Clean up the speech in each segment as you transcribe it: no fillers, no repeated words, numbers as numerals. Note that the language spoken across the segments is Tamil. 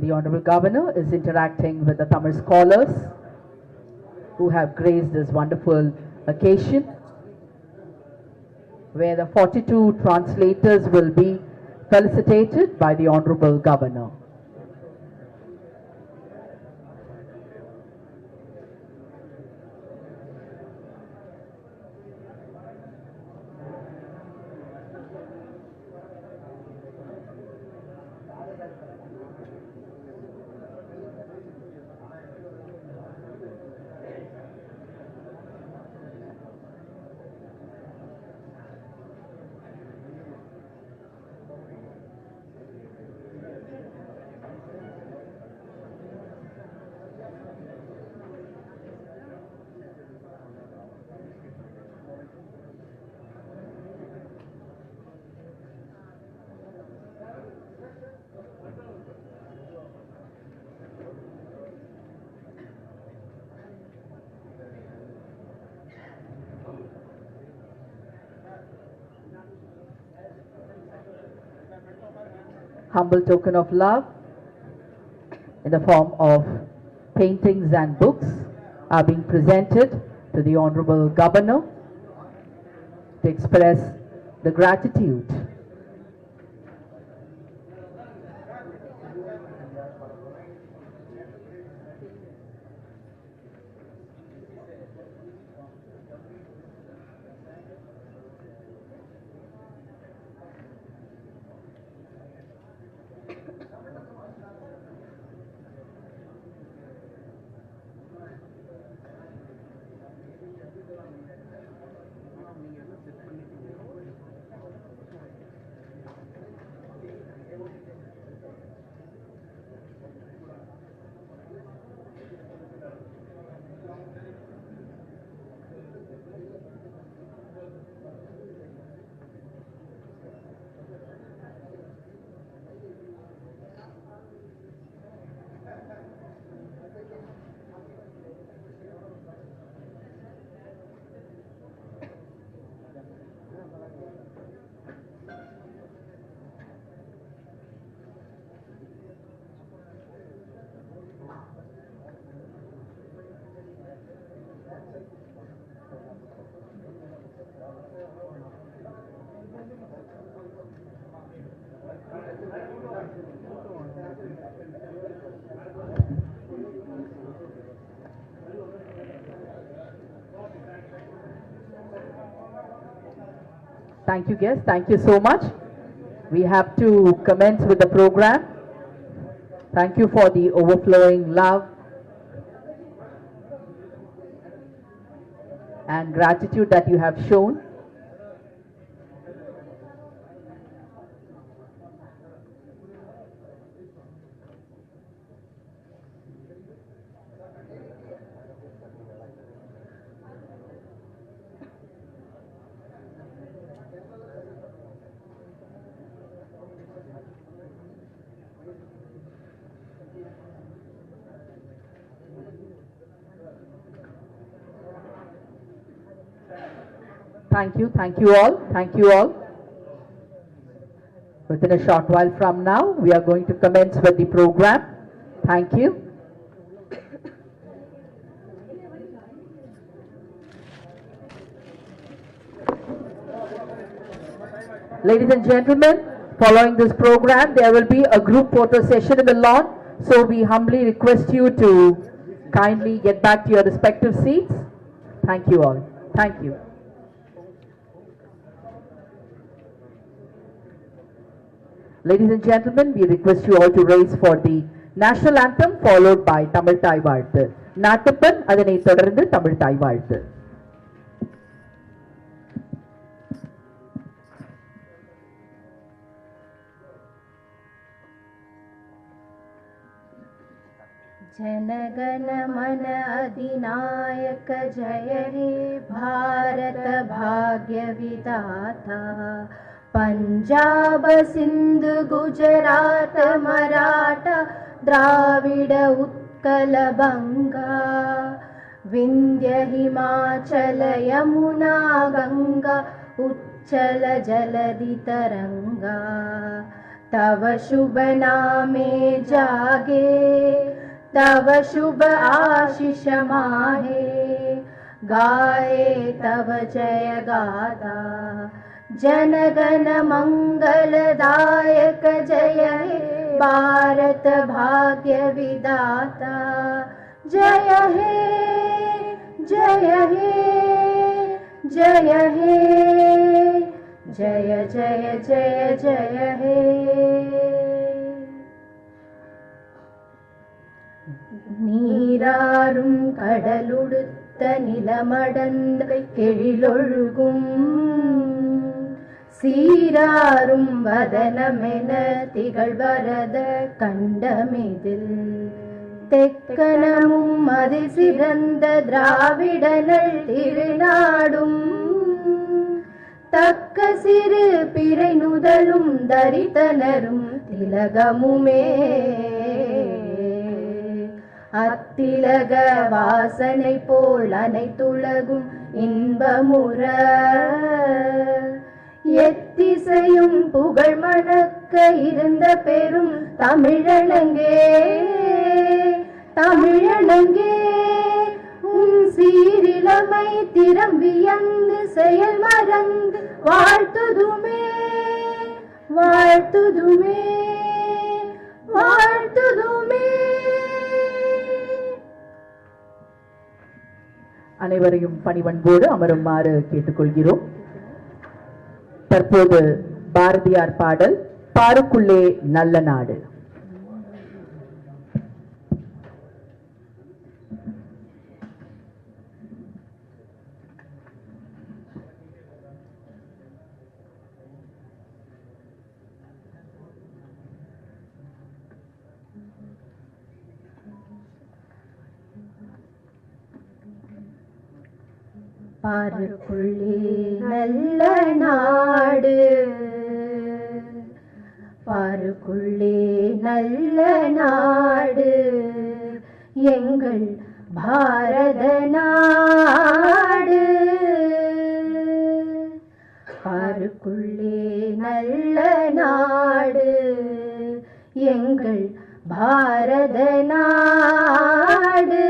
The Honorable Governor is interacting with the Tamil scholars who have graced this wonderful occasion, where the 42 translators will be felicitated by the Honorable Governor. Humble token of love in the form of paintings and books are being presented to the Honorable Governor to express the gratitude. Thank you, guests. Thank you so much. We have to commence with the program. Thank you for the overflowing love and gratitude that you have shown. Thank you all, thank you all. Within a short while from now, we are going to commence with the program. Thank you. Ladies and gentlemen, following this program, there will be a group photo session in the lawn. So we humbly request you to kindly get back to your respective seats. Thank you all. Thank you. Ladies and gentlemen, we request you all to raise for the national anthem followed by Tamil Thai Vaalthu. Naatappan adane thodarndhu Tamil Thai Vaalthu. जनगण मन अधिनायक जय हे भारत भाग्य विधाता पंजाब सिंध गुजरात मराठा द्राविड उत्कल बंगा विंध्य हिमाचल यमुना गंगा उच्चल जलधि तरंगा तव शुभ नामे जागे तव शुभ आशीष माहे गाए तव जय गाथा जनगण मंगलदायक जय हे भारत भाग्य विधाता जय हे जय हे जय हे जय जय जय जय हे நீராறும் கடலுடுத்த நிலமடந்த கெழிலொழுகும் சீராறும் வதனமென திகழ்வரத கண்டமிதில் தெக்கனமும் அதில் சிறந்த திராவிடனல் திருநாடும் தக்க சிறு பிறை நுதலும் தரித்தனரும் திலகமுமே அத்திலக வாசனை போல் அனைத்துலகும் இன்பமுற எத்திசையும் புகழ் மணக்க இருந்த பெரும் தமிழனங்கே தமிழனங்கே உன் சீரிழமை திறம் வியந்து செயல் மறந்து வாழ்த்துதுமே வாழ்த்துதுமே வாழ்த்துதுமே. அனைவரையும் பணிவன்போடு அமருமாறு கேட்டுக்கொள்கிறோம். தற்போது பாரதியார் பாடல் பாருக்குள்ளே நல்ல நாடு. பாருக்குள்ளே நல்ல நாடு பாருக்குள்ளே நல்ல நாடு எங்கள் பாரத நாடு பாருக்குள்ளே நல்ல நாடு எங்கள் பாரத நாடு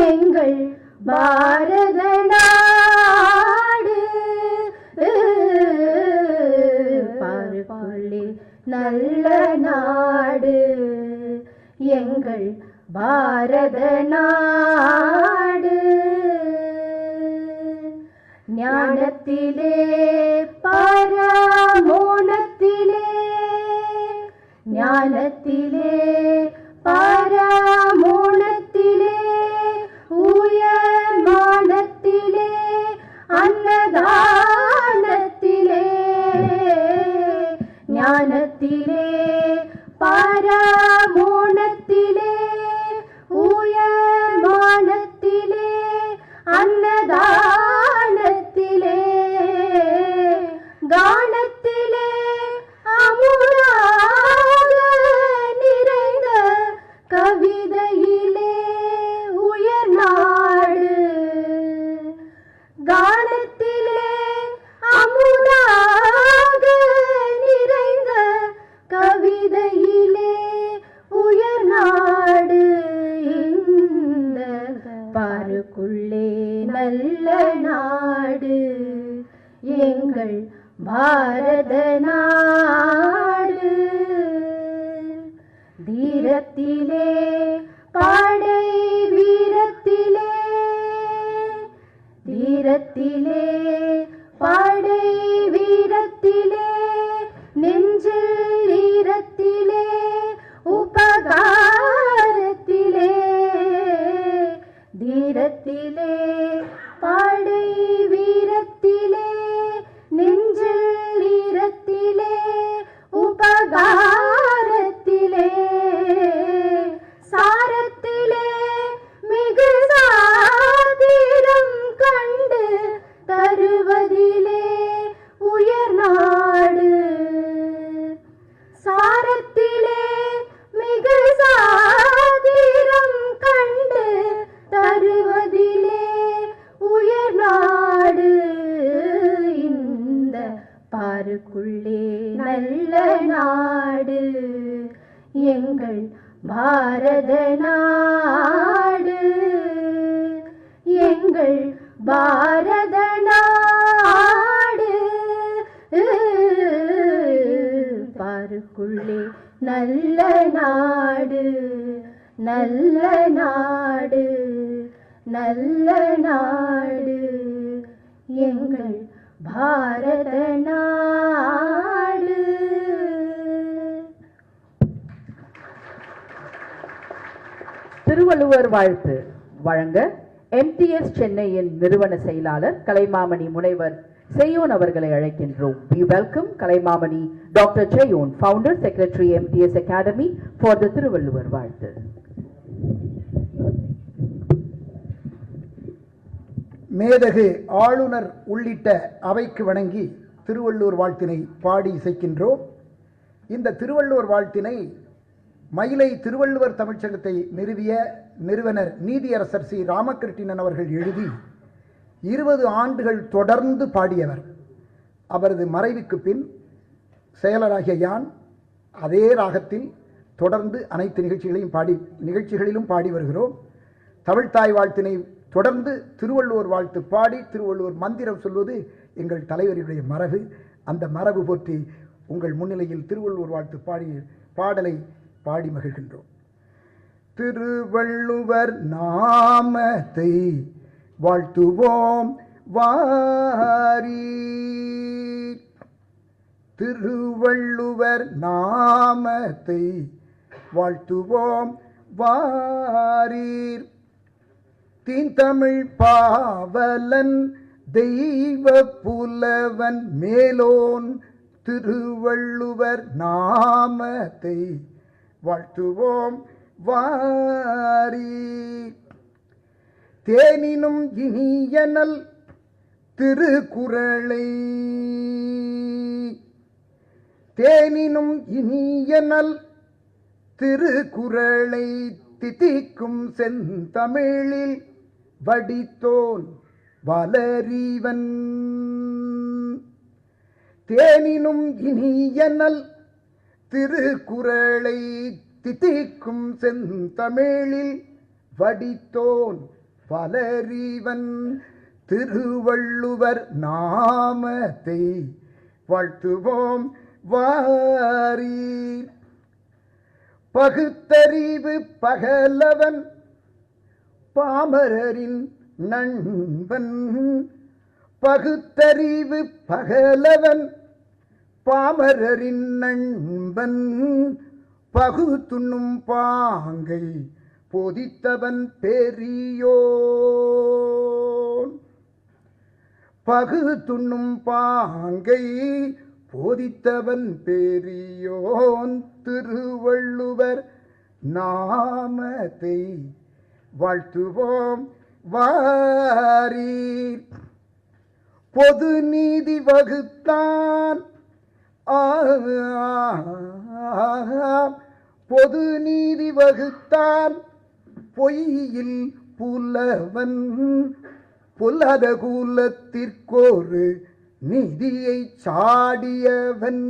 எங்கள் பாரத நாடு பாருக்குள்ளே நல்ல நாடு எங்கள் பாரத நாடு ஞானத்திலே பரமோனத்திலே ஞானத்திலே பரமோனத்திலே உயர்மானத்திலே அன்னதானத்திலே ஞானத்திலே பரமோனத்திலே உயர்மானத்திலே அன்னதானத்திலே கானத்திலே அமுதாக நிறைந்த கவிதையிலே உயர்நாடு கானத்திலே அமுதாக நிறைந்த கவிதையிலே உயர்நாடு இந்த பாருக்குள்ளே நல்ல நாடு எங்கள் பாரத நாடு தீரத்திலே பாடை வீரத்திலே தீரத்திலே பாடை வீரத்திலே நெஞ்சில் ஈரத்திலே உபகாரத்திலே தீரத்திலே பாடை வீரத்திலே நெஞ்சில் ஈரத்திலே உபகாரத்திலே சாரத்திலே மிகு சாதிரம் கண்டு தருவதிலே உயர்நாடு சாரத்திலே மிகு சாதிரம் கண்டு தருவதிலே உயர்நாடு இந்த பாருக்குள்ளே நல்ல பாரத நாடு எங்கள் பாரத நாடு பாருக்குள்ளே நல்ல நாடு நல்ல நாடு நல்ல நாடு எங்கள் பாரத நாடு. திருவள்ளுவர் வாழ்த்து வழங்க PTS சென்னையின் நிறுவன செயலாளர் கலைமாமணி முனைவர் செய்யோன் அவர்களை அழைக்கின்றோம். We welcome Kalaimamani doctor Seyyon, founder secretary PTS Academy for the Thiruvalluvar வாழ்த்து. மேதகு ஆளுநர் உள்ளிட்ட அவைக்கு வணங்கி திருவள்ளுவர் வாழ்த்தினை பாடி இசைக்கின்றோம். இந்த திருவள்ளுவர் வாழ்த்தினை மயிலை திருவள்ளுவர் தமிழ்ச்சங்கத்தை நிறுவிய நிறுவனர் நீதியரசர் சி ராமகிருஷ்ணன் அவர்கள் எழுதி 20 ஆண்டுகள் தொடர்ந்து பாடியவர். அவரது மறைவுக்கு பின் செயலராகிய யான் அதே ராகத்தில் தொடர்ந்து அனைத்து நிகழ்ச்சிகளிலும் பாடி வருகிறோம். தமிழ்த்தாய் வாழ்த்தினை தொடர்ந்து திருவள்ளுவர் வாழ்த்து பாடி திருவள்ளுவர் மந்திரம் சொல்வது எங்கள் தலைவருடைய மரபு. அந்த மரபு போற்றி உங்கள் முன்னிலையில் திருவள்ளுவர் வாழ்த்து பாடலை பாடி மகிழ்கின்றோம். திருவள்ளுவர் நாமத்தை வாழ்த்துவோம் வாரி, திருவள்ளுவர் நாமத்தை வாழ்த்துவோம் வாரீர். தீந்தமிழ் பாவலன் தெய்வ புலவன் மேலோன் திருவள்ளுவர் நாமத்தை வாழ்த்துவோம் வாரி. தேனினும் இனியனல் திருக்குறளை, தேனினும் இனியனல் திருக்குறளை தித்திக்கும் செந்தமிழில் வடித்தோன் வளரிவன். தேனினும் இனியனல் திருக்குறளை தித்திக்கும் செந்தமிழில் வடித்தோன் வளரிவன். திருவள்ளுவர் நாமத்தை வாழ்த்துவோம் வாரி. பகுத்தறிவு பகலவன் பாமரரின் நண்பன், பகுத்தறிவு பகலவன் பாமரரின் நண்பன். பகுத்துண்ணும் பாங்கை போதித்தவன் பெரியோன், பகுத்துண்ணும் பாங்கை போதித்தவன் பெரியோன். திருவள்ளுவர் நாமத்தை வாழ்த்துவோம் வாரி. பொது நீதி வகுத்தான், பொது நீதி வகுத்தான் பொய்யில் புலவன். பொல்லாத கூலத்திற்கொரு நீதியை சாடியவன்,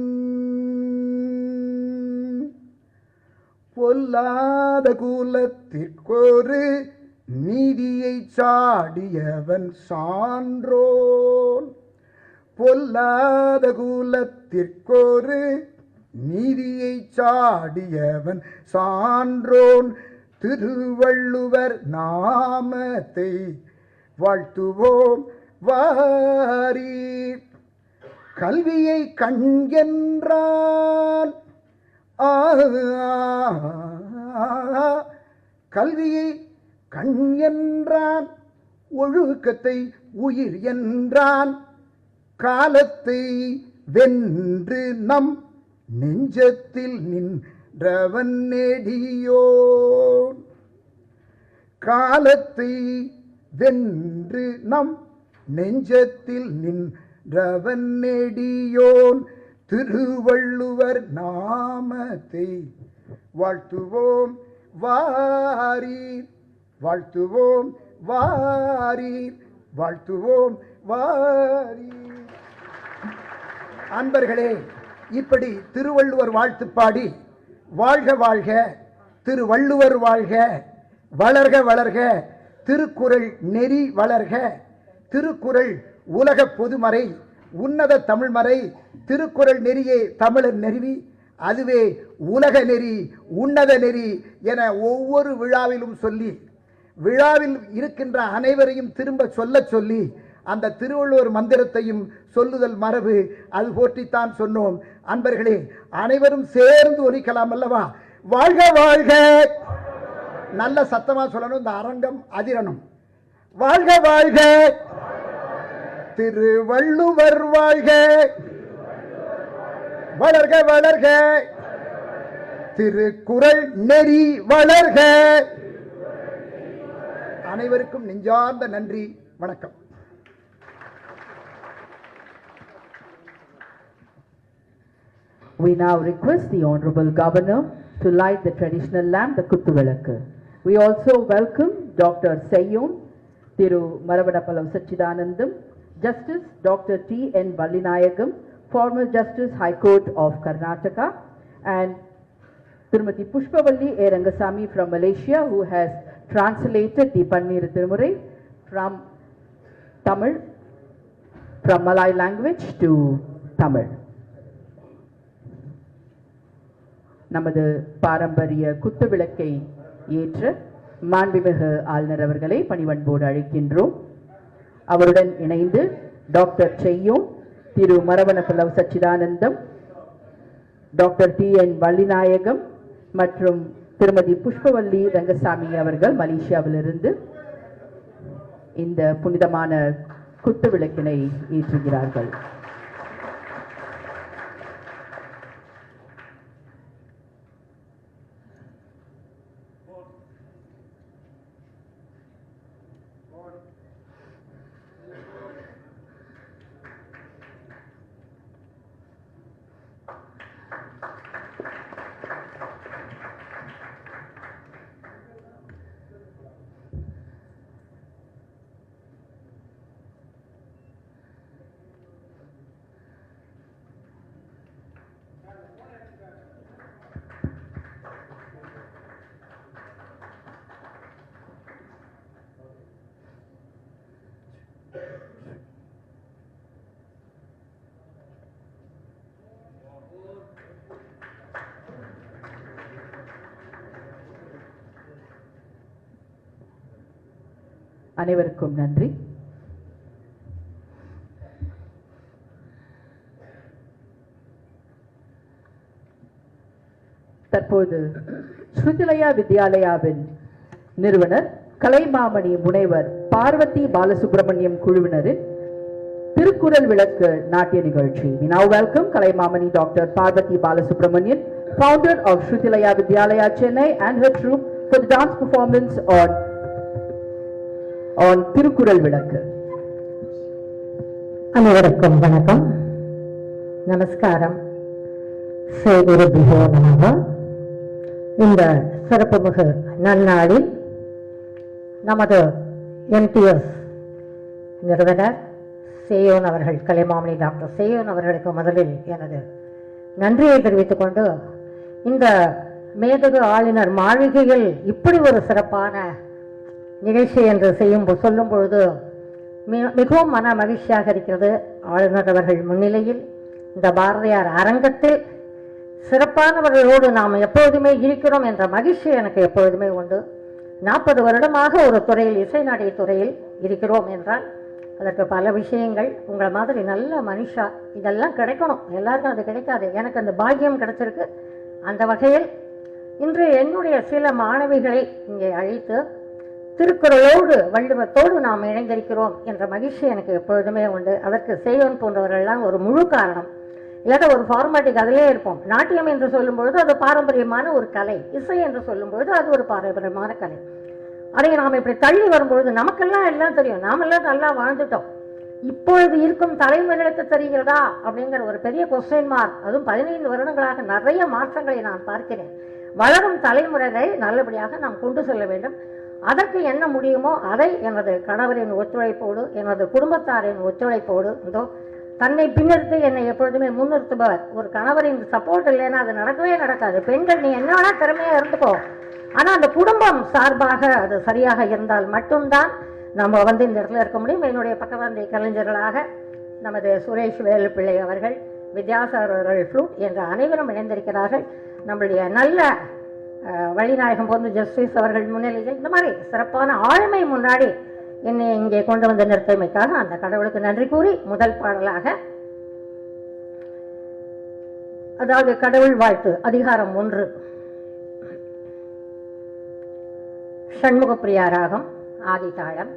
பொல்லாத கூலத்திற்கொரு நீதியை சாடியவன் சான்றோன். பொல்லாத கூலத்திற்கொரு நீதியை சாடியவன் சான்றோன். திருவள்ளுவர் நாமத்தை வாழ்த்துவோம் வாரி. கல்வியை கண் என்றான், கல்வியை கண் என்றான், ஒழுக்கத்தை உயிர் என்றான். காலத்தை வென்று நம் நெஞ்சத்தில் நின்றவன் நெடியோன். காலத்தை வென்று நம் நெஞ்சத்தில் நின்றவன் நெடியோன். திருவள்ளுவர் நாமத்தை வாழ்த்துவோம் வாரீர், வாழ்த்துவோம் வாரீர், வாழ்த்துவோம் வாரீர். அன்பர்களே, இப்படி திருவள்ளுவர் வாழ்த்து பாடி வாழ்க வாழ்க திருவள்ளுவர் வாழ்க, வளர்க வளர்க, திருக்குறள் நெறி வளர்க, திருக்குறள் உலக பொதுமறை, உன்னத தமிழ்மறை, திருக்குறள் நெறியே தமிழர் நெறி, அதுவே உலக நெறி, உன்னத நெறி என ஒவ்வொரு விழாவிலும் சொல்லி, விழாவில் இருக்கின்ற அனைவரையும் திரும்ப சொல்ல சொல்லி, அந்த திருவள்ளுவர் மந்திரத்தையும் சொல்லுதல் மரபு. அது போற்றித்தான் சொன்னோம். அன்பர்களே, அனைவரும் சேர்ந்து ஒலிக்கலாம் அல்லவா? வாழ்க வாழ்க. நல்ல சத்தமா சொல்லணும், இந்த அரங்கம் அதிரணும். வாழ்க வாழ்க, திருவள்ளுவர் வாழ்க, வளர்க வளர்க, திருக்குறள் நெறி வளர்க. அனைவருக்கும் நெஞ்சார்ந்த நன்றி, வணக்கம். We now request the Honorable Governor to light the traditional lamp, the Kuthuvilakku. We also welcome Dr. Seyyon, Thiru Maravanapalam Sachidanandam, Justice Dr. T.N. Vallinayagam, former Justice High Court of Karnataka, and Tirumati Pushpavalli A. Rangasamy from Malaysia, who has translated the Pannir Thirumurai from Tamil, from Malay language to Tamil. நமது பாரம்பரிய குத்து விளக்கை ஏற்ற மாண்புமிகு ஆளுநர் அவர்களை பணிவன்போடு அழைக்கின்றோம். அவருடன் இணைந்து டாக்டர் செய்யோன், திரு மரவனபுலம் சச்சிதானந்தம், டாக்டர் T.N. வள்ளிநாயகம் மற்றும் திருமதி புஷ்பவல்லி ரங்கசாமி அவர்கள் மலேசியாவிலிருந்து இந்த புனிதமான குத்து விளக்கினை ஏற்றுகிறார்கள். அனைவருக்கும் நன்றி. தற்போது ஸ்ருதிலயா வித்யாலயாவின் நிறுவனர் கலைமாமணி முனைவர் பார்வதி பாலசுப்ரமணியம் குழுவினரின் திருக்குறள் விளக்கு நாட்டிய நிகழ்ச்சி. We now welcome Kalaimamani Dr. Parvati Balasubramanian, founder of Shrutilaya Vidyalaya Chennai, and her troupe for the dance performance on Thirukkural விளக்கு. அனைவருக்கும் வணக்கம், நமஸ்காரம், ஸ்ரீ குருபியோ நமக. இந்த சிறப்புமிகு நன்னாளில் நமது என்டிஎஸ் நிறுவனர் சேயோன் அவர்கள், கலைமாமணி டாக்டர் சேயோன் அவர்களுக்கு முதலில் எனது நன்றியை தெரிவித்துக் கொண்டு, இந்த மேதகு ஆளுநர் மாளிகையில் இப்படி ஒரு சிறப்பான நிகழ்ச்சி என்று சொல்லும் பொழுது மிகவும் மன மகிழ்ச்சியாக இருக்கிறது. ஆளுநர் அவர்கள் முன்னிலையில் இந்த பாரதியார் அரங்கத்தில் சிறப்பானவர்களோடு நாம் எப்பொழுதுமே இருக்கிறோம் என்ற மகிழ்ச்சி எனக்கு எப்பொழுதுமே உண்டு. 40 வருடமாக ஒரு துறையில், இசை நாட்டிய துறையில் இருக்கிறோம் என்றால் அதற்கு பல விஷயங்கள், உங்களை மாதிரி நல்ல மனுஷா இதெல்லாம் கிடைக்கணும். எல்லாருக்கும் அது கிடைக்காது, எனக்கு அந்த பாக்கியம் கிடைச்சிருக்கு. அந்த வகையில் இன்று என்னுடைய சில மாணவிகளை இங்கே அழைத்து திருக்குறளோடு வள்ளுவத்தோடு நாம் இணைந்திருக்கிறோம் என்ற மகிழ்ச்சி எனக்கு எப்பொழுதுமே உண்டு. அதற்கு சேயோன் போன்றவர்கள்லாம் ஒரு முழு காரணம். இல்லாத ஒரு ஃபார்மாட்டிக் அதிலே இருப்போம். நாட்டியம் என்று சொல்லும் பொழுது அது பாரம்பரியமான ஒரு கலை, இசை என்று சொல்லும் பொழுது அது ஒரு பாரம்பரியமான கலை. அதை நாம் இப்படி தள்ளி வரும்பொழுது நமக்கெல்லாம் எல்லாம் தெரியும், நாமெல்லாம் நல்லா வாழ்ந்துட்டோம். இப்பொழுது இருக்கும் தலைமுறைகளுக்கு தெரிகிறதா அப்படிங்கிற ஒரு பெரிய கொஸ்டின் மார்க். அதுவும் 15 வருடங்களாக நிறைய மாற்றங்களை நான் பார்க்கிறேன். வளரும் தலைமுறைகளை நல்லபடியாக நாம் கொண்டு செல்ல வேண்டும். அதற்கு என்ன முடியுமோ அதை எனது கணவரின் ஒத்துழைப்போடு, எனது குடும்பத்தாரின் ஒத்துழைப்போடு, இதோ தன்னை பின்னிறுத்தி என்னை எப்பொழுதுமே முன்னிறுத்துபவர் ஒரு கணவரின் சப்போர்ட் இல்லைன்னா அது நடக்கவே நடக்காது. பெண்கள் நீ என்ன வேணா திறமையா இருந்துக்கோ, ஆனால் அந்த குடும்பம் சார்பாக அது சரியாக இருந்தால் மட்டும்தான் நம்ம இந்த இடத்துல இருக்க முடியும். என்னுடைய பக்கவாந்தை கலைஞர்களாக நமது சுரேஷ் வேலுப்பிள்ளை அவர்கள், வித்யாசாகர் அவர்கள், ஃப்ளூட் என்ற அனைவரும் இணைந்திருக்கிறார்கள். நம்மளுடைய நல்ல வழிநாயகம் போன்ற ஜஸ்டிஸ் அவர்கள் முன்னிலையில் இந்த மாதிரி சிறப்பான ஆளுமை முன்னாடி என்னை இங்கே கொண்டு வந்து நிறுத்தமைக்காக அந்த கடவுளுக்கு நன்றி கூறி முதல் பாடலாக, அதாவது கடவுள் வாழ்த்து அதிகாரம் 1, ஷண்முகப்பிரியா ராகம், ஆதி தாளம்.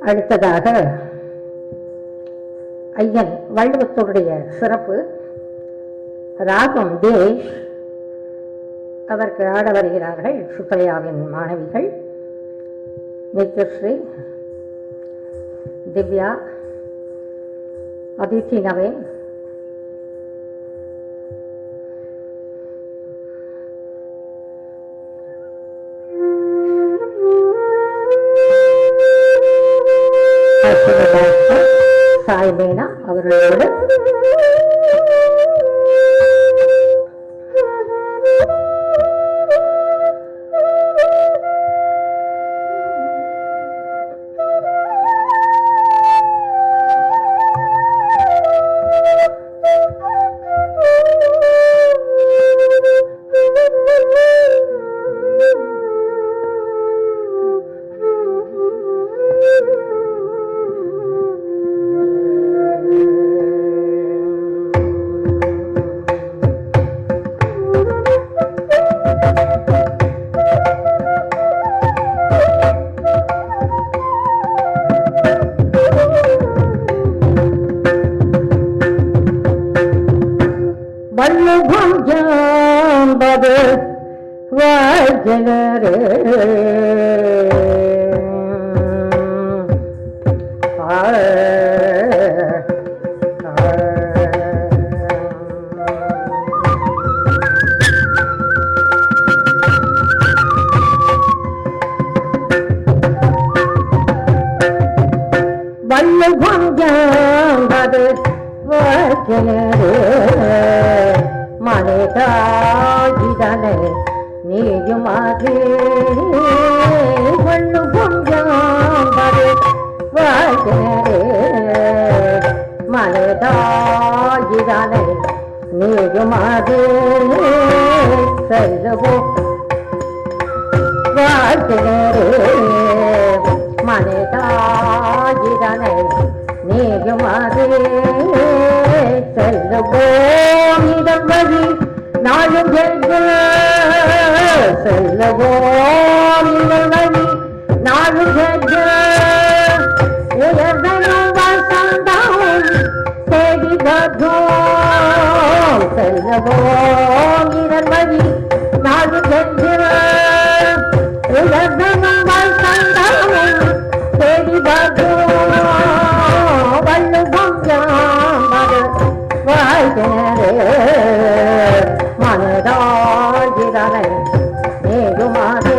அடுத்ததாக ஐயன் வள்ளுவத்தோடைய சிறப்பு ராகம் தேஷ், அதற்கு ஆட வருகிறார்கள் சுப்பையாவின் மாணவிகள் நித்யஸ்ரீ, திவ்யா, அதித்தி நவேன், சாய் மீனா அவர்களோடு வள்ளு பஞ்சது வாழ்க்கையினரே மனைதாகிதனை நீயுமாறு வள்ளு பஞ்சது வாழ்க்கையினரே மனைதாகிதனை நீயுமாறு செல்லவோ வாழ்க்கையினரே மனைதாகிதனை நீயுமாறு செல்லவோம் இதன் வழி நாளும் செல்லவோம் இதன் வழி நாளும் தேடி பகோம் செல்லவோம் இதன் வழி நாளும் தேடி பகோம் வள்ளு வாழ்கிறே மனதாகிதனை மேகுமாதே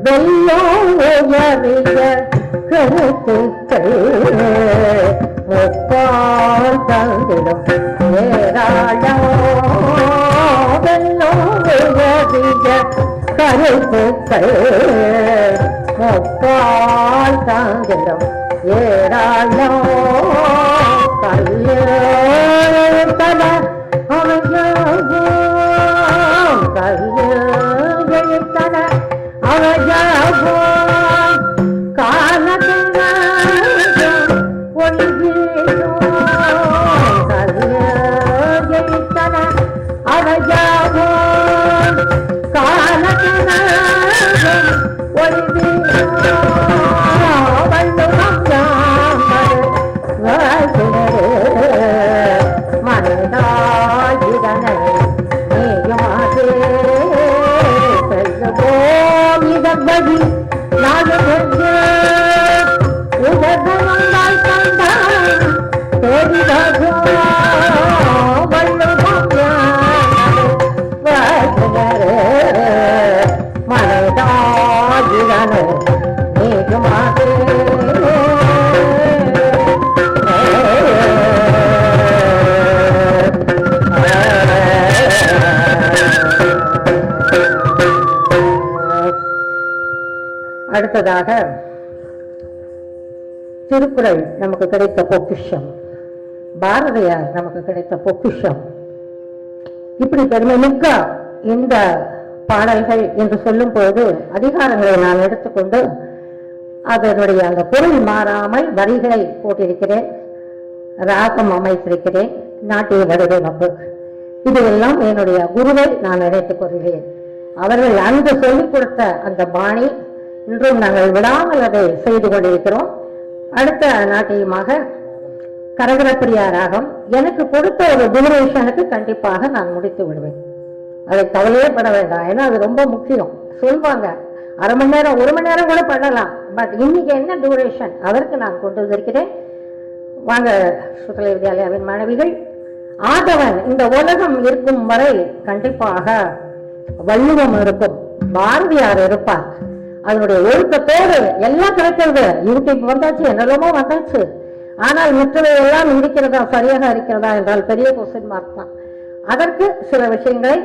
வெள்ளோயறிய கருத்துக்கள் முப்பால் தந்திடும் ஏராளம் வெள்ளோயறிய கருத்துக்கள் முப்பால் தந்திடும் ஏராளம் கல்லுத்தல அவஜாகும் கல்லுத்தல அவஜாகும் காலத்தின் ஒளிவீசும் கல்லுத்தல அவஜாகும் காலத்தின் ஒளிவீசும் மனதாகிதனை நீயுமாறு செல்லுவோம் இதன் வழி நாளும் உதகங்கள் கண்டான் தேடி மனதாகிதனை நீயுமாறு அடுத்ததாக திருக்குறள் நமக்கு கிடைத்த பொக்கிஷம், பாரதியார் நமக்கு கிடைத்த பொக்கிஷம். இப்படி பெருமைமிக்க இந்த பாடல்கள் என்று சொல்லும் போது அதிகாரங்களை நான் எடுத்துக்கொண்டு அதனுடைய அந்த பொருள் மாறாமல் வரிகளை போட்டிருக்கிறேன், ராகம் அமைத்திருக்கிறேன், நாட்டிய வடிவமைப்பு. இதுவெல்லாம் என்னுடைய குருவை நான் நினைத்துக் கொள்கிறேன். அவர்கள் அன்று சொல்லிக் கொடுத்த அந்த பாணி இன்றும் நாங்கள் விடாமல் அதை செய்து கொண்டிருக்கிறோம். அடுத்த நாட்டியமாக கரகரப்பிரியா ராகம் எனக்கு கொடுத்த ஒரு டியூரேஷனுக்கு கண்டிப்பாக நான் முடித்து விடுவேன். அதை கவலையே பட வேண்டாம், ஏன்னா அது ரொம்ப முக்கியம். சொல்வாங்க அரை மணி நேரம் 1 மணி நேரம் கூட பண்ணலாம், பட் இன்னைக்கு என்ன டியூரேஷன் அதற்கு நான் கொண்டு வந்திருக்கிறேன். வாங்க சுகலை வித்யாலயாவின் மாணவிகள். ஆதவன் இந்த உலகம் இருக்கும் வரை கண்டிப்பாக வள்ளுவம் இருக்கும், பாரதியார் இருப்பார். அதனுடைய ஒழுக்கத்தோடு எல்லாம் கிடைக்கிறது. யூடியூப் வந்தாச்சு, என்னெல்லாமோ வந்தாச்சு. ஆனால் மற்றவை எல்லாம் இருக்கிறதா, சரியாக இருக்கிறதா என்றால் பெரிய கொஸ்டின் மார்க் தான். அதற்கு சில விஷயங்களை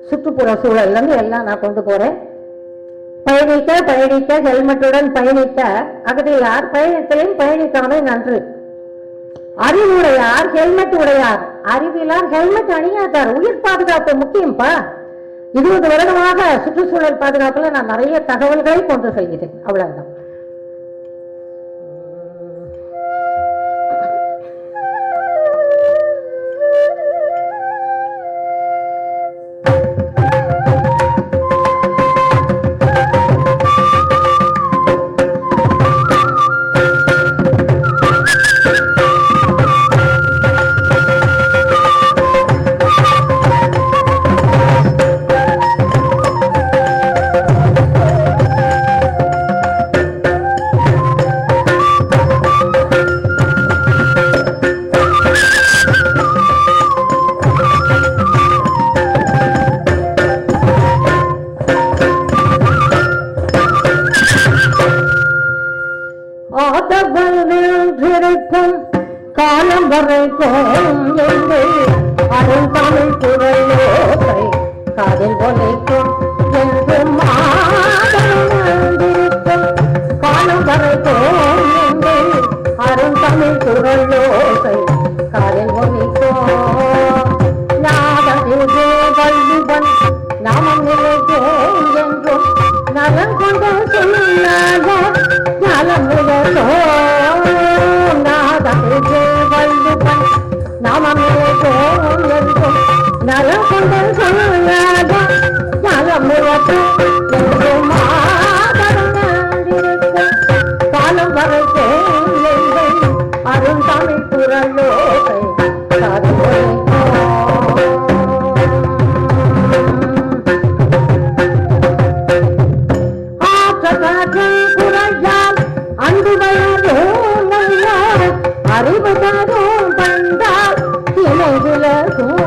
சுற்றுப்புற சூழல்ல இருந்து எல்லாம் நான் கொண்டு போறேன். பயணிக்க ஹெல்மெட்டுடன் பயணிக்க அகதியார் பயணத்திலையும் பயணிக்காமல் நன்று. அறிவுடையார் ஹெல்மெட் உடையார், அறிவிலார் ஹெல்மெட் அணியாதார். உயிர் பாதுகாப்பு முக்கியம்பா. 20 வருடமாக சுற்றுச்சூழல் பாதுகாப்புல நான் நிறைய தகவல்களை கொண்டு செல்கிறேன். அவ்வளவுதான். காலம் வரைக்கும் எங்கள் அருள் தமிழ் குரலோசை காதில் ஒலிக்கும் என்று மாதம் காலம் வரைக்கும் எங்கள் அருள் தமிழ் குரலோசை காதில் ஒலிக்கும் நாதமிகு வள்ளுவன் நாமம் நிலைக்கும் என்றும் நலம் கொண்ட சொல்லாத நலம் நிலைக்கும் நாதமிகு வள்ளுவன் நாமம் நிலைக்கும் என்றும் நலம் கொண்ட சொல்லாத நலம் நிலைக்கும் என்றும் காலம் வரைக்கும் எங்கள் அருள் தமிழ் குரலோசை காதில் குரலால் அன்பு வளரும் அறிவு தரும் தந்தால் இணை விலகும்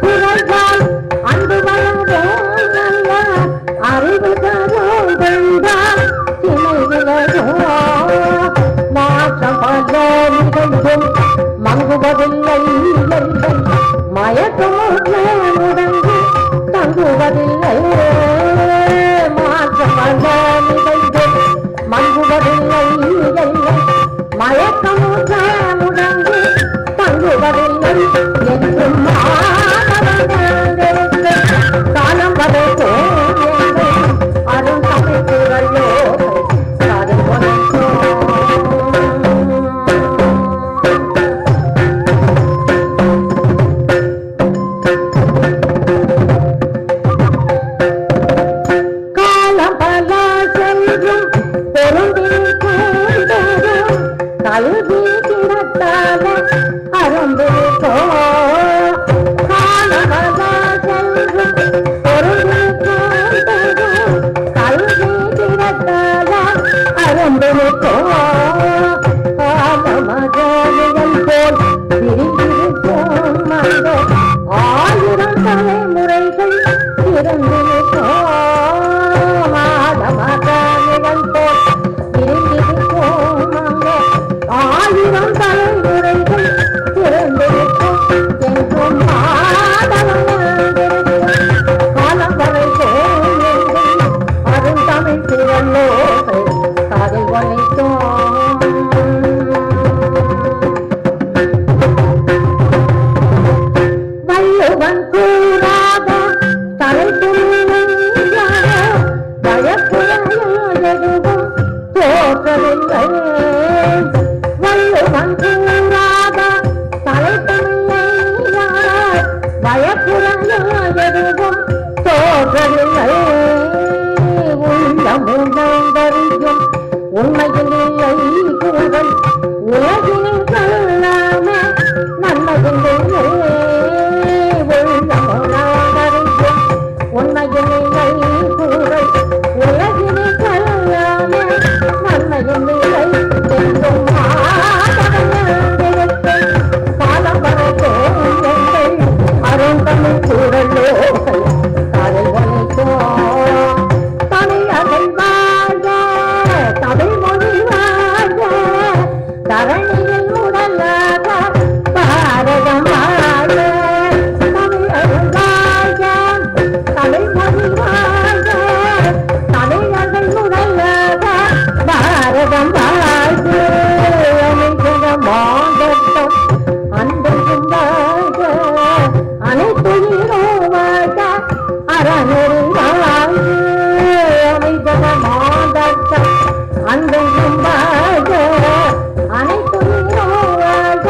குரலால் அன்பு வளரும் அறிவு தரும் தந்தால் இணை விலகும் மாற்றம் பல நிகழ்வும் மங்குவதில்லை மயக்கம் முடங்கு தங்குவதில்லை மாற்றமல்ல நிகழ்வும் மங்குவதில்லை மயக்கம் முடங்கு தங்குவதில்லை என்றும் காலம் வரைக்கும் அருள் தமிழ் குரலோ காதில் கல்வி கிடத்தால அரும்பிருக்கோ காலமல செல்லும் பொருந்திருக்கோ கல்வி கிடத்தால அரும்பிருக்கோ காலமகளிகள் போல் பிரிந்திருக்கும் அந்த 1000 தலைமுறைகள் பிறந்திருக்கோ மாதமகளிகள் போல் பிரிந்திருக்கும் அந்த 1000 தலைமுறைகள் பிறந்திருக்கும் என்றும் காலம் வரைக்கும் அருள் தமிழ் குரலோசை காதில் ஒலிக்கும் வள்ளுவன் கூறாத தலைப்புறையும் எதுவும் தோற்றவில்லை வள்ளுவன் கூறாத தலைப்புறையை பயப்புறையும் எதுவும் தோற்றவில்லை உள்ளமுதறியும் உண்மையில் இல்லை கூறல் உலகினில் கல்லாம நன்மையில் இல்லை உள்ளமுதறியும் உண்மையில் இல்லை கூறல் உலகினில் கல்லாம நன்மையில் இல்லை என்றும் காலம் வரைக்கும் அருள் தமிழ் குரலோசை காதில் ஒலிக்கும் தமிழர்கள் வாழ்க தமிழ் மொழி வாழ்க தரணியில் உடலாக பாரதம் வாழ்க தமிழர்கள் வாழ்க தமிழ் மொழி வாழ்க தமிழர்கள் உடலாக பாரதம் வாழ்க மாங்கட்டம் அன்பையும் வாழ்க அனைத்துயிரும் வாழ்க அறநெறி வாழ்க அமைதக மாங்கட்டம் அன்பையும் வாழ்க அனைத்துயிரும் வாழ்க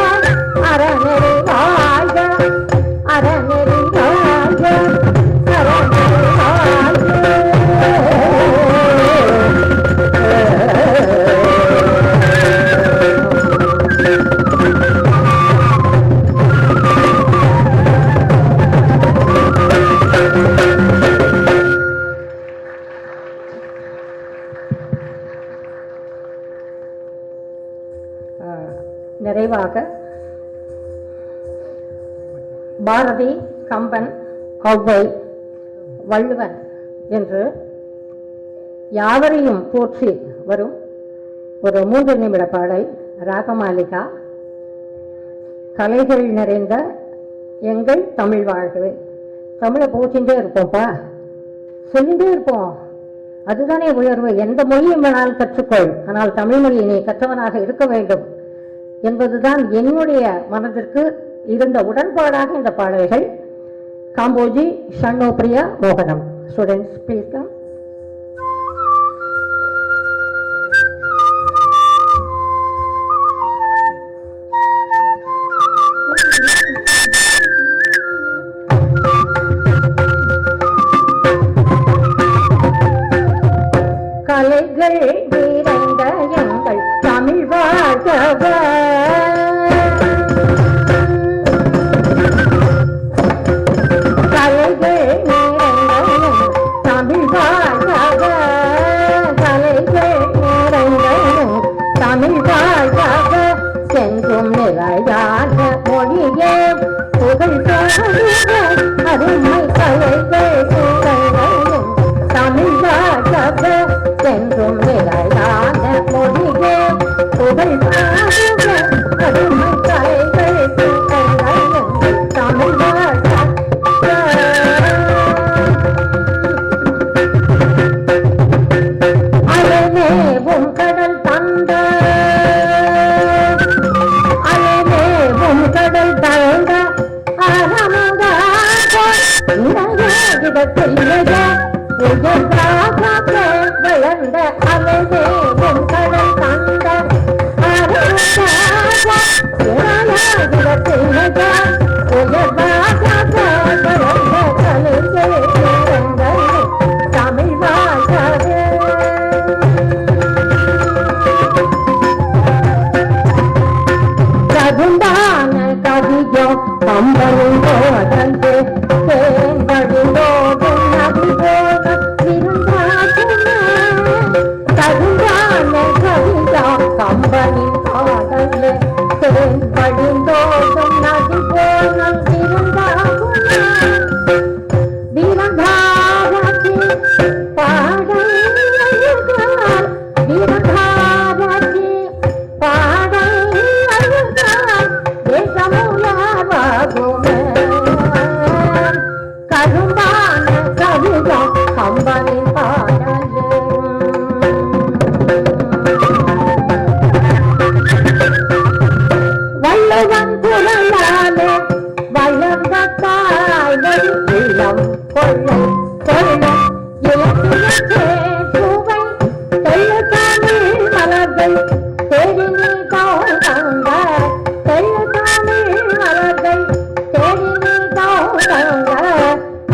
அறநெறி வாழ்க அறநெறி வாழ்க அறநெறி வாழ்க நிறைவாக பாரதி, கம்பன், ஔவை, வள்ளுவன் என்று யாவரையும் போற்றி வரும் ஒரு 3 நிமிட பாடல் ராகமாலிகா கலைகள் நிறைந்த எங்கள் தமிழ் வாழ்வு. தமிழை போச்சுட்டே இருப்போம்ப்பா, சொல்லிட்டே இருப்போம். அதுதானே உயர்வு. எந்த மொழியும் வேணாலும் கற்றுக்கொள், ஆனால் தமிழ் மொழியை நீ கற்றவனாக இருக்க வேண்டும் என்பதுதான் என்னுடைய மனதிற்கு இருந்த உடன்பாடாக இந்த பாடல்கள். காம்போஜி ஷண்ணோபிரியா மோகனம். Students please come. கலைகள் நிறைந்த எங்கள் தமிழ் வாழ்க. கலைகள் நிறைந்த தமிழ் வாழ்க. கலைகள் நிறைந்த தமிழ் வாழ்க. சென்றும் நிலையான மொழியே புகழ் பாடுக. அருமை கலைகள் நிறைந்த தமிழ் வாழ்க. சென்றும் நிலையான மொழியே புகழ் பாடுக. அருமை கலைகள் தமிழ் வாழ்க. அலைமேவும் கடல் தந்த அலைமேவும் கடல் தந்த அறமுதாக இடத்தில் வளர்ந்த அலைமேவும் கடல் தந்த அறமுதாக இடத்தில் உயர்வாக வளர்ந்த கலைஞர் தமிழ் வாழ்க. தகுந்தான கவியோ கம்பனும் போதந்து தேன்படிந்தோடும் நதி போக இருந்தாகுமே. தகுந்தான கவியோ கம்பனின் பாடலே தேன்படிந்தோடும் நதி போக இருந்தாகுமே. வீரகாரதி பாடல் அழுகால் வீரகாரதி பாடல் அழுகால் தேசமுயாவாகுமே. கரும்பான கவிதம் கம்பனின் பாடலே. வள்ளுவன் குரலாலே வளர்ந்த தாய்மொழி இளம் கொள்ளை கொள்ள இலக்கிய சுவை தெள்ள தமிழ் மலர்கள் தேடி நீ தோங்க. தெள்ள தமிழ் மலர்கள் தேடி நீ தோங்க.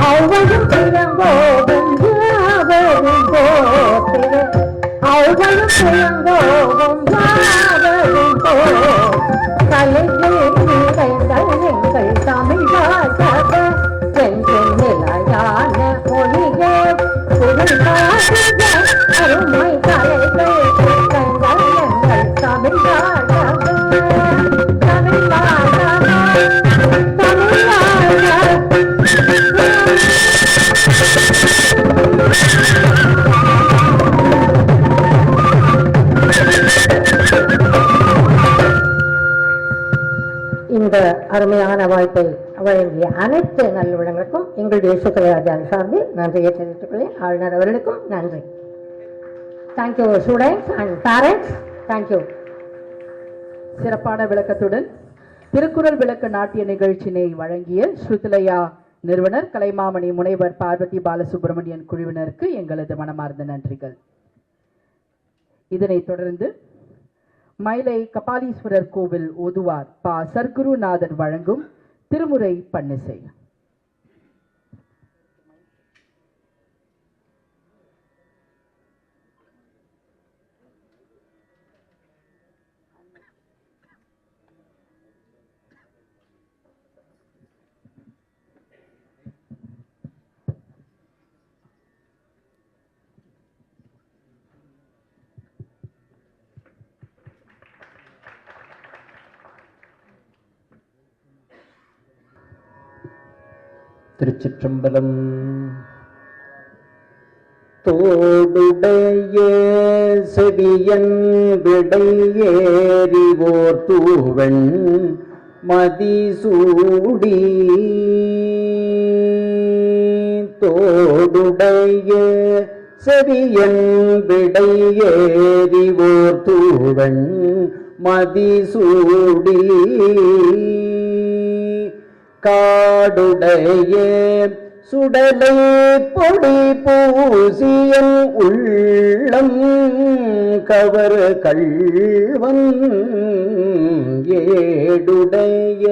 அவ்வளும் பிறங்கோவும் யாவரும் போத்திரு. அவ்வளும் பிறங்கோவும் யாவரும் போ. கலைகள் நிறைந்த எங்கள் தமிழ் வாழ்க. என்றும் நிலையான மொழியே புகழ் பாடுக. அருமை கலைகள் நிறைந்த எங்கள் தமிழ் வாழ்க. தமிழ் வாழ்க. தமிழ் வாழ்க. இந்த அருமையான வாய்ப்பை வழங்கிய அனைத்து நல்லுள்ளங்களுக்கும் எங்களுடைய சுக்கரராஜன் சார்பில் நன்றியை தெரிவித்துக் கொள்கிறேன். ஆளுநர் அவர்களுக்கும் நன்றி. Thank you students and parents. Thank you. சிறப்பான விளக்கத்துடன் திருக்குறள் விளக்க நாட்டிய நிகழ்ச்சியினை வழங்கிய ஸ்ருதிலயா நிறுவனர் கலைமாமணி முனைவர் பார்வதி பாலசுப்ரமணியன் குழுவினருக்கு எங்களது மனமார்ந்த நன்றிகள். இதனைத் தொடர்ந்து மயிலை கபாலீஸ்வரர் கோவில் ஓதுவார் பா சர்க்குருநாதர் வழங்கும் திருமுறை பன்னிசை. திருச்சிற்றம்பலம். தோடுடைய செவியன் விடையேறிவோர் தூவன் மதிசூடி தோடுடைய செவியன் விடையேறிவோர் தூவன் மதிசூடி காடுடைய சுடலை பொடி பூசியன் உள்ளம் கவர் கள்வன் ஏடுடைய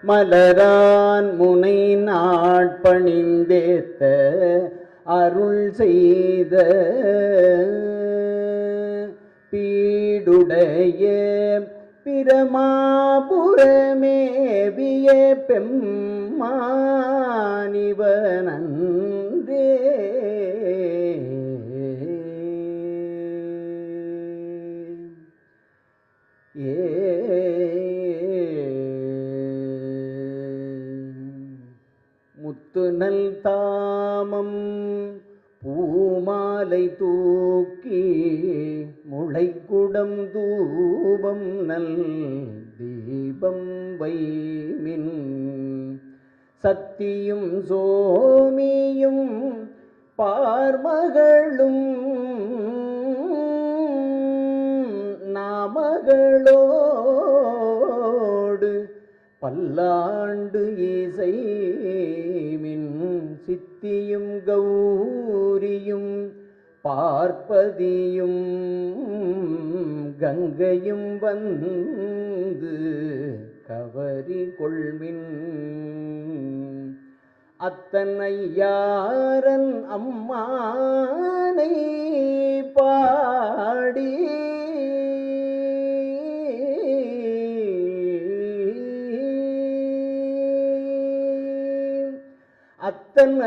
மலரான் முனை நாட்பணிந்தேத்த அருள் செய்த பீடுடைய பிரமாபுரமேவிய பெம்மானிவனன்றே முத்துநல் தாமம் பூமாலை தூக்கி முளைக்குடம் தூபம் நல் தீபம் வைமின் சத்தியும் சோமியும் பார்மகளும் நாமகளோடு பல்லாண்டு இசைமின் சித்தியும் கௌரியும் பார்ப்பதியும் கங்கையும் வந்து கவரி கொள்மின் அத்தனையாரன் அம்மானை பாடி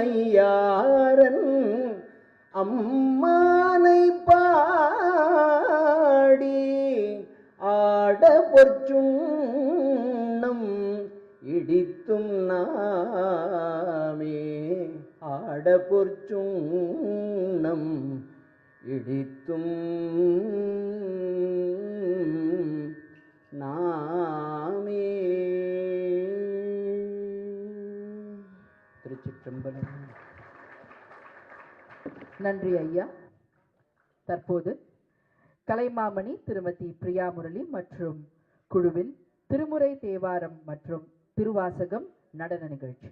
அத்தனையாரன் அம்மானை பாடி ஆட பொற்சுண்ணம் இடித்தும் நாமே ஆட பொற்சுண்ணம் இடித்தும் நாமே. திருச்சிற்றம்பலம். நன்றி ஐயா. தற்போது கலைமாமணி திருமதி பிரியா முரளி மற்றும் குழுவின் திருமுறை தேவாரம் மற்றும் திருவாசகம் நடன நிகழ்ச்சி.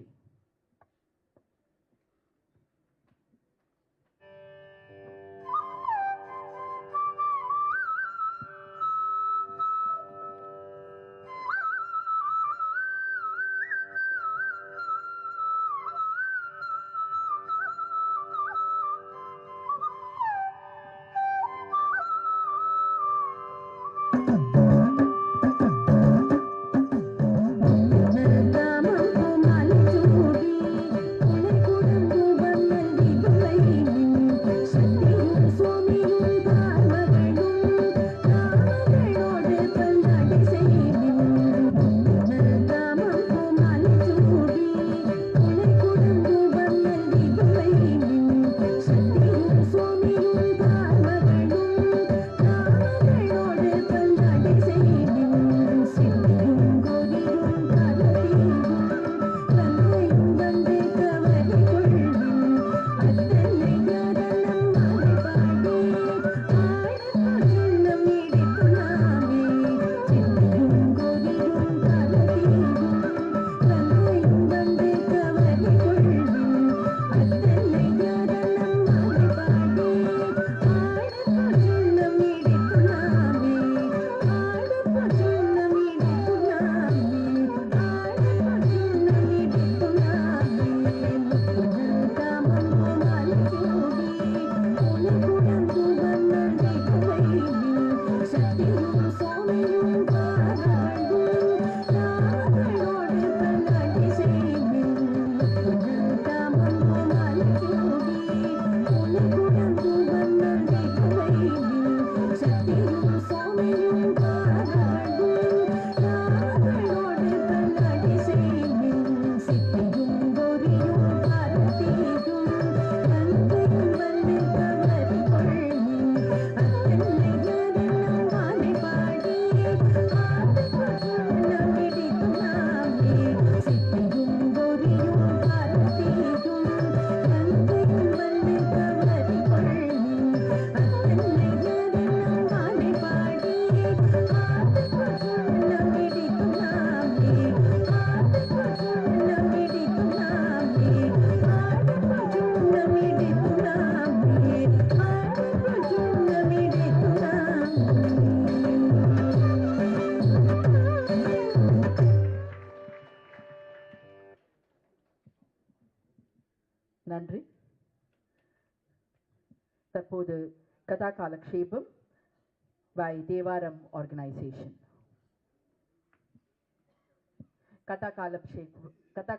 Come on, நன்றி. தற்போது கதா காலக்ஷேபம் by தேவாரம் ஆர்கனைசேஷன். கதா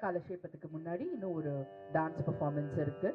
காலக்ஷேபத்துக்கு முன்னாடி இன்னும் ஒரு டான்ஸ் பெர்ஃபார்மன்ஸ் இருக்கு.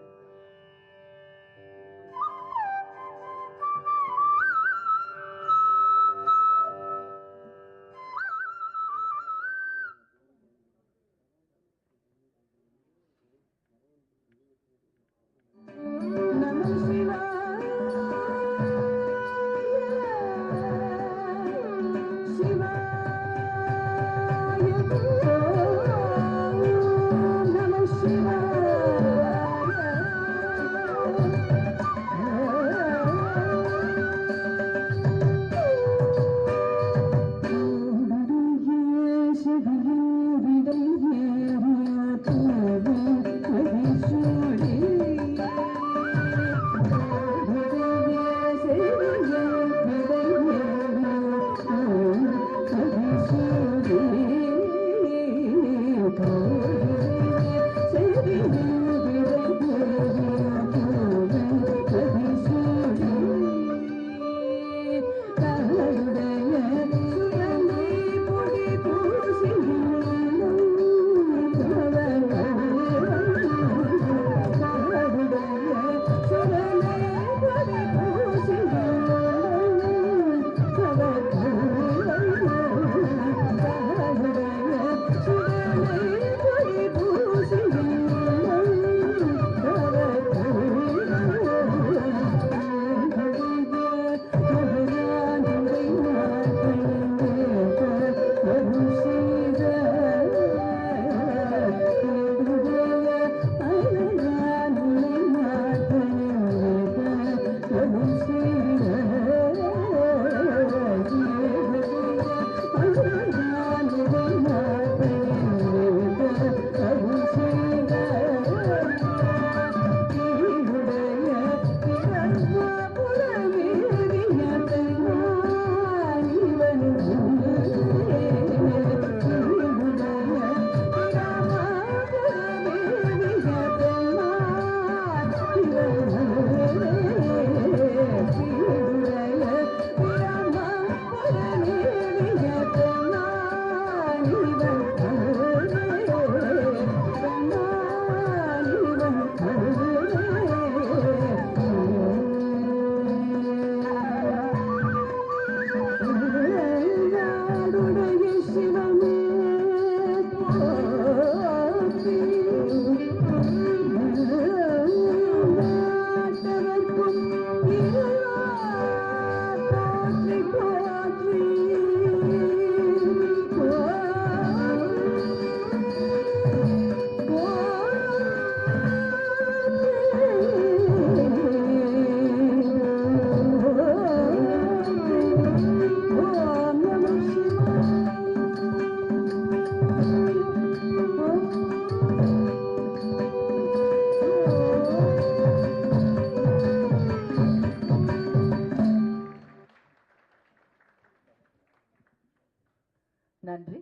நன்றி.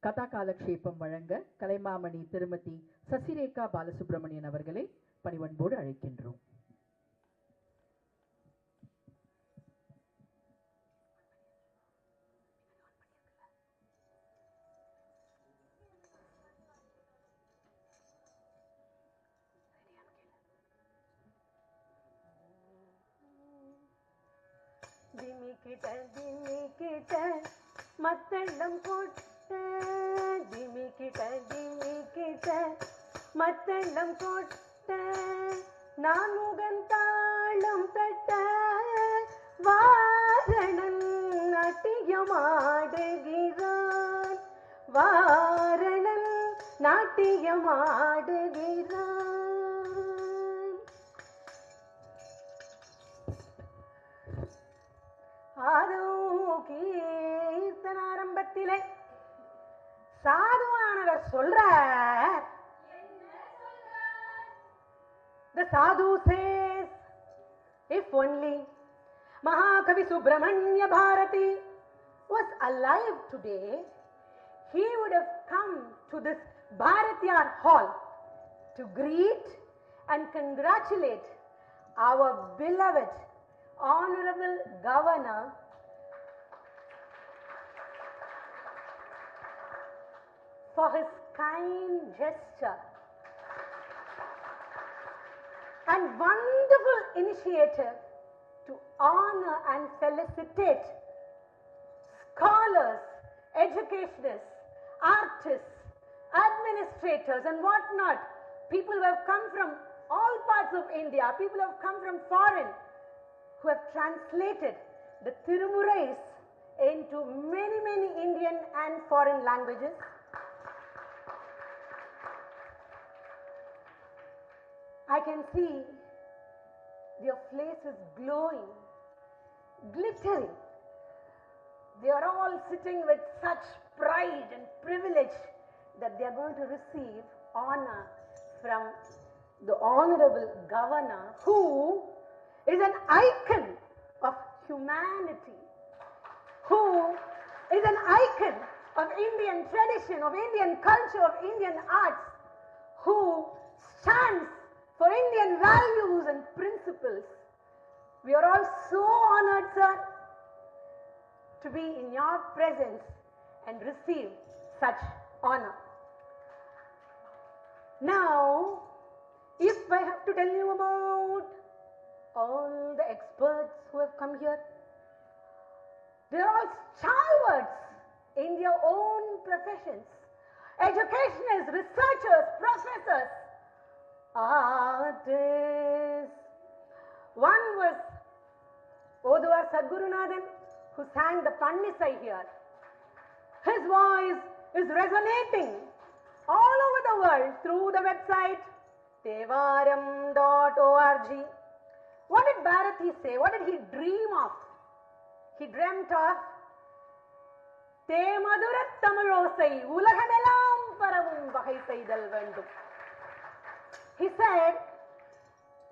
கதா காலக்ஷேபம் வழங்க கலைமாமணி திருமதி சசிரேகா பாலசுப்ரமணியன் அவர்களை பணிவன்போடு அழைக்கின்றோம். திமிக்கிட்ட மத்தளம் போட்ட திமிக்கிட்ட மத்தளம் போட்ட நான் முகந்தாளம் தட்ட வாரணன் நாட்டியமாடுகிறான் வாரணன் நாட்டியமாடுகிறான். கீர்த்தனாரம்பத்திலே சாதுவானவர் சொல்ற The sadhu says, if only Mahakavi Subramanya Bharati was alive today, he would have come to this Bharatiyar hall to to greet and congratulate our beloved Honorable Governor for his kind gesture and wonderful initiative to honor and felicitate scholars, educationists, artists, administrators and whatnot, people who have come from all parts of India, people who have come from foreign, who have translated the Tirumurais into many Indian and foreign languages. I can see their faces glowing, glittering. They are all sitting with such pride and privilege that they are going to receive honor from the Honorable Governor, who is an icon of humanity, who is an icon of Indian tradition, of Indian culture, of Indian arts, who stands for Indian values and principles. We are all so honored, sir, to be in your presence and receive such honor. Now, if I have to tell you about all the experts who have come here, they are all stalwarts in their own professions. Educationists, researchers, professors, artists. One was Oduvar Sadgurunathan, who sang the Pannisai here. His voice is resonating all over the world through the website tevaram.org. What did Bharati say? What did he dream of? He dreamt of Temadurat Tamilosai Ulagamelam Paravum Vagai Seidal Vendum. He said,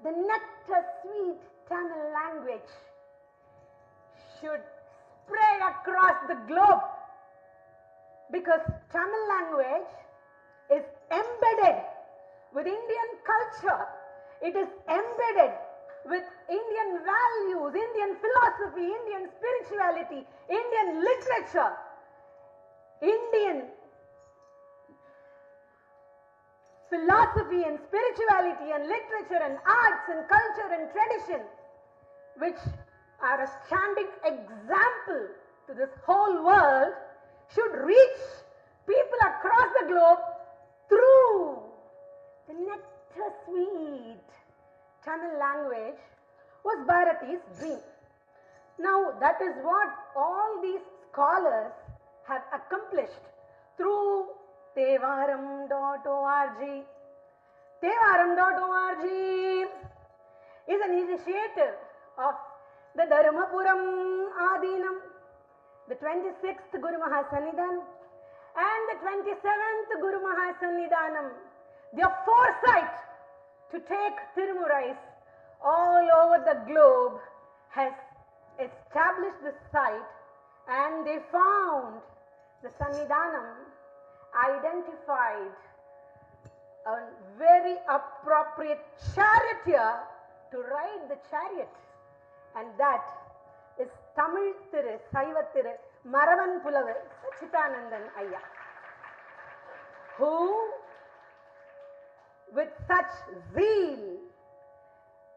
the nectar sweet Tamil language should spread across the globe, because Tamil language is embedded with Indian culture. It is embedded with Indian values, Indian philosophy, Indian spirituality, Indian literature, Indian philosophy and spirituality and literature and arts and culture and tradition, which are a standing example to this whole world, should reach people across the globe through the nectar sweet Tamil language, was Bharati's dream. Now that is what all these scholars have accomplished through Tevaram.org. Tevaram.org is an initiative of the Dharmapuram Adinam, the 26th Guru Mahasannidhanam and the 27th Guru Mahasannidhanam. Their foresight to take Tirumurais all over the globe has established the site, and they found the Sannidhanam identified a very appropriate charioteer to ride the chariot, and that is Tamil Thiru Saiva Thiru Maravan Pulavar Sachitanandan Ayya, who with such zeal,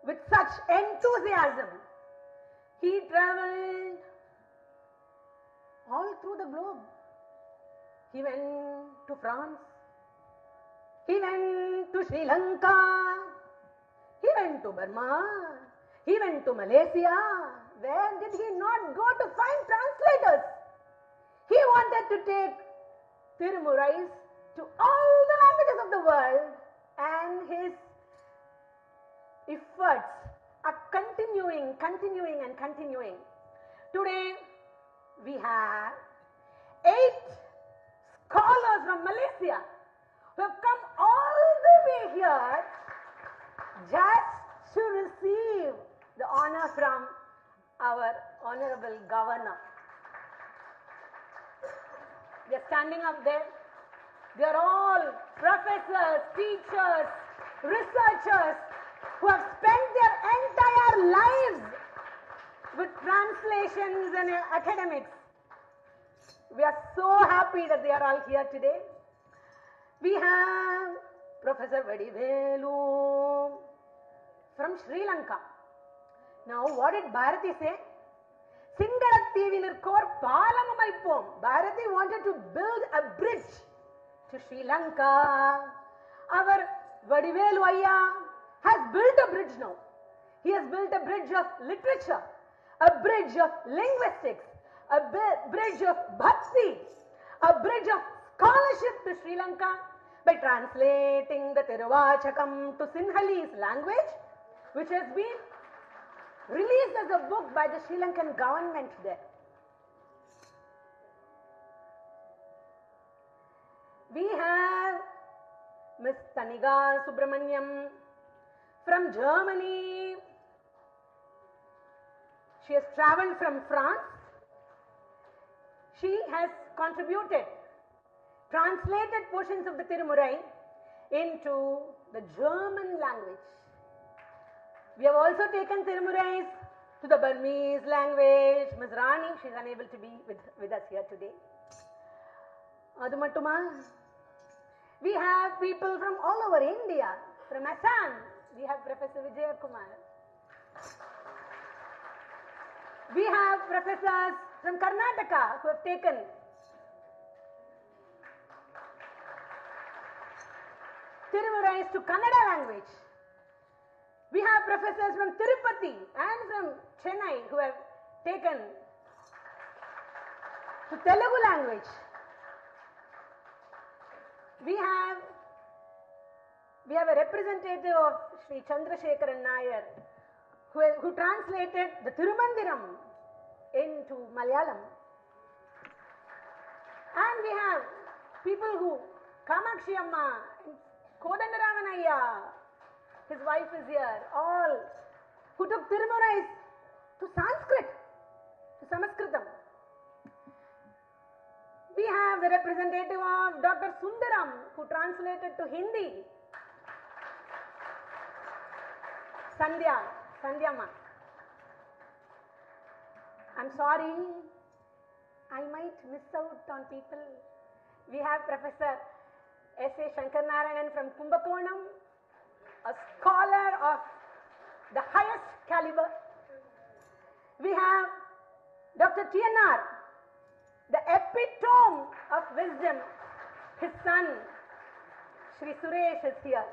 with such enthusiasm, he traveled all through the globe. He went to France, he went to Sri Lanka, he went to Burma, he went to Malaysia. Where did he not go to find translators? He wanted to take Tirumurais to all the languages of the world, and his efforts are continuing. Today we have 8 scholars from Malaysia who have come all the way here just to receive the honor from our Honorable Governor. They are standing up there. They are all professors, teachers, researchers who have spent their entire lives with translations and academics. We are so happy that they are all here today. We have Professor Vadivelu from Sri Lanka. Now, what did Bharati say? Singarattivilirkor Palamamaipom. Bharati wanted to build a bridge to Sri Lanka. Our Vadivelu Ayya has built a bridge now. He has built a bridge of literature, a bridge of linguistics, a bridge of bhakti, a bridge of scholarship to Sri Lanka by translating the Tiruvachakam to Sinhalese language, which has been released as a book by the Sri Lankan government there. We have Miss Thuniga Subramaniam from Germany. She has travelled from France. She has contributed, translated portions of the Tirumurai into the German language. We have also taken Tirumurais to the Burmese language. Ms. Rani, she is unable to be with us here today. Adumattuma. We have people from all over India. From Assam, we have Professor Vijay Kumar. We have professors from Karnataka who have taken Tirumurais to Kannada language. We have professors from Tirupati and from Chennai who have taken to Telugu language. We have a representative of Sri Chandrasekharan Nair who translated the Tirumandiram into Malayalam. And we have people who, Kamakshi Amma, Kodandaraman Ayya, his wife is here, all who took Tirumurais to Sanskrit, to Sanskritam. We have the representative of Dr. Sundaram who translated to Hindi. Sandhya Ma. I'm sorry, I might miss out on people. We have Professor S.A. Shankarnarayanan from Kumbakonam, a scholar of the highest caliber. We have Dr. T.N.R., the epitome of wisdom. His son, Shri Suresh, is here.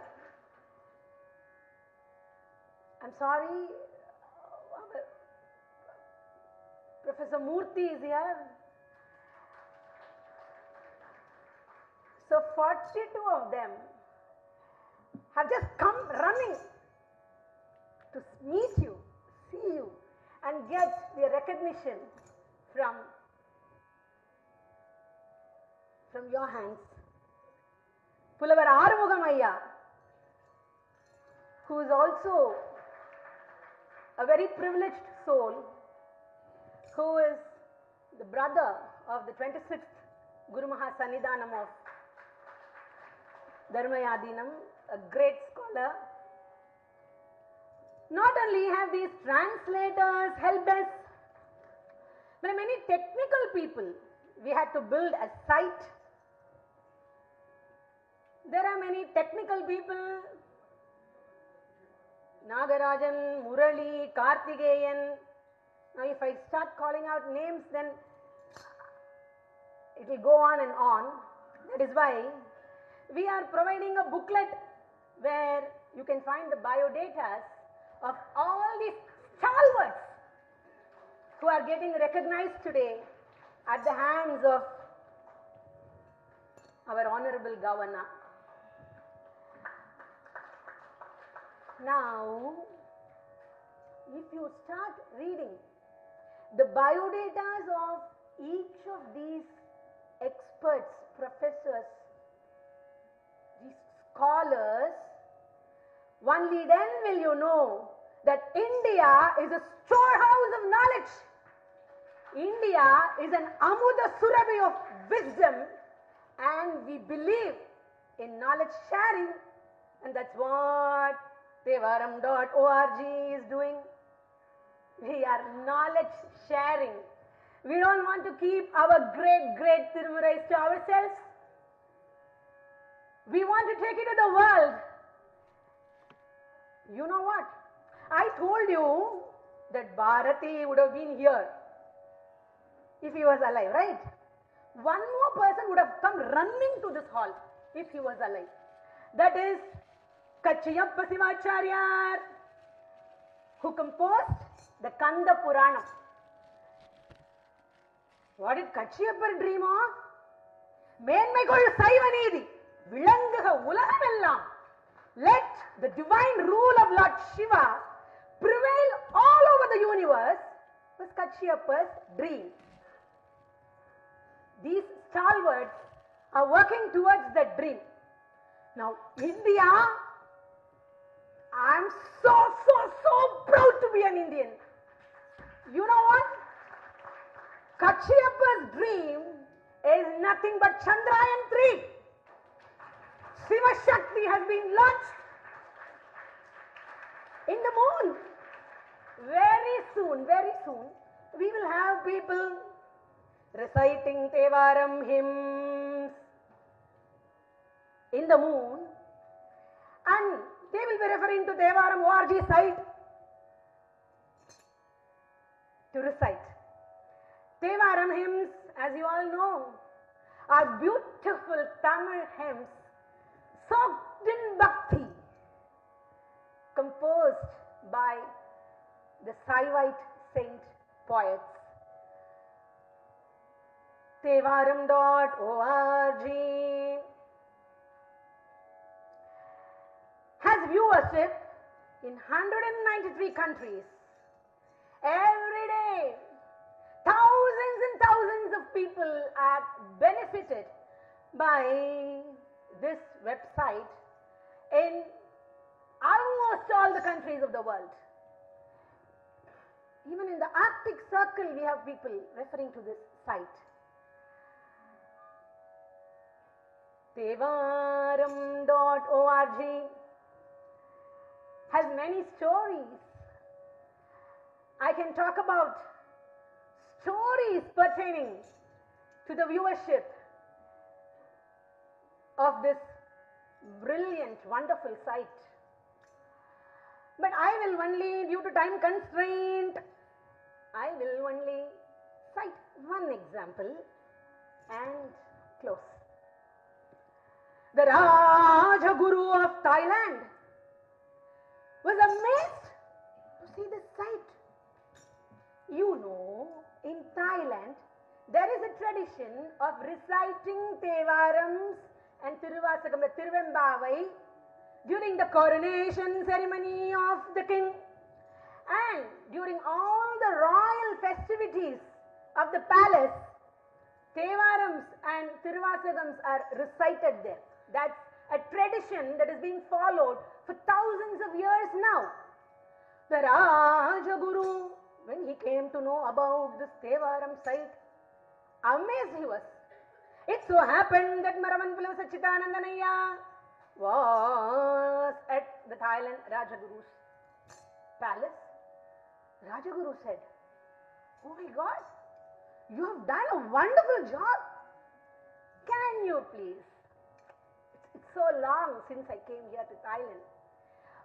I'm sorry, Professor Murthy is here. So 42 of them have just come running to meet you, see you, and get the recognition from your hands. Pulavar Arumugam Ayya, who is also a very privileged soul, who is the brother of the 26th Guru Mahasannidhanam of Dharmayadinam, a great scholar. Not only have these translators helped us, but many technical people. We had to build a site. There are many technical people, Nagarajan, Murali, Karthikeyan. Now if I start calling out names, then it will go on and on. That is why we are providing a booklet where you can find the biodatas of all these stalwarts who are getting recognized today at the hands of our Honorable Governor. Now, if you start reading the biodatas of each of these experts, professors, these scholars, only then will you know that India is a storehouse of knowledge. India is an Amuda Surabhi of wisdom, and we believe in knowledge sharing And that's what Tevaram.org is doing. We are knowledge sharing. We don't want to keep our great Thirumarais to ourselves. We want to take it to the world. You know what? I told you that Bharati would have been here if he was alive, right? One more person would have come running to this hall if he was alive. That is Kachiyappa Sivacharya, who composed the Kanda Puranam. What did Kachiyappa dream of? மேன்மைகொள் சைவ நீதி விளங்குக உலகமெல்லாம். Let the divine rule of Lord Shiva prevail all over the universe was Kachiyappa's dream. These stalwarts are working towards that dream. Now, India, I am so proud to be an Indian. You know what? Kachiyappa's dream is nothing but Chandrayaan-3. Shiva Shakti has been launched in the moon. Very soon, we will have people reciting Tevaram hymns in the moon, and they will be referring to Tevaram.org site to recite. Tevaram hymns, as you all know, are beautiful Tamil hymns soaked in bhakti, composed by the Saivite saint poets. Tevaram.org has viewership in 193 countries. Every day, thousands and thousands of people are benefited by this website in almost all the countries of the world. Even in the Arctic Circle, we have people referring to this site. Tevaram.org has many stories. I can talk about stories pertaining to the viewership of this brilliant, wonderful site. But I will only, due to time constraint, I will only cite one example and close. The Rajaguru of Thailand was amazed to see this site. You know, in Thailand, there is a tradition of reciting Tevarams and Tiruvasakam, the Tiruvembavai, during the coronation ceremony of the king, and during all the royal festivities of the palace. Tevarams and Tiruvasakams are recited there. That's a tradition that is being followed for thousands of years now. The Rajaguru, when he came to know about this Tevaram site, amazed he was. It so happened that Maravanpula Sachidanandanaya was at the Thailand Rajaguru's palace. Rajaguru said, "Oh my God, you have done a wonderful job. Can you please? It's so long since I came here to Thailand.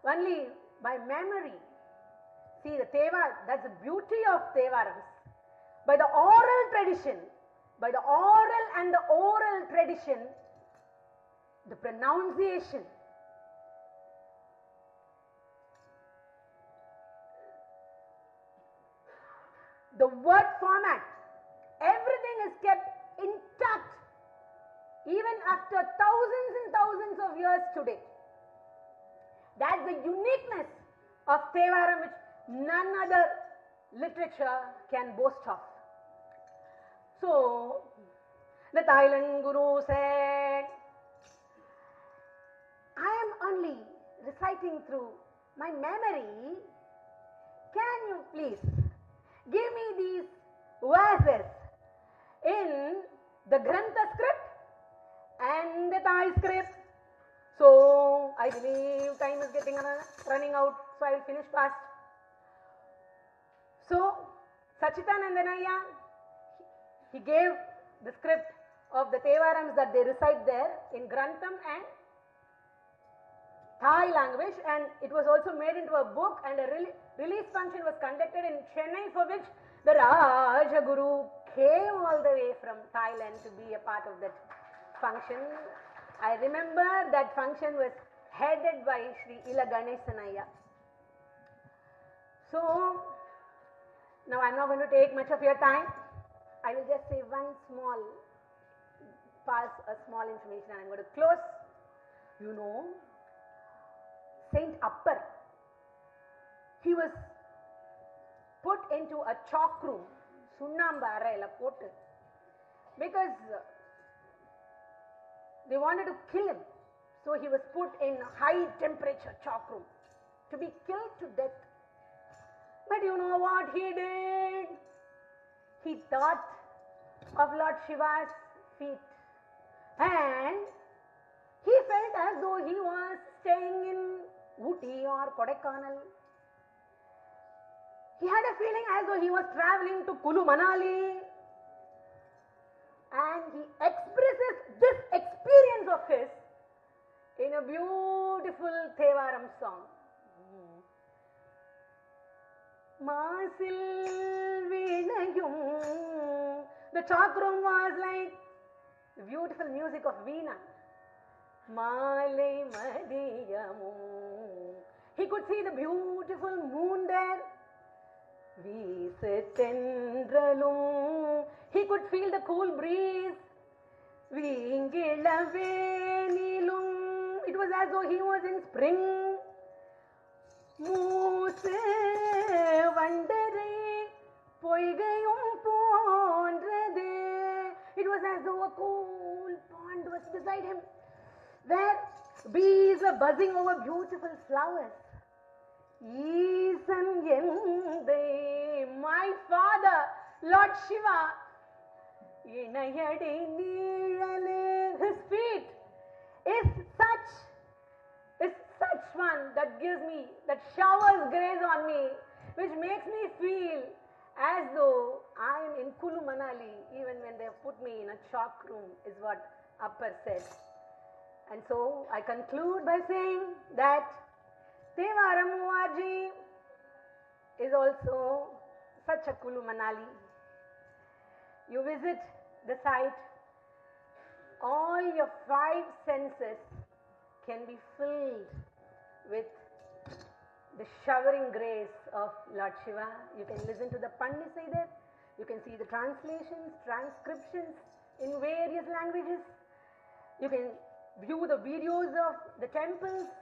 Only by memory. See the Tevar, that's the beauty of Tevarams. By the oral tradition, by the oral and the oral tradition, the pronunciation, the word format, everything is kept intact even after thousands and thousands of years today. That's the uniqueness of Tevaram which none other literature can boast of. So, the Thailand Guru said, I am only reciting through my memory. Can you please give me these verses in the Grantha script and the Thai script So I believe time is running out, so I will finish fast. So Sachitanandanaya, he gave the script of the Tevarams that they recite there in Grantham and Thai language, and it was also made into a book, and a release function was conducted in Chennai, for which the Rajaguru came all the way from Thailand to be a part of that function. I remember that function was headed by Sri Ila Ganesanaya. So now I'm not going to take much of your time. I will just say one small, pass a small information, and I'm going to close. You know, Saint Appar, he was put into a chalk room, Sunnamba Arayla potu, because they wanted to kill him. So he was put in high temperature chalk room to be killed to death. But you know what he did? He thought of Lord Shiva's feet, and he felt as though he was staying in Ooty or Kodaikanal. He had a feeling as though he was traveling to Kulu Manali, and he expresses this experience of his in a beautiful Thevaram song. Maasil Veenayum. The chalk room was like the beautiful music of Veena. Malai Madiyamu. He could see the beautiful moon there. Veesetendralum. He could feel the cool breeze. Veengelavenilum. It was as though he was in spring. Moose vandare poigayum pondrede. It was as though a cool pond was beside him, where bees were buzzing over beautiful flowers. Eesan yende, my father, Lord Shiva, inayade neelale, his feet is such one that gives me, that showers grace on me, which makes me feel as though I am in Kulu Manali, even when they have put me in a chalk room, is what Appar said. And so I conclude by saying that Thevaram Muaji is also such a Kulu Manali. You visit the site, all your 5 senses can be filled with the showering grace of Lord Shiva. You can listen to the Pandisai there. You can see the translations, transcriptions in various languages. You can view the videos of the temples.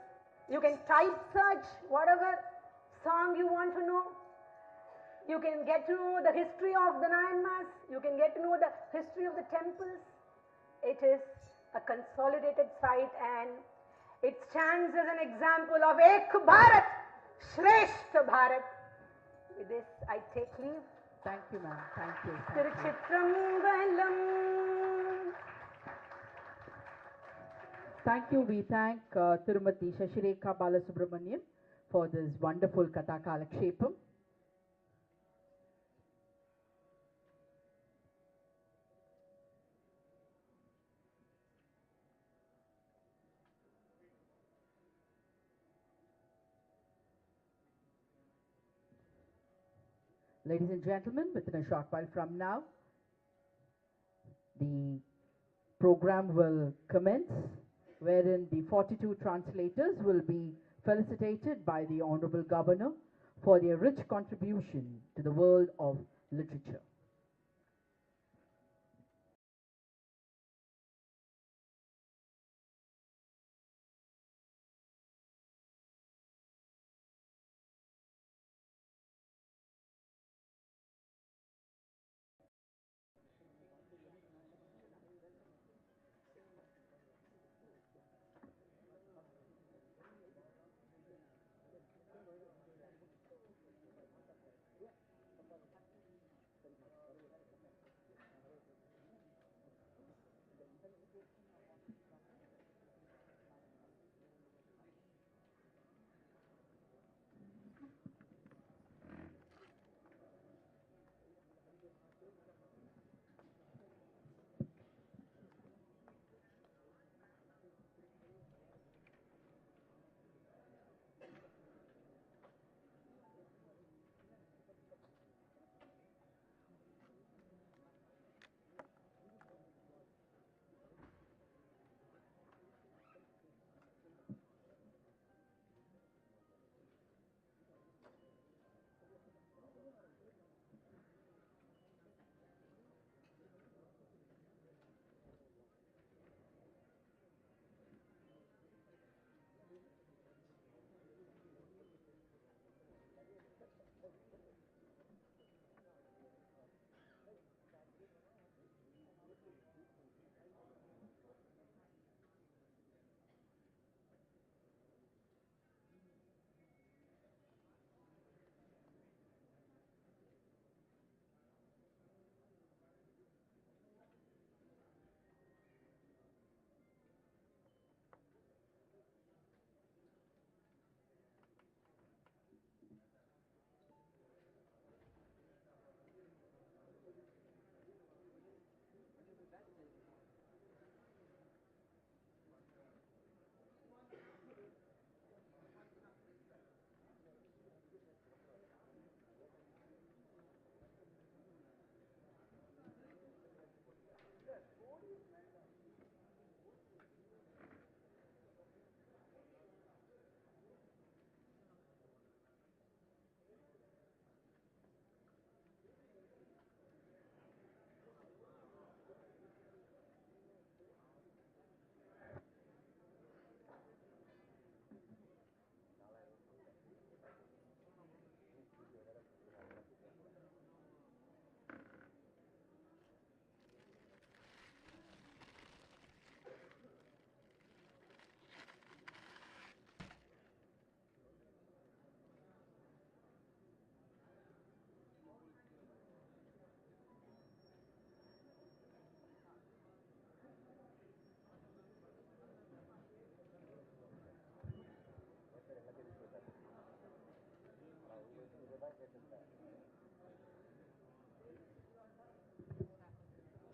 You can type search whatever song you want to know. You can get to know the history of the 9 Mass. You can get to know the history of the temples. It is a consolidated site, and it stands as an example of Ek Bharat, Shreshth Bharat. With this, I take leave. Thank you, ma'am. Thank you. Tiruchitrambalam. Thank you. We thank Tirumati Shashireka Balasubramanian for this wonderful Katha Kalakshepam. Ladies and gentlemen, within a short while from now, the program will commence, wherein the 42 translators will be felicitated by the Honorable Governor for their rich contribution to the world of literature.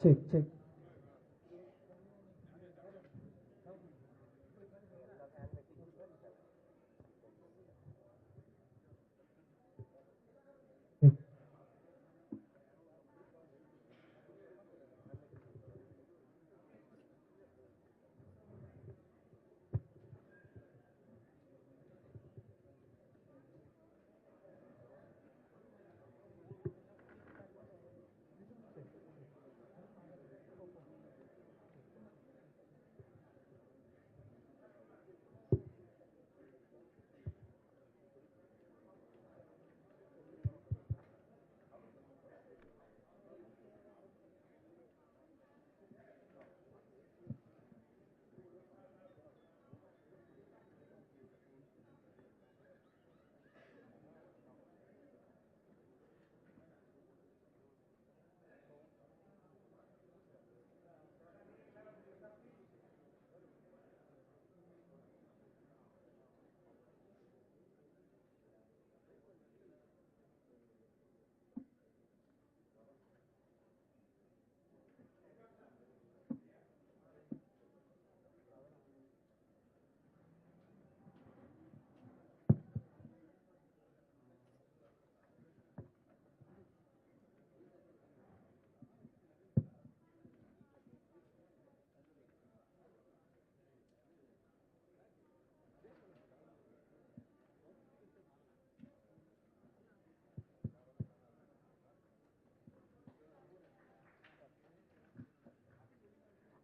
Check.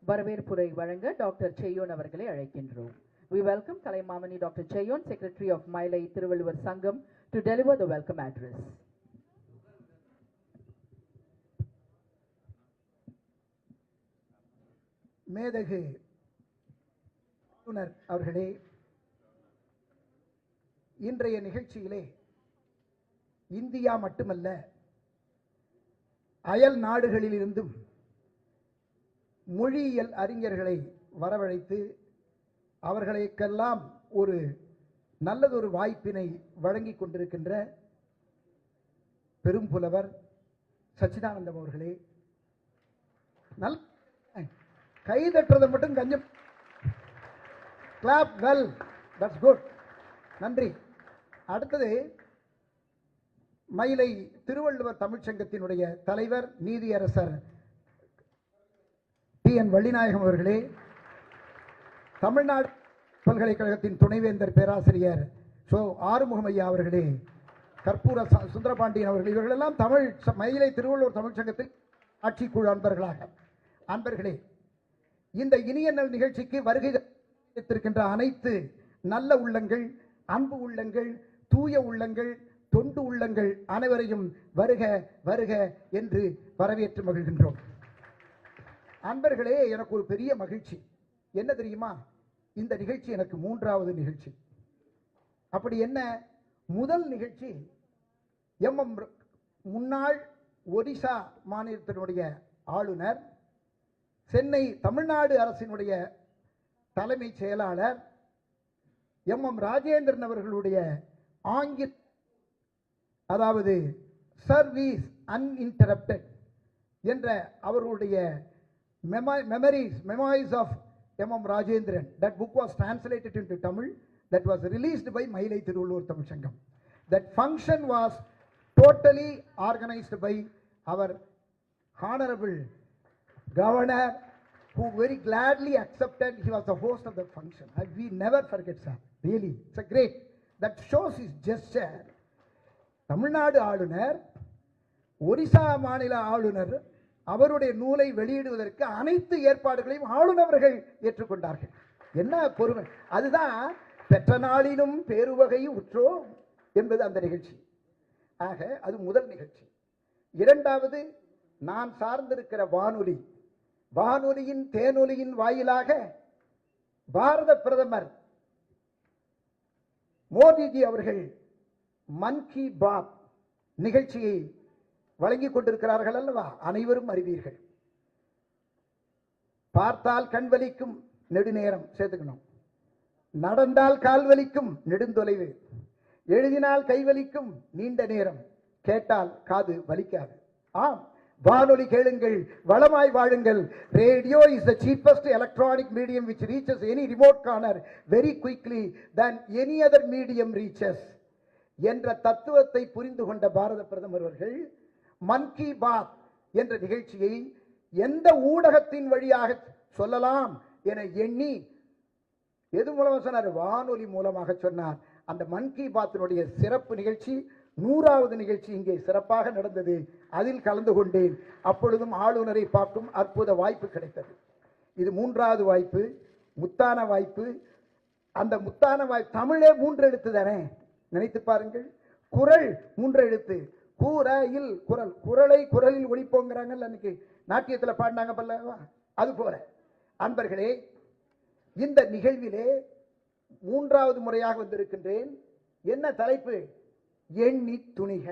வரவேற்புரை வழங்க டாக்டர் செய்யோன் அவர்களை அழைக்கின்றோம். We welcome Kalaimamani Dr. Cheyyon, Secretary of Mailai Thiruvalluvar Sangam, to deliver the welcome address. மேதகு அவர்களே, இன்றைய நிகழ்ச்சியிலே இந்தியா மட்டுமல்ல அயல் நாடுகளிலிருந்தும் மொழியியல் அறிஞர்களை வரவழைத்து அவர்களுக்கெல்லாம் ஒரு நல்லதொரு வாய்ப்பினை வழங்கி கொண்டிருக்கின்ற பெரும் புலவர் சச்சிதானந்தம் அவர்களே, நல் கைதட்டுறது மட்டும் கொஞ்சம் கிளாப் வெல், தட்ஸ் குட், நன்றி. அடுத்தது மயிலை திருவள்ளுவர் தமிழ்ச்சங்கத்தினுடைய தலைவர் நீதியரசர் என் வள்ளிநாயகம் அவர்களே, தமிழ்நாடு பல்கலைக்கழகத்தின் துணைவேந்தர் பேராசிரியர் ஆறுமுகம் ஐயா அவர்களே, கற்பூர சுந்தரபாண்டியன் அவர்கள், இவர்களெல்லாம் மயிலை திருவள்ளுவர் தமிழ்ச்சங்கத்தில் ஆட்சிக்குழு அன்பர்களே, இந்த இனிய நிகழ்ச்சிக்கு வருகை தந்திருக்கின்ற அனைத்து நல்ல உள்ளங்கள், அன்பு உள்ளங்கள், தூய உள்ளங்கள், தொண்டு உள்ளங்கள் அனைவரையும் வருக வருக என்று வரவேற்று மகிழ்கின்றோம். அன்பர்களே, எனக்கு ஒரு பெரிய மகிழ்ச்சி என்ன தெரியுமா? இந்த நிகழ்ச்சி எனக்கு 3வது நிகழ்ச்சி. அப்படி என்ன? முதல் நிகழ்ச்சி முன்னாள் ஒடிசா மாநிலத்தினுடைய ஆளுநர், சென்னை தமிழ்நாடு அரசினுடைய தலைமை செயலாளர் ராஜேந்திரன் அவர்களுடைய ஆங்கில, அதாவது சர்வீஸ் அன்இன்டரப்டட் என்ற அவர்களுடைய memoirs of Rajendran. That book was translated into Tamil. That was released by Mailai Thiruvalluvar Tamil Sangam. That function was totally organized by our honorable governor, who very gladly accepted. He was the host of the function. We never forget, sir. Really, it's a great. That shows his gesture. Tamil Nadu ஆளுநர், ஒரிசா மாநில ஆளுநர் அவருடைய நூலை வெளியிடுவதற்கு அனைத்து ஏற்பாடுகளையும் ஆளுநர்கள் ஏற்றுக்கொண்டார்கள். என்ன பொறுமை! அதுதான் பெற்ற நாளிலும் பேருவகை உற்றோம் என்பது அந்த நிகழ்ச்சி. ஆக அது முதல் நிகழ்ச்சி. இரண்டாவது, நான் சார்ந்திருக்கிற வானொலி, வானொலியின் தேனொலியின் வாயிலாக பாரத பிரதமர் மோடிஜி அவர்கள் மன் கி பாத் நிகழ்ச்சியை வழங்கிக் கொண்டிருக்கிறார்கள் அல்லவா? அனைவரும் அறிவீர்கள். பார்த்தால் கண்வலிக்கும் நெடுநேரம் சேர்த்துக்கணும், நடந்தால் கால்வலிக்கும் நெடுந்தொலைவு, எழுதினால் கைவலிக்கும் நீண்ட நேரம், கேட்டால் காது வலிக்காது. ஆம், வானொலி கேளுங்கள், வளமாய் வாழுங்கள். Radio is the cheapest electronic medium which reaches any remote corner very quickly than any other medium reaches என்ற தத்துவத்தை புரிந்து கொண்ட பாரத பிரதமர் அவர்கள் மன் கி பாத் என்ற நிகழ்ச்சியை எந்த ஊடகத்தின் வழியாக சொல்லலாம் என எண்ணி எது மூலமாக சொன்னார்? வானொலி மூலமாக சொன்னார். அந்த மன் கி பாத்தினுடைய சிறப்பு நிகழ்ச்சி 100வது நிகழ்ச்சி இங்கே சிறப்பாக நடந்தது. அதில் கலந்து கொண்டேன். அப்பொழுதும் ஆளுநரை பார்க்கும் அற்புத வாய்ப்பு கிடைத்தது. இது 3வது வாய்ப்பு, முத்தான வாய்ப்பு. அந்த முத்தான வாய்ப்பு தமிழே 3 எழுத்து தானே, நினைத்து பாருங்கள். குரல் 3 எழுத்து, கூரையில் குரல், குரலை குரலில் ஒழிப்போங்கிறாங்கல்ல, அன்னைக்கு நாட்டியத்தில் பாடினாங்க பல்லவா, அது போல. அன்பர்களே, இந்த நிகழ்விலே 3வது முறையாக வந்திருக்கின்றேன். என்ன தலைப்பு? எண்ணி துணிக,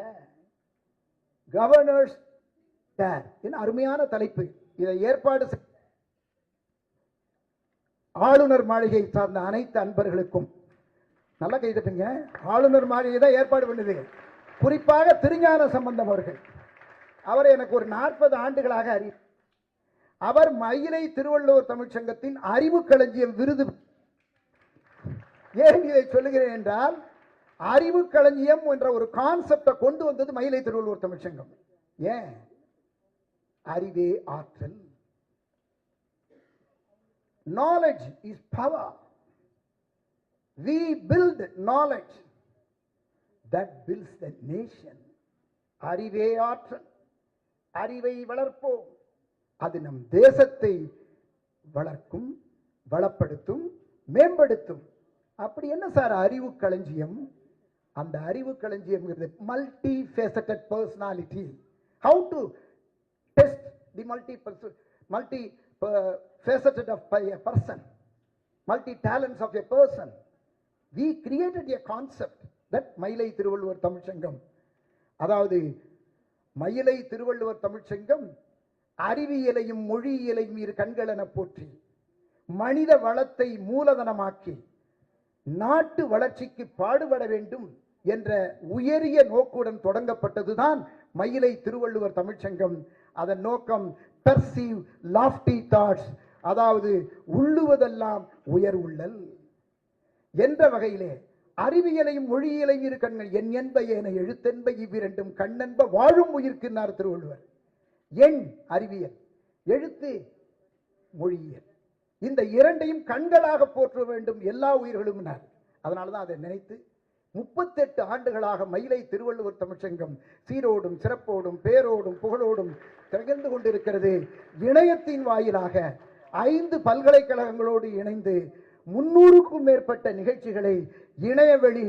கவர்னர்ஸ் டேர். என்ன அருமையான தலைப்பு. இதை ஏற்பாடு ஆளுநர் மாளிகை சார்ந்த அனைத்து அன்பர்களுக்கும் நல்லா கைதட்டுங்க. ஆளுநர் மாளிகை தான் ஏற்பாடு பண்ணுது. குறிப்பாக திருஞான சம்பந்தம் அவர்கள், அவரை எனக்கு ஒரு 40 ஆண்டுகளாக அவர் மயிலை திருவள்ளுவர் தமிழ்ச்சங்கத்தின் அறிவு களஞ்சியம் விருது. ஏன் இதை சொல்லுகிறேன் என்றால், அறிவு களஞ்சியம் என்ற ஒரு கான்செப்டை கொண்டு வந்தது மயிலை திருவள்ளுவர் தமிழ்ச்சங்கம். ஏன்? அறிவே ஆற்றல். Knowledge is power. We build knowledge that builds the nation. அறிவே ஆற்றல். அறிவை வளர்ப்போம், அது நம் தேசத்தை வளர்க்கும், வளப்படுத்தும், மேம்படுத்தும். அப்படி என்ன சார் அறிவு களஞ்சியம்? அந்த அறிவு களஞ்சியம் multi faceted personality. How to test the multi faceted of a person, multi talents of a person. We created a concept that மயிலை திருவள்ளுவர் தமிழ்ச்சங்கம். அதாவது மயிலை திருவள்ளுவர் தமிழ்ச்சங்கம் அறிவியலையும் மொழியியலையும் இரு கண்களென போற்றி மனித வளத்தை மூலதனமாக்கி நாட்டு வளர்ச்சிக்கு பாடுபட வேண்டும் என்ற உயரிய நோக்குடன் தொடங்கப்பட்டதுதான் மயிலை திருவள்ளுவர் தமிழ்ச்சங்கம். அதன் நோக்கம் perceive lofty thoughts, அதாவது உள்ளுவதெல்லாம் உயர் உள்ளல் என்ற வகையிலே அறிவியலையும் மொழியியலையும் இரு கண்கள், என் என்ப என எழுத்தென்ப இவ்விரண்டும் கண்ணென்ப வாழும் உயிர்க்கின்றார் திருவள்ளுவர். எண் அறிவியல், எழுத்து மொழியியல், இந்த இரண்டையும் கண்களாக போற்ற வேண்டும் எல்லா உயிர்களும். அதனால்தான் அதை நினைத்து 38 ஆண்டுகளாக மயிலை திருவள்ளுவர் தமிழ்ச்சங்கம் சீரோடும் சிறப்போடும் பேரோடும் புகழோடும் திகழ்ந்து கொண்டிருக்கிறது. இணையத்தின் வாயிலாக 5 பல்கலைக்கழகங்களோடு இணைந்து 300க்கும் மேற்பட்ட நிகழ்ச்சிகளை இணையவழி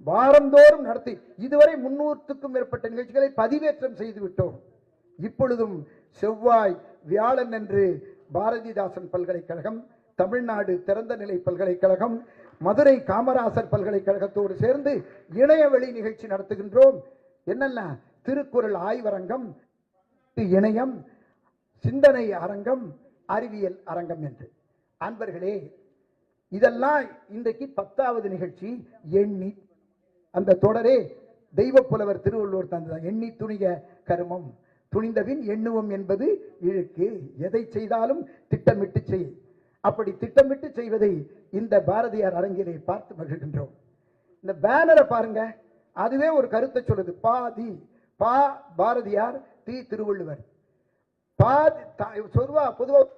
வாரந்தோறும் நடத்தி இதுவரை 300க்கும் மேற்பட்ட நிகழ்ச்சிகளை பதிவேற்றம் செய்துவிட்டோம். இப்பொழுதும் செவ்வாய் வியாழன் என்று பாரதிதாசன் பல்கலைக்கழகம், தமிழ்நாடு திறந்தநிலை பல்கலைக்கழகம், மதுரை காமராசர் பல்கலைக்கழகத்தோடு சேர்ந்து இணையவழி நிகழ்ச்சி நடத்துகின்றோம். என்னென்ன? திருக்குறள் ஆய்வரங்கம், இணையம், சிந்தனை அரங்கம், அறிவியல் அரங்கம் என்று. அன்பர்களே, இதெல்லாம் இன்றைக்கு 10வது நிகழ்ச்சி. எண்ணி அந்த தொடரே தெய்வ புலவர் திருவள்ளுவர் தந்ததான். எண்ணி துணிக கருமம், துணிந்தபின் எண்ணுவோம் என்பது இழுக்கு. எதை செய்தாலும் திட்டமிட்டு செய். அப்படி திட்டமிட்டு செய்வதை இந்த பாரதியார் அரங்கிலே பார்த்து மகிழ்கின்றோம். இந்த பேனரை பாருங்க, அதுவே ஒரு கருத்தை சொல்லுது. பாதி பா பாரதியார், தி திருவள்ளுவர். பாதி பொதுவாக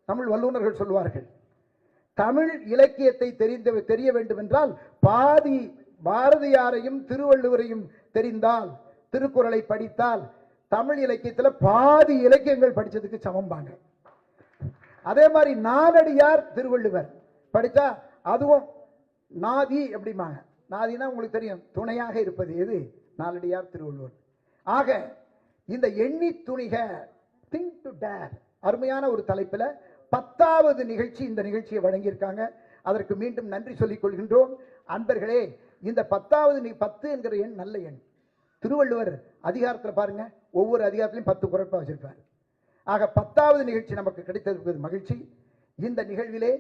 தமிழ் வல்லுநர்கள் சொல்வார்கள், தமிழ் இலக்கியத்தை தெரிய வேண்டும் என்றால் பாதி பாரதியாரையும் திருவள்ளுவரையும் தெரிந்தால், திருக்குறளை படித்தால் தமிழ் இலக்கியத்தில் பாதி இலக்கியங்கள் படிச்சதுக்கு சமம்பாங்க. அதே மாதிரி நாலடியார் திருவள்ளுவர் படித்தா அதுவும் நாதி அப்படிம்பாங்க. நாதினா உங்களுக்கு தெரியும், துணையாக இருப்பது எது? நாலடியார் திருவள்ளுவர். ஆக இந்த எண்ணி துணிக, திங்க் டு டேர், அருமையான ஒரு தலைப்பில் 10வது நிகழ்ச்சி இந்த நிகழ்ச்சியை வழங்கியிருக்காங்க. அதற்கு மீண்டும் நன்றி சொல்லிக் கொள்கின்றோம். அன்பர்களே, இந்த 10வது 10 என்கிற எண் நல்ல எண். திருவள்ளுவர் அதிகாரத்தில் பாருங்க, ஒவ்வொரு அதிகாரத்திலையும் 10 குறட்பா வச்சிருப்பார். ஆக 10வது நிகழ்ச்சி நமக்கு கிடைத்தது மகிழ்ச்சி. இந்த நிகழ்விலே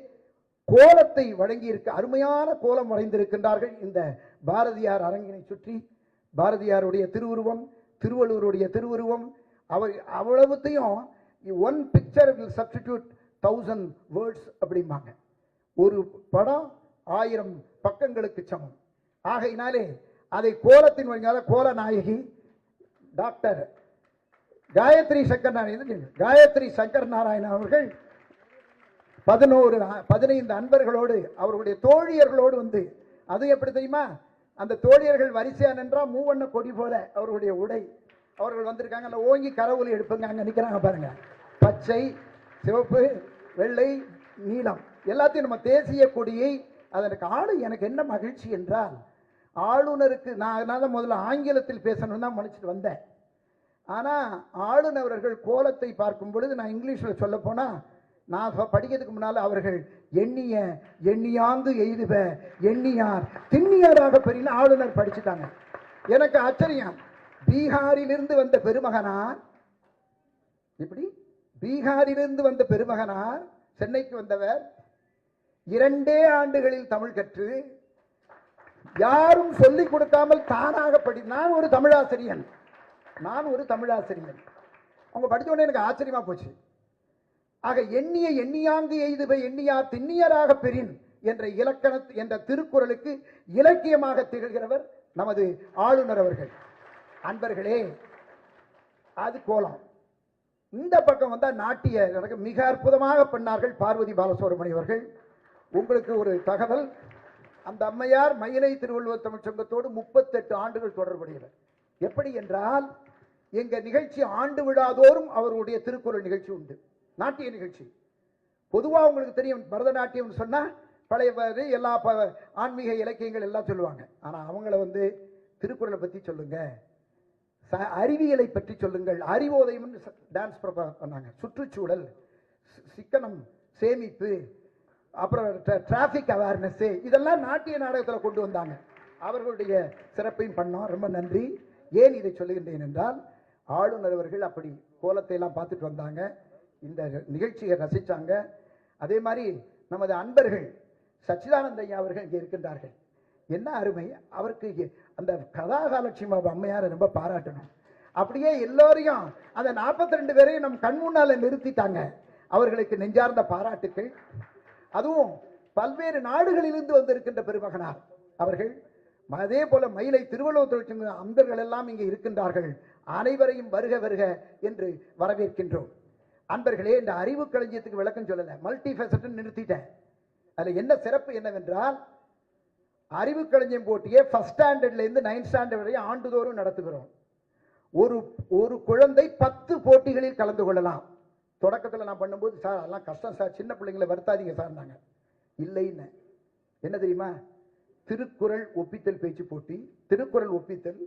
கோலத்தை வழங்கியிருக்க அருமையான கோலம் வரைந்திருக்கின்றார்கள். இந்த பாரதியார் அரங்கினை சுற்றி பாரதியாருடைய திருவுருவம், திருவள்ளுவருடைய திருவுருவம் அவ்வளவுத்தையும் one picture will substitute 1000 words அப்படிம்பாங்க. ஒரு படம் 1000 பக்கங்களுக்கு சமம். ஆகையினாலே அதை கோலத்தின் வழியாக கோல நாயகி டாக்டர் காயத்ரி சங்கர் நாராயணன் அவர்கள் 15 அன்பர்களோடு அவர்களுடைய தோழியர்களோடு வந்து, அது எப்படி தெரியுமா, அந்த தோழியர்கள் வரிசையா நின்றா மூவண்ண கொடி போல அவர்களுடைய உடை, அவர்கள் வந்திருக்காங்க. அந்த ஓங்கி கரவொலி எடுப்புங்க, அங்க நிக்கிறாங்க பாருங்க, பச்சை சிவப்பு வெள்ளை நீலம் எல்லாத்தையும் நம்ம தேசிய கொடியை அதற்கு எனக்கு என்ன மகிழ்ச்சி என்றால், ஆளுநருக்கு நான் தான் முதல்ல ஆங்கிலத்தில் பேசணும்னு தான் நினைச்சிட்டு வந்தேன். ஆனா ஆளுநர் அவர்கள் கோலத்தை பார்க்கும் பொழுது, நான் இங்கிலீஷ்ல சொல்ல போனா, நான் படிக்கிறதுக்கு முன்னால அவர்கள் எண்ணியாந்து எய்துவ எண்ணியார் திண்ணியாராக பெரிய ஆளுநர் படிச்சுட்டாங்க. எனக்கு ஆச்சரியம். பீகாரிலிருந்து வந்த பெருமகனார், இப்படி பீகாரிலிருந்து வந்த பெருமகனார் சென்னைக்கு வந்தவர் 2 ஆண்டுகளில் தமிழ் கற்று யாரும் சொல்லிக் கொடுக்காமல் தானாக நான் ஒரு தமிழாசிரியன் அவங்க படிச்ச உடனே எனக்கு ஆச்சரியமா போச்சு. ஆக எண்ணியாங்கு எய்துவை எண்ணியார் திண்ணியராக பெறின் என்ற என்ற திருக்குறளுக்கு இலக்கியமாக திகழ்கிறவர் நமது ஆளுநர் அவர்கள். அன்பர்களே, அது கோலம். இந்த பக்கம் வந்தா நாட்டிய மிக அற்புதமாக பண்ணார்கள் பார்வதி பாலசுப்ரமணியம் அவர்கள். உங்களுக்கு ஒரு தகவல், அந்த அம்மையார் மயிலை திருவள்ளுவர் தமிழ் சங்கத்தோடு 38 ஆண்டுகள் தொடர்புடையவர். எப்படி என்றால், எங்க நிகழ்ச்சி ஆண்டு விழாதோறும் அவருடைய திருக்குறள் நிகழ்ச்சி உண்டு, நாட்டிய நிகழ்ச்சி. பொதுவாக உங்களுக்கு தெரியும், பரதநாட்டியம் சொன்னா பழைய எல்லா ஆன்மீக இலக்கியங்கள் எல்லாம் சொல்லுவாங்க. ஆனா அவங்கள வந்து திருக்குறளை பத்தி சொல்லுங்க, அறிவியலை பற்றி சொல்லுங்கள், அறிவோதயம் டான்ஸ் பண்ணாங்க, சுற்றுச்சூழல், சிக்கனம், சேமிப்பு, அப்புறம் டிராபிக் அவேர்னஸ், இதெல்லாம் நாட்டிய நாடகத்தில் கொண்டு வந்தாங்க. அவர்களுடைய சிறப்பையும் பண்ணோம். ரொம்ப நன்றி. ஏன் இதை சொல்லுகின்றேன் என்றால், ஆளுநர் அவர்கள் அப்படி கோலத்தை எல்லாம் பார்த்துட்டு வந்தாங்க, இந்த நிகழ்ச்சியை ரசிச்சாங்க. அதே மாதிரி நமது அன்பர்கள் சச்சிதானந்த ஐயா அவர்கள் இங்கே இருக்கின்றார்கள். என்ன அருமை, அவருக்கு அந்த கதாகாலட்சுமி அம்மையாரை ரொம்ப பாராட்டணும். அப்படியே எல்லோரையும் அந்த 42 பேரையும் நம் கண் முன்னால நிறுத்திட்டாங்க. அவர்களுக்கு நெஞ்சார்ந்த பாராட்டுக்கள். அதுவும் பல்வேறு நாடுகளிலிருந்து வந்திருக்கின்ற பெருமகனார் அவர்கள். அதே போல மயிலை திருவள்ளுவர் தொழிற்சங்க அன்பர்கள் எல்லாம் இங்கே இருக்கின்றார்கள். அனைவரையும் வருக வருக என்று வரவேற்கின்றோம். அன்பர்களே, இந்த அறிவு களஞ்சியத்துக்கு விளக்கம் சொல்லல, மல்டி ஃபேசட் நிறுத்திட்டேன். அதுல என்ன சிறப்பு என்னவென்றால், அறிவு களஞ்சியம் போட்டியை 1st ஸ்டாண்டர்ட்ல இருந்து 9th ஸ்டாண்டர்ட் வரை ஆண்டுதோறும் நடத்துகிறோம். ஒரு குழந்தை 10 போட்டிகளில் கலந்து கொள்ளலாம். தொடக்கத்தில் நான் பண்ணும்போது, சார் அதெல்லாம் கஷ்டம் சார், சின்ன பிள்ளைங்களை வருத்தாதீங்க சார் நாங்க. இல்லைன்னு என்ன தெரியுமா, திருக்குறள் ஒப்பித்தல் பேச்சு போட்டி, திருக்குறள் ஒப்பித்தல்,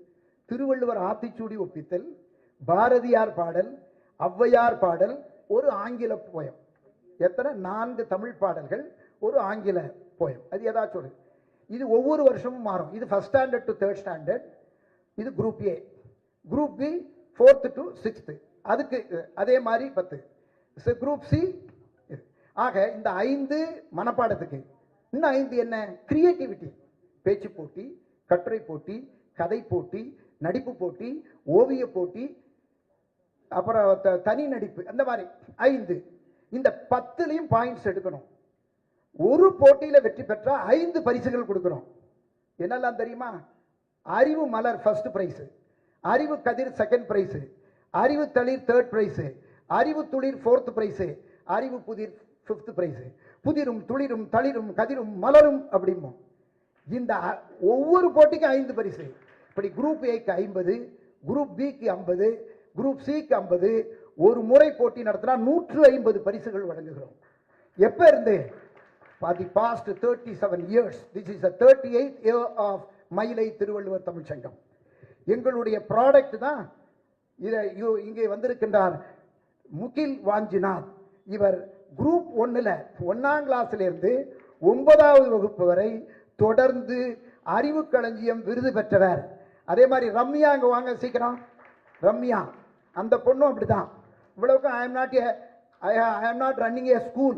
திருவள்ளுவர் ஆத்திச்சூடி ஒப்பித்தல், பாரதியார் பாடல், ஔவையார் பாடல், ஒரு ஆங்கில போயம், எத்தனை 4 தமிழ் பாடல்கள், ஒரு ஆங்கில போயம், அது ஏதாச்சும் ஒரு. இது ஒவ்வொரு வருஷமும் மாறும். இது 1st standard to 3rd standard, இது group A. Group B 4th to 6th, அதுக்கு அதே மாதிரி 10. Group C. ஆக இந்த 5 மனப்பாடத்துக்கு, இன்னும் 5 என்ன, கிரியேட்டிவிட்டி, பேச்சு போட்டி, கட்டுரை போட்டி, கதை போட்டி, நடிப்பு போட்டி, ஓவிய போட்டி, அப்புறம் தனி நடிப்பு, அந்த மாதிரி 5. இந்த 10லையும் பாயிண்ட்ஸ் எடுக்கணும். ஒரு போட்டியில வெற்றி பெற்றா 5 பரிசுகள் கொடுக்கிறோம். என்னெல்லாம் தெரியுமா, அறிவு மலர் 1st பிரைஸ், அறிவு கதிர் 2nd பிரைஸ், அறிவு தளிர் 3rd பிரைஸ், அறிவு துளிர் 4th பிரைஸ், அறிவு புதிர் 5th பிரைஸ். புதிரும் துளிரும் தளிரும் கதிரும் மலரும் அப்படிமோ. இந்த ஒவ்வொரு போட்டிக்கு 5 பரிசு. இப்படி குரூப் ஏக்கு 50, குரூப் பிக்கு 50, குரூப் சிக்கு 50. ஒரு முறை போட்டி நடத்தினா 150 பரிசுகள் வழங்குகிறோம். எப்ப இருந்து? For the past 37 years. This is the 38th year of மயிலை திருவள்ளுவர் தமிழ் சங்கம். எங்களுடைய ப்ராடக்ட் தான் இங்கே வந்திருக்கின்றார் முகில் வாஞ்சிநாத். இவர் குரூப் 1ல 1ஆம் கிளாஸ்ல இருந்து 9வது வகுப்பு வரை தொடர்ந்து அறிவு களஞ்சியம் விருது பெற்றவர். அதே மாதிரி ரம்யா, அங்க வாங்க சீக்கிரம். ரம்யா, அந்த பொண்ணும் அப்படிதான். இவ்வளவுக்கும் I am not running a school,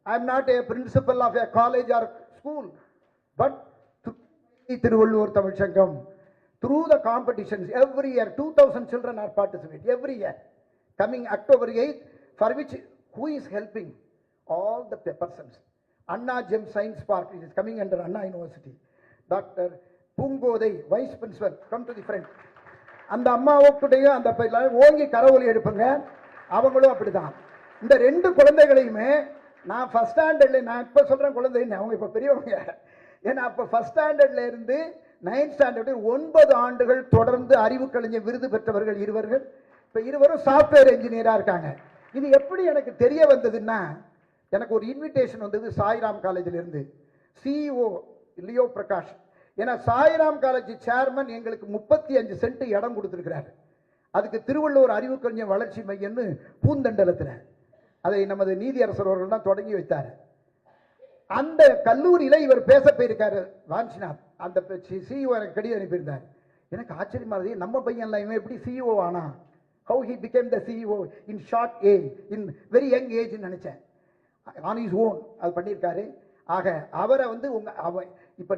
I am not a principal of a college or school, but Thiruvalluvar Tamil சங்கம் through the competitions every year 2000 children are participate every year coming October 8th, for which who is helping all the persons. Anna Gem Science Park, it is coming under Anna University. Dr. Pungodai, Vice Principal, come to the front. அந்த அம்மாவுக்குடைய அந்த ஓங்கி கரவொலி எடுப்புங்க. அவங்களும் அப்படிதான். இந்த ரெண்டு குழந்தைகளையுமே நான் ஃபர்ஸ்ட் ஸ்டாண்டர்ட்ல, நான் இப்ப சொல்றேன் குழந்தை, அவங்க இப்ப பெரியவங்க. ஏன்னா அப்ப ஃபர்ஸ்ட் ஸ்டாண்டர்ட்ல இருந்து 9th ஸ்டாண்டர்ட் 9 ஆண்டுகள் தொடர்ந்து அறிவு கலைஞர் விருது பெற்றவர்கள் இருவர்கள். இப்ப இருவரும் சாஃப்ட்வேர் இன்ஜினியரா இருக்காங்க. இது எப்படி எனக்கு தெரிய வந்ததுன்னா, எனக்கு ஒரு இன்விடேஷன் வந்தது சாய்ராம் காலேஜில் இருந்து. சிஇஓ லியோ பிரகாஷ், ஏன்னா சாய்ராம் காலேஜ் சேர்மன் எங்களுக்கு 35 சென்ட் இடம் கொடுத்திருக்கிறார். அதுக்கு திருவள்ளுவர் அறிவு கலைஞர் வளர்ச்சி மையம்னு பூந்தண்டலத்தில், அதை நமது நீதியரசர் அவர்கள் தான் தொடங்கி வைத்தார். அந்த கல்லூரியில இவர் பேச போயிருக்காரு வாஞ்சிநாத். அந்த சிஇஓ எனக்கு கடிதம் அனுப்பியிருந்தார். எனக்கு ஆச்சரியமா இருந்தது, நம்ம பையன்லாம் இவன் எப்படி சிஇஓ ஆனா, how he became the CEO in short age, in very young age நினைச்சேன். on his own அது பண்ணியிருக்காரு. ஆக அவரை வந்து இப்ப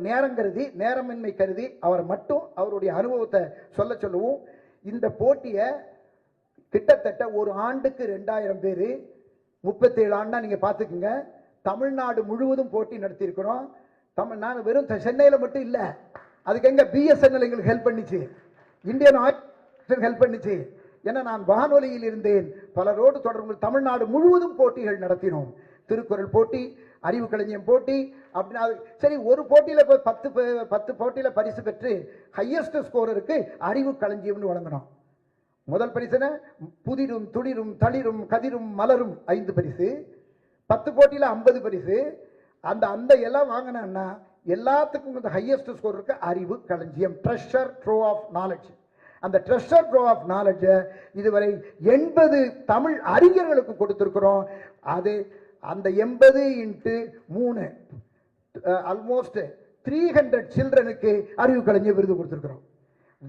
நேரமின்மை கருதி அவரை மட்டும் அவருடைய அனுபவத்தை சொல்லுவோம். இந்த போட்டியை கிட்டத்தட்ட ஒரு ஆண்டுக்கு 2000 பேர், 37 ஆண்டா நீங்க பாத்துக்குங்க. தமிழ்நாடு முழுவதும் போட்டி நடத்தி இருக்கிறோம். தமிழ்நாடு வெறும் சென்னையில மட்டும் இல்ல, அதுக்கு எங்க பிஎஸ்என்எல் எங்களுக்கு ஹெல்ப் பண்ணிச்சு, இந்தியன் ஆயில் ஹெல்ப் பண்ணிச்சு. ஏன்னா நான் வானொலியில் இருந்தேன், பலரோடு தொடர்பு. தமிழ்நாடு முழுவதும் போட்டிகள் நடத்தினோம். திருக்குறள் போட்டி, அறிவு களஞ்சியம் போட்டி அப்படின்னா. சரி, ஒரு போட்டியில போய் 10 போட்டியில பரிசு பெற்று ஹையஸ்ட் ஸ்கோரருக்கு அறிவு களஞ்சியம்னு வழங்கினோம். முதல் பரிசுன புதிரும் துளிரும் தளிரும் கதிரும் மலரும் 5 பரிசு, 10 போட்டியில 50 பரிசு. அந்த எல்லாம் வாங்கினா எல்லாத்துக்கும் இந்த ஹையஸ்ட் ஸ்கோர் இருக்கு அறிவு களஞ்சியம், ட்ரெஷர் ட்ரோ ஆஃப் நாலேஜ். அந்த ட்ரெஷர் ட்ரோ ஆஃப் நாலேஜ் இதுவரை 80 தமிழ் அறிஞர்களுக்கு கொடுத்திருக்கிறோம். அது அந்த 80 × 3 ஆல்மோஸ்ட் 300 சில்ட்ரனுக்கு அறிவு கலைஞர் விருது கொடுத்திருக்கிறோம்.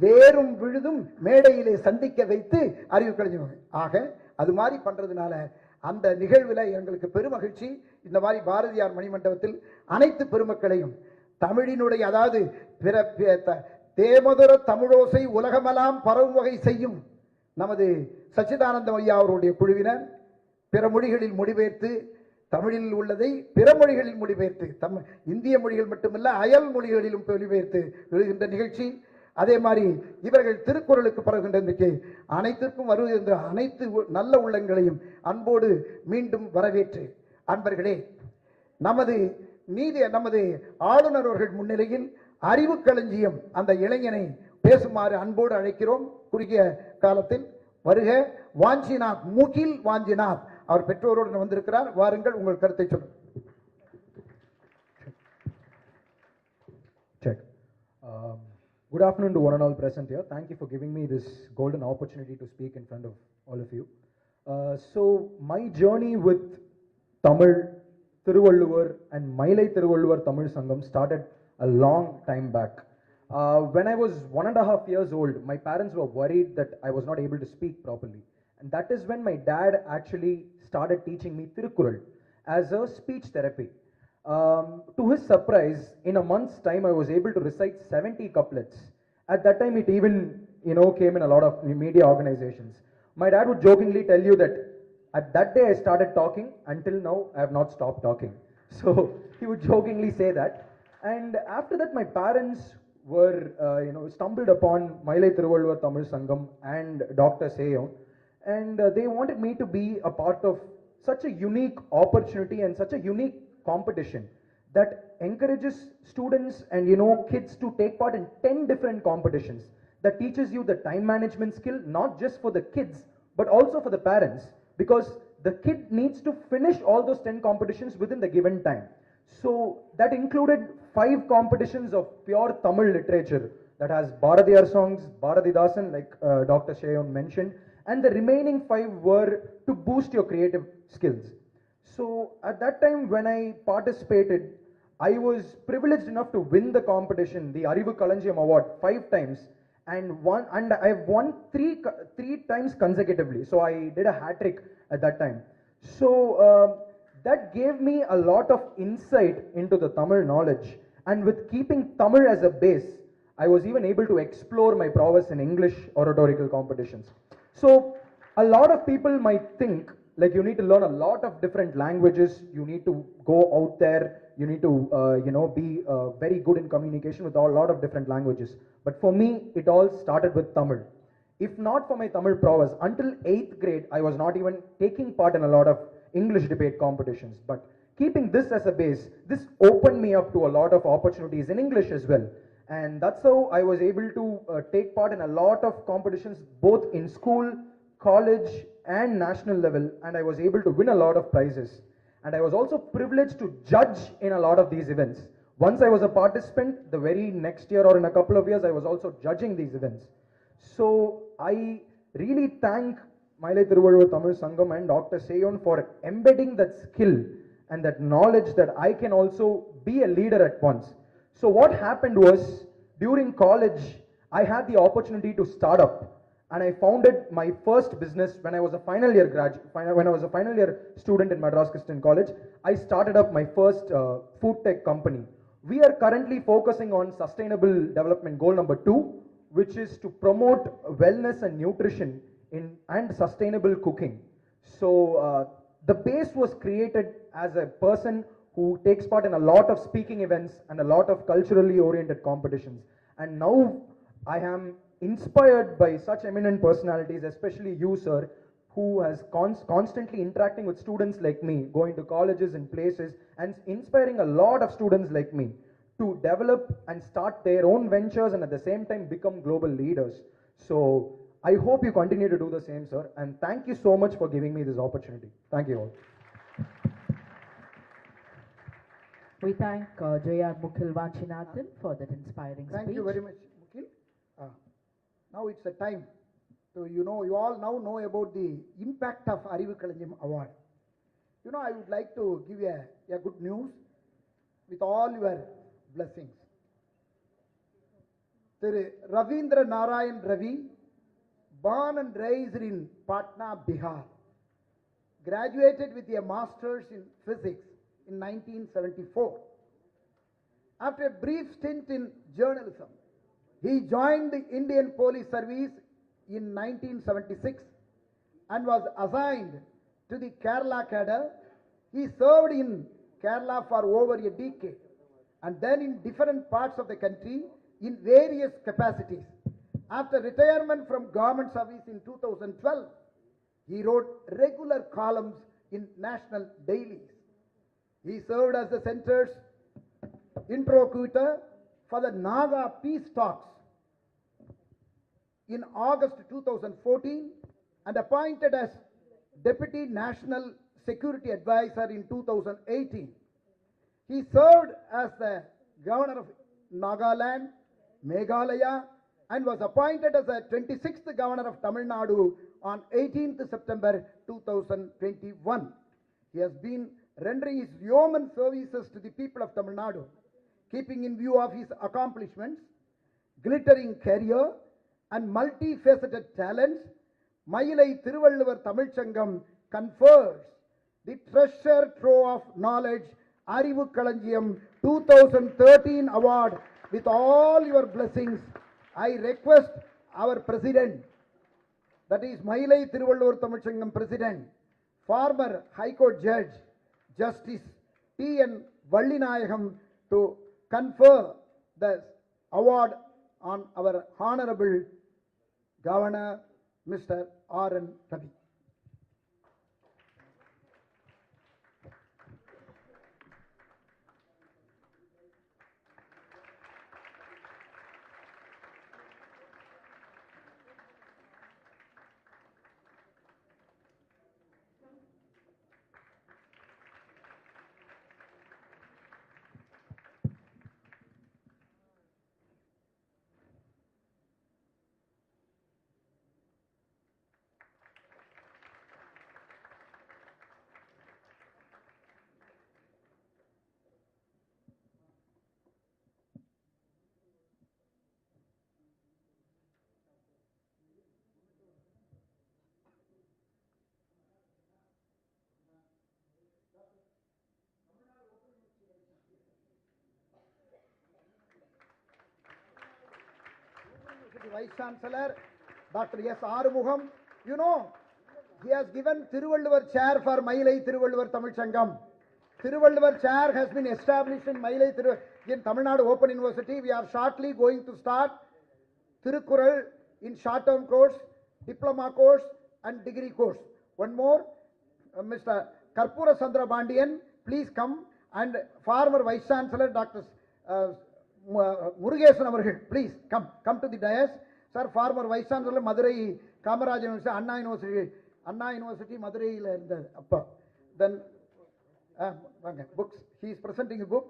வேறும் விழுதும் மேடையிலே சந்திக்க வைத்து அறிவு கலைஞர். ஆக அது மாதிரி பண்றதுனால அந்த நிகழ்வில் எங்களுக்கு பெருமகிழ்ச்சி. இந்த மாதிரி பாரதியார் மணிமண்டபத்தில் அனைத்து பெருமக்களையும் தமிழினுடைய, அதாவது தேமதுர தமிழோசை உலகமெல்லாம் பரவும் வகை செய்யும் நமது சச்சிதானந்தம் ஐயா அவருடைய குழுவினர் பிற மொழிகளில் மொழிபெயர்த்து, தமிழில் உள்ளதை பிற மொழிகளில் மொழிபெயர்த்து, இந்திய மொழிகள் மட்டுமல்ல அயல் மொழிகளிலும் மொழிபெயர்த்து வருகின்ற நிகழ்ச்சி. அதே மாதிரி இவர்கள் திருக்குறளுக்கு பரவுகின்ற அனைத்திற்கும் வருகின்ற அனைத்து நல்ல உள்ளங்களையும் அன்போடு மீண்டும் வரவேற்று, அன்பர்களே, நமது ஆளுநர் அவர்கள் முன்னிலையில் அறிவு களஞ்சியம் அந்த இளைஞனை பேசுமாறு அன்போடு அழைக்கிறோம். குறுகிய காலத்தில் வருக. வாஞ்சிநாத், முகில் வாஞ்சிநாத், அவர் பெற்றோரோடு வந்திருக்கிறார். வாருங்கள், உங்கள் கருத்தை சொல்லுங்கள். Good afternoon to one and all present here. Thank you for giving me this golden opportunity to speak in front of all of you. So my journey with Tamil, Thiruvalluvar and Mailai Thiruvalluvar Tamil Sangam started a long time back. When I was 1.5 years old, my parents were worried that I was not able to speak properly. And that is when my dad actually started teaching me Thirukural as a speech therapy. To his surprise, in a month's time, I was able to recite 70 couplets. At that time, it even, came in a lot of media organizations. My dad would jokingly tell you that at that day I started talking, until now I have not stopped talking. So he would jokingly say that. And after that, my parents were, stumbled upon Mailai Thiruvalluvar Tamil Sangam and Dr. Seyon, and they wanted me to be a part of such a unique opportunity and such a unique competition that encourages students and kids to take part in 10 different competitions, that teaches you the time management skill, not just for the kids but also for the parents, because the kid needs to finish all those 10 competitions within the given time. So that included 5 competitions of pure Tamil literature that has Bharadiyar songs, Bharatidasan, like Dr. Shayon mentioned, and the remaining 5 were to boost your creative skills. So at that time when I participated, I was privileged enough to win the competition, the Arivu Kalanjiyam Award, 5 times, and I've won 3 times consecutively. So I did a hat trick at that time. So that gave me a lot of insight into the Tamil knowledge, and with keeping Tamil as a base, I was even able to explore my prowess in English oratorical competitions. So a lot of people might think like you need to learn a lot of different languages, you need to go out there, you need to be very good in communication with a lot of different languages. But for me, it all started with Tamil. If not for my Tamil prowess, until 8th grade, I was not even taking part in a lot of English debate competitions. But keeping this as a base, this opened me up to a lot of opportunities in English as well. And that's how I was able to take part in a lot of competitions, both in school, college, and national level. And I was able to win a lot of prizes. And I was also privileged to judge in a lot of these events. Once I was a participant, the very next year or in a couple of years, I was also judging these events. So I really thank Mailai Thiruvalluvar Tamil Sangam and Dr. Seyon for embedding that skill and that knowledge that I can also be a leader at once. So what happened was, during college, I had the opportunity to start up, and I founded my first business when I was a final year student in Madras Christian College. I started up my first food tech company. We are currently focusing on sustainable development goal number 2, which is to promote wellness and nutrition and sustainable cooking. So the base was created as a person who takes part in a lot of speaking events and a lot of culturally oriented competitions. And now I am inspired by such eminent personalities, especially you, sir, who has constantly interacting with students like me, going to colleges and places, and inspiring a lot of students like me to develop and start their own ventures and at the same time become global leaders. So I hope you continue to do the same, sir, and thank you so much for giving me this opportunity. Thank you all. We thank J.R. Mukhil Vanchinathan for that inspiring speech. Thank you very much, Mukhil. Now it's a time to, you all now know about the impact of Arivu Kalanjam Award. I would like to give you a good news with all your blessings. Thiru Ravindra Narayan Ravi, born and raised in Patna, Bihar, graduated with a master's in physics in 1974. After a brief stint in journalism, he joined the Indian Police Service in 1976 and was assigned to the Kerala cadre. He served in Kerala for over a decade and then in different parts of the country in various capacities. After retirement from government service in 2012, he wrote regular columns in national dailies. He served as the center's interlocutor for the Naga peace talks in August 2014 and appointed as Deputy National Security Advisor in 2018. He served as the Governor of Nagaland, Meghalaya, and was appointed as the 26th Governor of Tamil Nadu on 18th September 2021. He has been rendering his yeoman services to the people of Tamil Nadu, keeping in view of his accomplishments, glittering career, and multifaceted talents. Mailai Thiruvalluvar Tamil Sangam confers the treasure trove of knowledge Arivu Kalanjiyam 2013 award with all your blessings. I request our president, that is Mailai Thiruvalluvar Tamil Sangam president, former High Court Judge Justice T.N. Vallinayagam, to confer the award on our Honorable Governor, Mr. R.N. Ravi. the Vice Chancellor, Dr. S. Arumugham. You know, he has given Thiruvalluvar chair for Mailai Thiruvalluvar Tamil Sangam. Thiruvalluvar chair has been established in in Tamil Nadu Open University. We are shortly going to start Thirukural in short-term course, diploma course and degree course. One more, Mr. Karpura Sandra Bandian, please come, and former Vice Chancellor Dr. Murugesan Avargal, please come to the dais. Sir, former Vice Chancellor Madurai Kamaraj University, Anna University Madurai la irundha appa. Then books, he is presenting a book.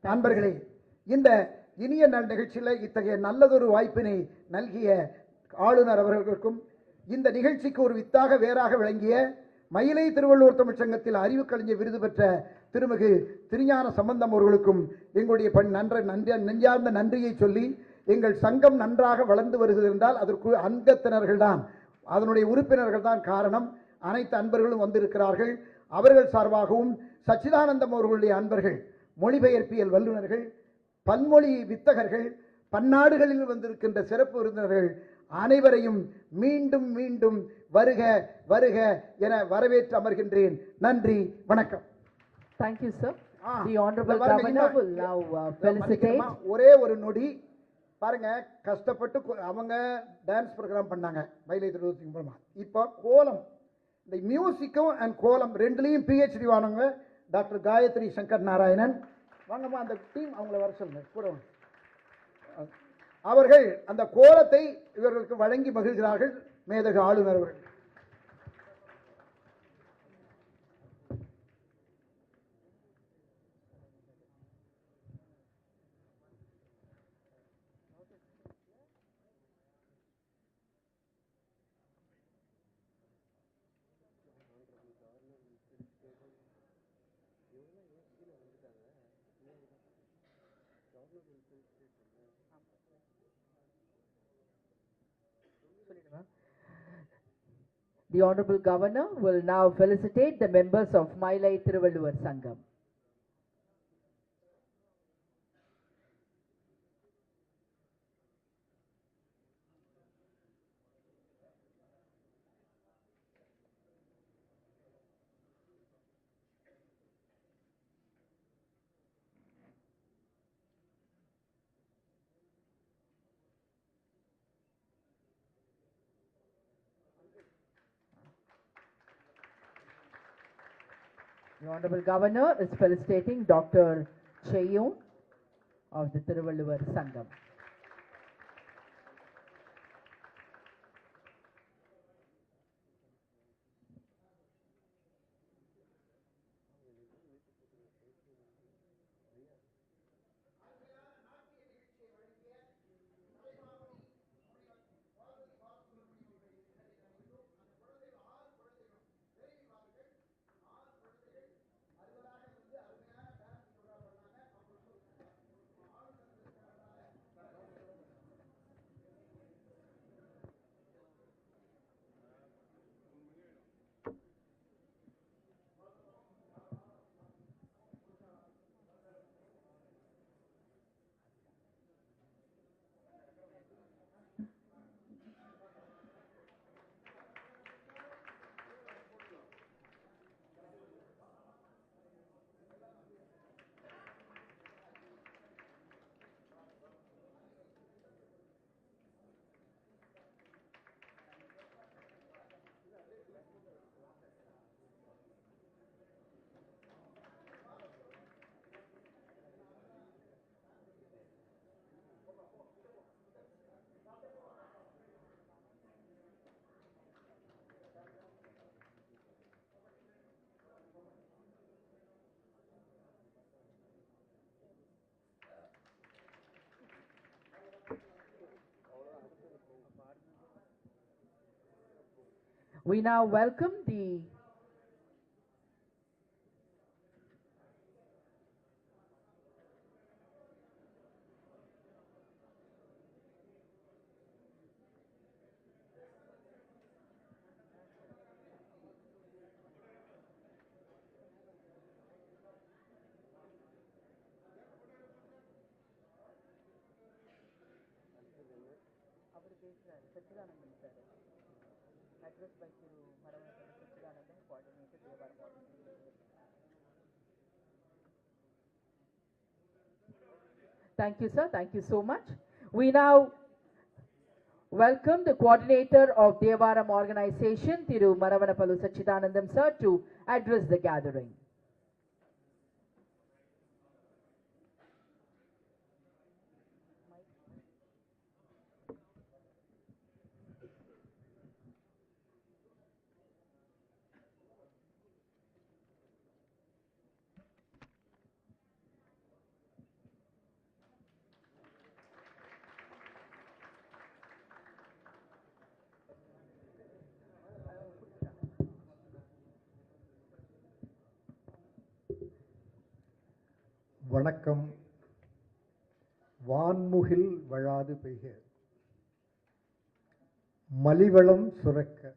நண்பர்களே, இந்த இனிய நாள் நிகழ்ச்சியில் இத்தகைய நல்லதொரு வாய்ப்பினை நல்கிய ஆளுநர் அவர்களுக்கும், இந்த நிகழ்ச்சிக்கு ஒரு வித்தாக வேறாக விளங்கிய மயிலை திருவள்ளுவர் தமிழ்ச் சங்கத்தில் அறிவு கலைஞர் விருது பெற்ற திருமிகு திருஞான சம்பந்தம் அவர்களுக்கும் எங்களுடைய நெஞ்சார்ந்த நன்றியை சொல்லி, எங்கள் சங்கம் நன்றாக வளர்ந்து வருகிறது என்றால் அதற்கு அங்கத்தினர்கள் தான், அதனுடைய உறுப்பினர்கள் தான் காரணம். அனைத்து அன்பர்களும் வந்திருக்கிறார்கள். அவர்கள் சார்பாகவும் சச்சிதானந்தம் அவர்களுடைய அன்பர்கள், மொழிபெயர்ப்பியல் வல்லுநர்கள், பன்மொழி வித்தகர்கள், பன்னாடுகளில் வந்திருக்கின்ற சிறப்பு விருந்தினர்கள் அனைவரையும் மீண்டும் மீண்டும் வருக வருக என வரவேற்று அமர்கின்றேன். நன்றி, வணக்கம். Thank you, sir. The Honorable Governor will now felicitate. ஒரே ஒரு நொடி பாருங்க, கஷ்டப்பட்டு அவங்க டான்ஸ் ப்ரோக்ராம் பண்ணாங்க மயிலை திருவள்ளுவர் மூலமா. இப்போ கோலம், இந்த மியூசிக்கும் அண்ட் கோலம் ரெண்டுலேயும் PhD வானவங்க டாக்டர் காயத்ரி சங்கர் நாராயணன். வாங்கம்மா, அந்த டீம் அவங்கள வர சொல்லுங்க கூட. அவர்கள் அந்த கோலத்தை இவர்களுக்கு வழங்கி மகிழ்கிறார்கள் மேதகு ஆளுநர் அவர்கள். The Honorable Governor will now felicitate the members of Mailai Thiruvalluvar Sangam. The Honorable Governor is felicitating Dr. Cheyun of the Thiruvalluvar Sangam. We now welcome the Thank you, sir. Thank you so much. We now welcome the coordinator of Devaram organization, Thiru Maravanapallu Sachidanandam, sir, to address the gathering. வணக்கம். வான்முகில் வழாது பெய்க, மலிவளம் சுரக்க,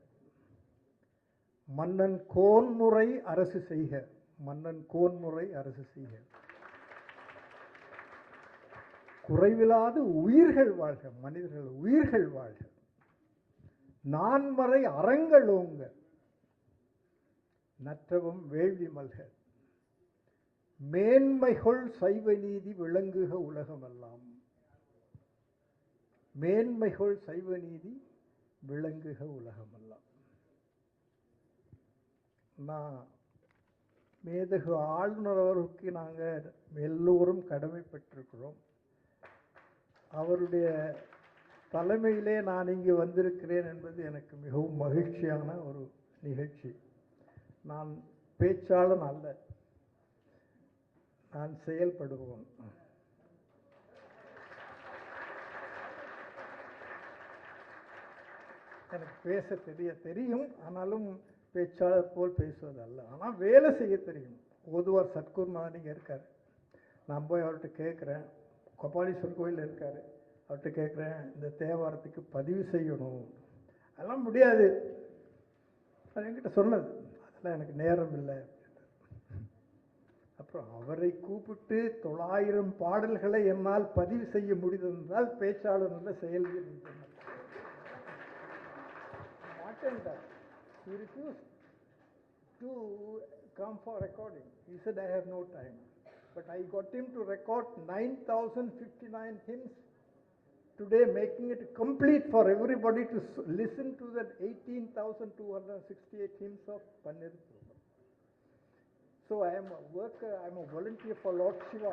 மன்னன் கோன்முறை அரசு செய்க, மன்னன் கோன்முறை அரசு செய்க, குறைவிலாது உயிர்கள் வாழ்க, மனிதர்கள் உயிர்கள் வாழ்க, நான்மறை அறங்கள் ஓங்க, நற்றவும் வேள்வி மல்க, மேன்மைகொள் சைவ நீதி விளங்குக உலகமெல்லாம், மேன்மைகொள் சைவ நீதி விளங்குக உலகமெல்லாம். நான் மேதகு ஆளுநர் அவருக்கு நாங்கள் எல்லோரும் கடமைப்பட்டிருக்கிறோம். அவருடைய தலைமையிலே நான் இங்கு வந்திருக்கிறேன் என்பது எனக்கு மிகவும் மகிழ்ச்சியான ஒரு நிகழ்ச்சி. நான் பேச்சாளன் அல்ல, நான் செயல்படுவோம். எனக்கு பேச தெரியும், ஆனாலும் பேச்சாளர் போல் பேசுவதல்ல. ஆனால் வேலை செய்ய தெரியும். ஓதுவார் சத்குருநாதன் இங்கே இருக்கார். நான் போய் அவர்கிட்ட கேட்குறேன், கோபாலீஸ்வரர் கோயில் இருக்கார், அவர்கிட்ட கேட்குறேன், இந்த தேவாரத்துக்கு பதிவு செய்யணும். அதெல்லாம் முடியாது, அது என்கிட்ட சொன்னது. அதெல்லாம் எனக்கு நேரம் இல்லை. அப்புறம் அவரை கூப்பிட்டு 900 பாடல்களை என்னால் பதிவு செய்ய முடிந்ததென்றால் பேச்சாளர் நல்ல செயல்கள் மாட்டேன்டார். He refused to come for recording. He said, I have no time. But I got him to record 9,059 hymns today, making it complete for everybody to listen to the 18,268 hymns of Pannir. So I am a worker, I am a volunteer for Lord Shiva.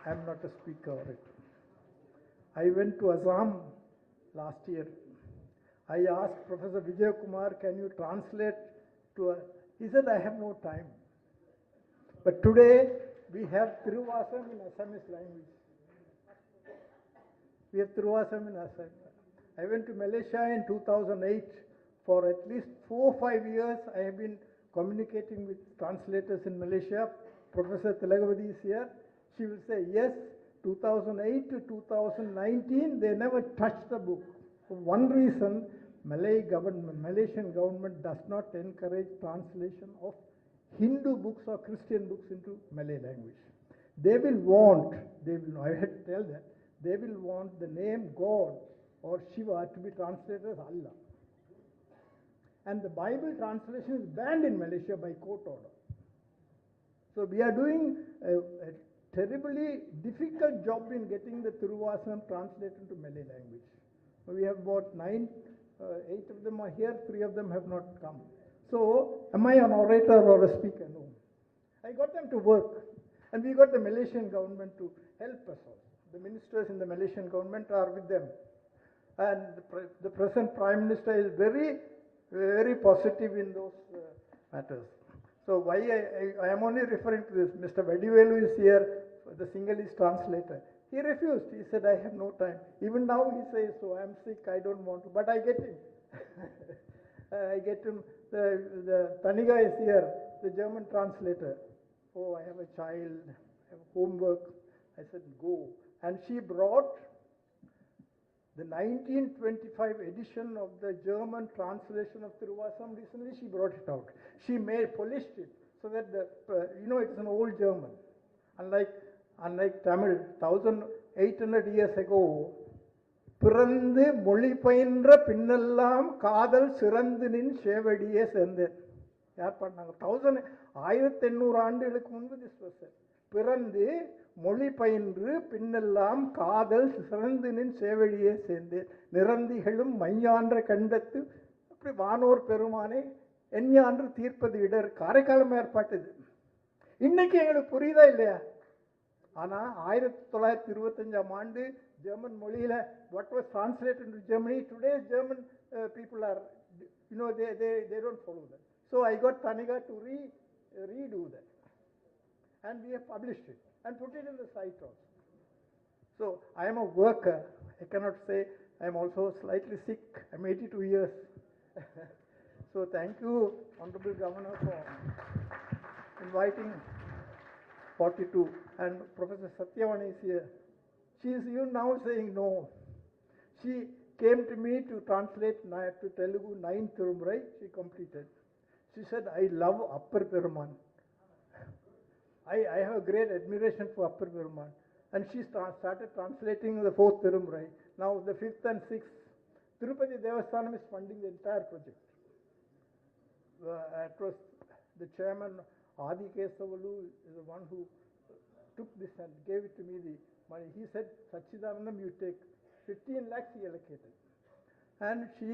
I am not a speaker of it. I went to Assam last year. I asked Professor Vijay Kumar, can you translate to a... He said, I have no time. But today we have Thiruvasam in Assamese language. We have Thiruvasam in Assam. I went to Malaysia in 2008. For at least 4-5 years I have been communicating with translators in Malaysia. Professor Thalaimurai is here. She will say, yes, 2008 to 2019, they never touched the book. For one reason, Malaysian government does not encourage translation of Hindu books or Christian books into Malay language. They will want, I had to tell that, they will want the name God or Shiva to be translated as Allah. And the Bible translation is banned in Malaysia by court order. So we are doing a terribly difficult job in getting the Thiruvasam translated into Malay language. We have about 8 of them are here, 3 of them have not come. So am I an orator or a speaker? No. I got them to work, and we got the Malaysian government to help us also. The ministers in the Malaysian government are with them. And the present Prime Minister is very positive in those matters. So why I am only referring to this. Mr. Vadivelu is here, the Sinhalese translator. He refused. He said, I have no time. Even now he says, so I am sick, I don't want to. But I get him. I get him, the Thuniga is here, the German translator. Oh, I have a child, I have homework. I said, go. And she brought the 1925 edition of the German translation of Thiruvasam. Recently she brought it out. She polished it so that it's an old German. Unlike Tamil, 1800 years ago, பிறந்து மொழி பயின்ற பின்னெல்லாம் காதல் சிறந்து நின் சேவடியே சேர்ந்தேன். யார் பாடினாங்க? 1800 ஆண்டுகளுக்கு முன்பு திஸ் வாஸ் பிறந்து மொழி பயின்று பின்னெல்லாம் காதல் சிறந்து நின் சேவடியே சேர்ந்தேன். நிறந்திகளும் மையான்ற கண்டத்து அப்படி வானோர் பெருமானே எஞ்ஞான்று தீர்ப்பது இடர். காரைக்காலம் ஏற்பாட்டுது. இன்னைக்கு எங்களுக்கு புரியுதா இல்லையா? ஆனால் 1925ஆம் ஆண்டு ஜெர்மன் மொழியில் what was translated into Germany, today's German people are, they don't follow that. So I got Thuniga to redo that. And we have published it and put it in the site also. So I am a worker. I cannot say I am also slightly sick. I am 82 years. So thank you, Honorable Governor, for inviting 42. And Professor Satyavani is here. She is even now saying no. She came to me to translate to Telugu 9 Thirumurai. She completed. She said, I love Upper Peruman. I have a great admiration for Upper Peruman. And she started translating the 4th Thirumurai. Now the 5th and 6th. Tirupati Devasthanam is funding the entire project. It was the chairman, Adi Kesavalu, is the one who took this and gave it to me the money. He said, Sachidanandam, you take 15 lakhs he allocated. And she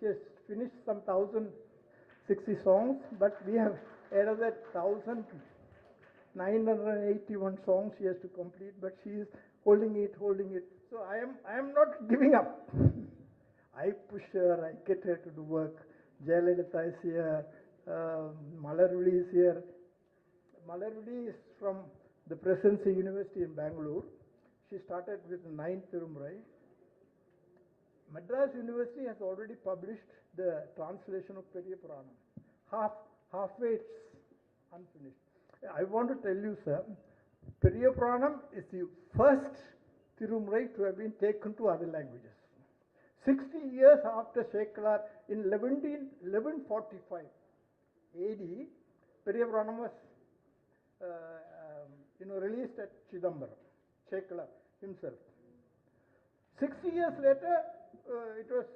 has finished some 1060 songs, but we have added that 1981 songs she has to complete, but she is holding it. So I am not giving up. I push her, I get her to do work. Jayalalitha is here, Malarudi is here. Malarudi is from the Presidency University in Bangalore. She started with 9th Thirumurai. Madras University has already published the translation of Periya Puranam. Halfway it's unfinished. I want to tell you, sir, Periya Puranam is the first Thirumurai to have been taken to other languages. 60 years after Shekalar, in 1145 AD, Periya Puranam was released at Chidambaram, Shekalar himself. 60 years later, it was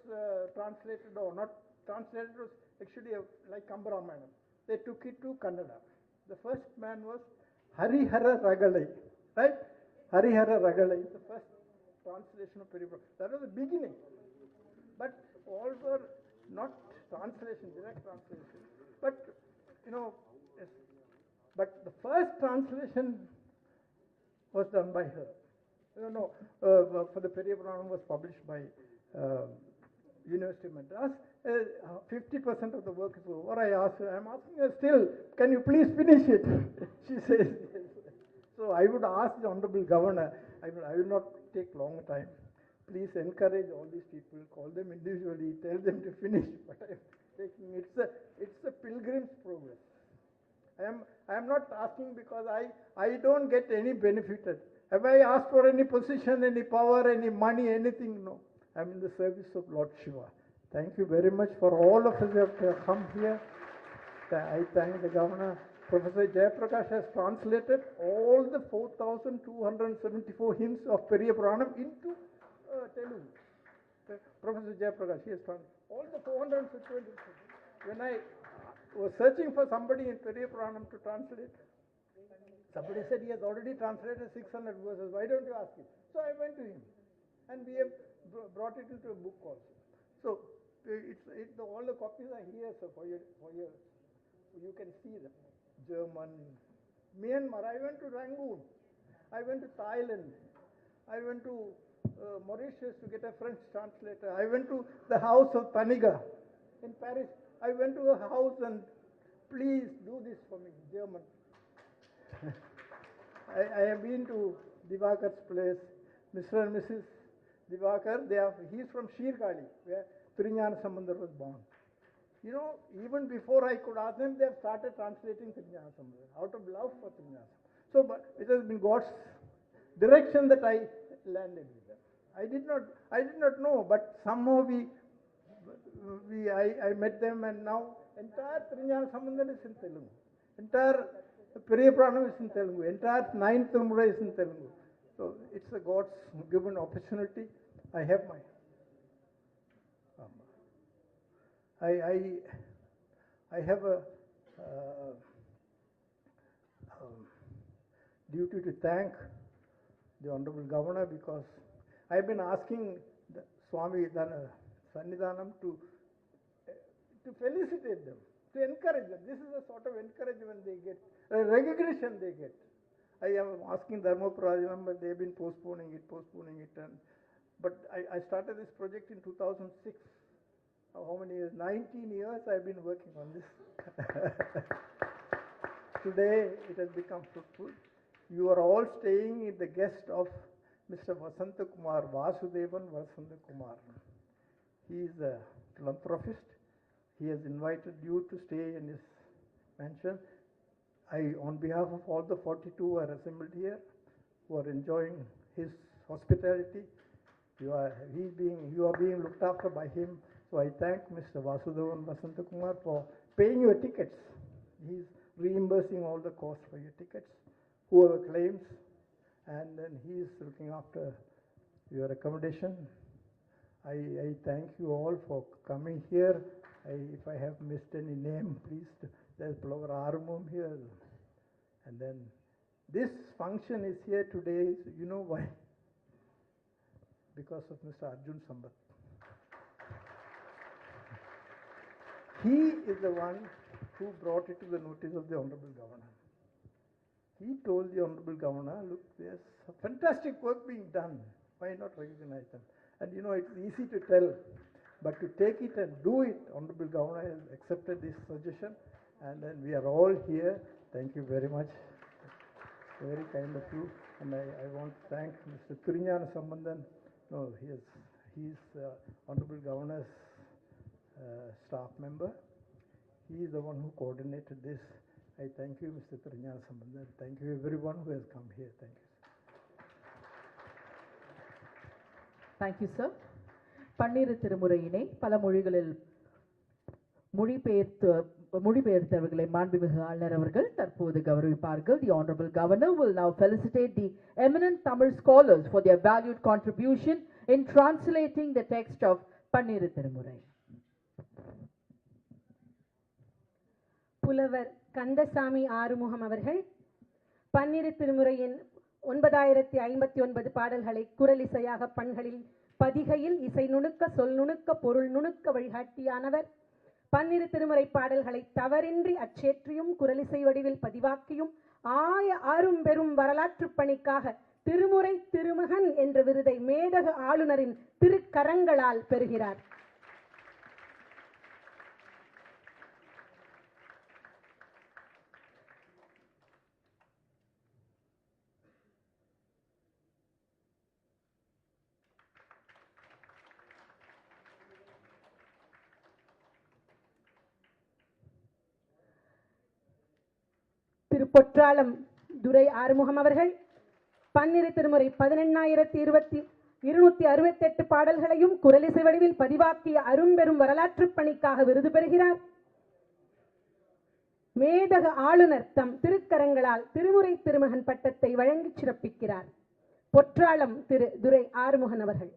translated, or not translated, it was actually like Kambaramayana. They took it to Kannada. The first man was Harihara Ragalai, right? Harihara Ragalai is the first translation of Periya Puranam. That was the beginning. But all were not translation, direct translation. But, but the first translation was done by her. For the Periya Puranam was published by University of Madras. 50% of the work is over. I'm asking her still, can you please finish it? She says yes. So I would ask the Honorable Governor, I will not take long time. Please encourage all these people, call them individually, tell them to finish what I am taking. It's a pilgrim's progress. I am not asking because I don't get any benefited. Have I asked for any position, any power, any money, anything? No. I am in the service of Lord Shiva. Thank you very much for all of us who have come here. I thank the Governor. Professor Jayaprakash has translated all the 4,274 hymns of Periya Puranam into Telugu. Professor Jayaprakash, he has translated all the 420. When I was searching for somebody in Periya Puranam to translate, somebody said he has already translated 600 verses. Why don't you ask him? So I went to him, and we have brought it into a book also. So all the copies are here, sir, for you can see them. German, Myanmar. I went to Rangoon. I went to Thailand. I went to Mauritius to get a French translator. I went to the house of Thuniga in Paris. I went to a house and please do this for me, German. I have been to Divakar's place. Mr. and Mrs. Divakar, he's from Shirgali, where Trinyana Sambandar was born. You know, even before I could ask them, they have started translating Trinyana Sambandar out of love for Trinyana. So, but it has been God's direction that I landed with them. I did not know, but somehow I met them, and now entire Trinyana Sambandar is in Telugu. Entire Periya Pranam is in Telugu. Entire 9th Thalaimurai is in Telugu. So it's a God's given opportunity. I have my I have a duty to thank the Honorable Governor, because I've been asking the Swami Sannidhanam to felicitate them, to encourage them. This is a sort of encouragement they get, a recognition they get. I am asking Dharma Prajanam, but they've been postponing it, but I started this project in 2006. How many years? 19 years I've been working on this. Today it has become fruitful. You are all staying in the guest of Mr. Vasanta Kumar, Vasudevan Vasanta Kumar. He is a philanthropist. He has invited you to stay in his mansion. On behalf of all the 42 who are assembled here, who are enjoying his hospitality, you are being looked after by him. So I thank Mr. Vasudevan Vasanta Kumar for paying your tickets. He is reimbursing all the costs for your tickets, whoever claims, and then he is looking after your accommodation. I thank you all for coming here. If I have missed any name, please, there's Flower Armum here. And then this function is here today, so you know why? Because of Mr. Arjun Sambat. He is the one who brought it to the notice of the Honorable Governor. He told the Honorable Governor, look, there's fantastic work being done. Why not recognize them? And you know, it's easy to tell, but to take it and do it, Honorable Governor has accepted this suggestion, and then we are all here. Thank you very much. Very kind of you. And I want to thank Mr. Trinyana Sambandan. No, he's Honorable Governor's staff member. He is the one who coordinated this. I thank you, Mr. Trinyana Sambandan. Thank you everyone who has come here. Thank you. Thank you, sir. பன்னிரு திருமுறையினை பல மொழிகளில் மொழிபெயர்த்தவர்களை மாண்புமிகு ஆளுநர் அவர்கள் தற்போது கௌரவிப்பார்கள். The Honorable Governor will now felicitate the eminent Tamil scholars for their valued contribution in translating the text of பன்னிரு திருமுறை. புலவர் கந்தசாமி ஆறுமுகம் அவர்கள் பன்னிரு திருமுறையின் 9059 பாடல்களை குரலிசையாக பண்களில் பதிகையில் இசை நுணுக்க சொல் நுணுக்க பொருள் நுணுக்க வழிகாட்டியானவர். பன்னிரு திருமுறை பாடல்களை தவறின்றி அச்சேற்றியும் குரலிசை வடிவில் பதிவாக்கியும் ஆறும் பெரும் வரலாற்று பணிக்காக திருமுறை திருமகன் என்ற விருதை மேதகு ஆளுநரின் திருக்கரங்களால் பெறுகிறார். பொற்றாளம் துரை ஆறுமுகம் அவர்கள் பன்னிரு திருமுறை 18268 பாடல்களையும் குரலிசை வடிவில் பதிவாக்கிய அரும்பெரும் வரலாற்று பணிக்காக விருது பெறுகிறார். மேதக ஆளுநர் தம் திருக்கரங்களால் திருமுறை திருமகன் பட்டத்தை வழங்கி சிறப்பிக்கிறார். பொற்றாளம் திரு துரை ஆறுமுகன் அவர்கள்.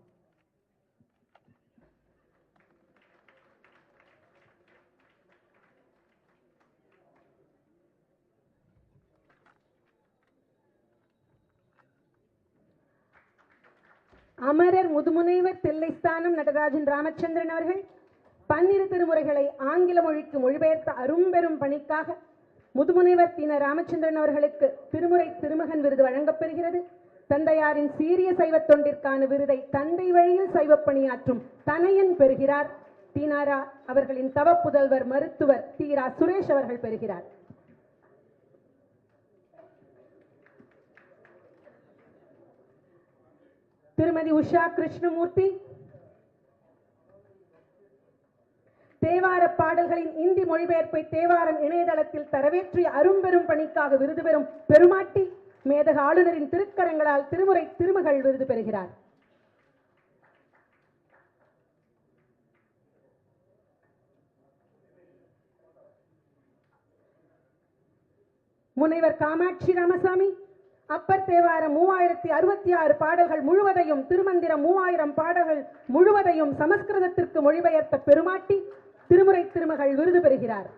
அமரர் முதுமுனைவர் தில்லைஸ்தானம் நடராஜன் ராமச்சந்திரன் அவர்கள் பன்னிரு திருமுறைகளை ஆங்கில மொழிக்கு மொழிபெயர்த்த அரும்பெரும் பணிக்காக முதுமுனைவர் தீன ராமச்சந்திரன் அவர்களுக்கு திருமுறை திருமகன் விருது வழங்கப்பெறுகிறது. தந்தையாரின் சீரிய சைவ தொண்டிற்கான விருதை தந்தை வழியில் சைவ பணியாற்றும் தனையன் பெறுகிறார். தீனாரா அவர்களின் தவ புதல்வர் மருத்துவர் தீரா சுரேஷ் அவர்கள் பெறுகிறார். திருமதி உஷா கிருஷ்ணமூர்த்தி பாடல்களின் இந்தி மொழிபெயர்ப்பை தேவாரம் இணையதளத்தில் தரவேற்றிய அரும்பெரும் பணிக்காக விருது பெறும் பெருமாட்டி மேதக ஆளுநரின் திருக்கரங்களால் திருமுறை திருமகள் விருது பெறுகிறார். முனைவர் காமாட்சி ராமசாமி அப்பர் தேவாரம் 3066 பாடல்கள் முழுவதையும், திருமந்திரம் 3000 பாடல்கள் முழுவதையும் சமஸ்கிருதத்திற்கு மொழிபெயர்த்த பெருமாட்டி திருமுறை திருமகள் விருது பெறுகிறார்.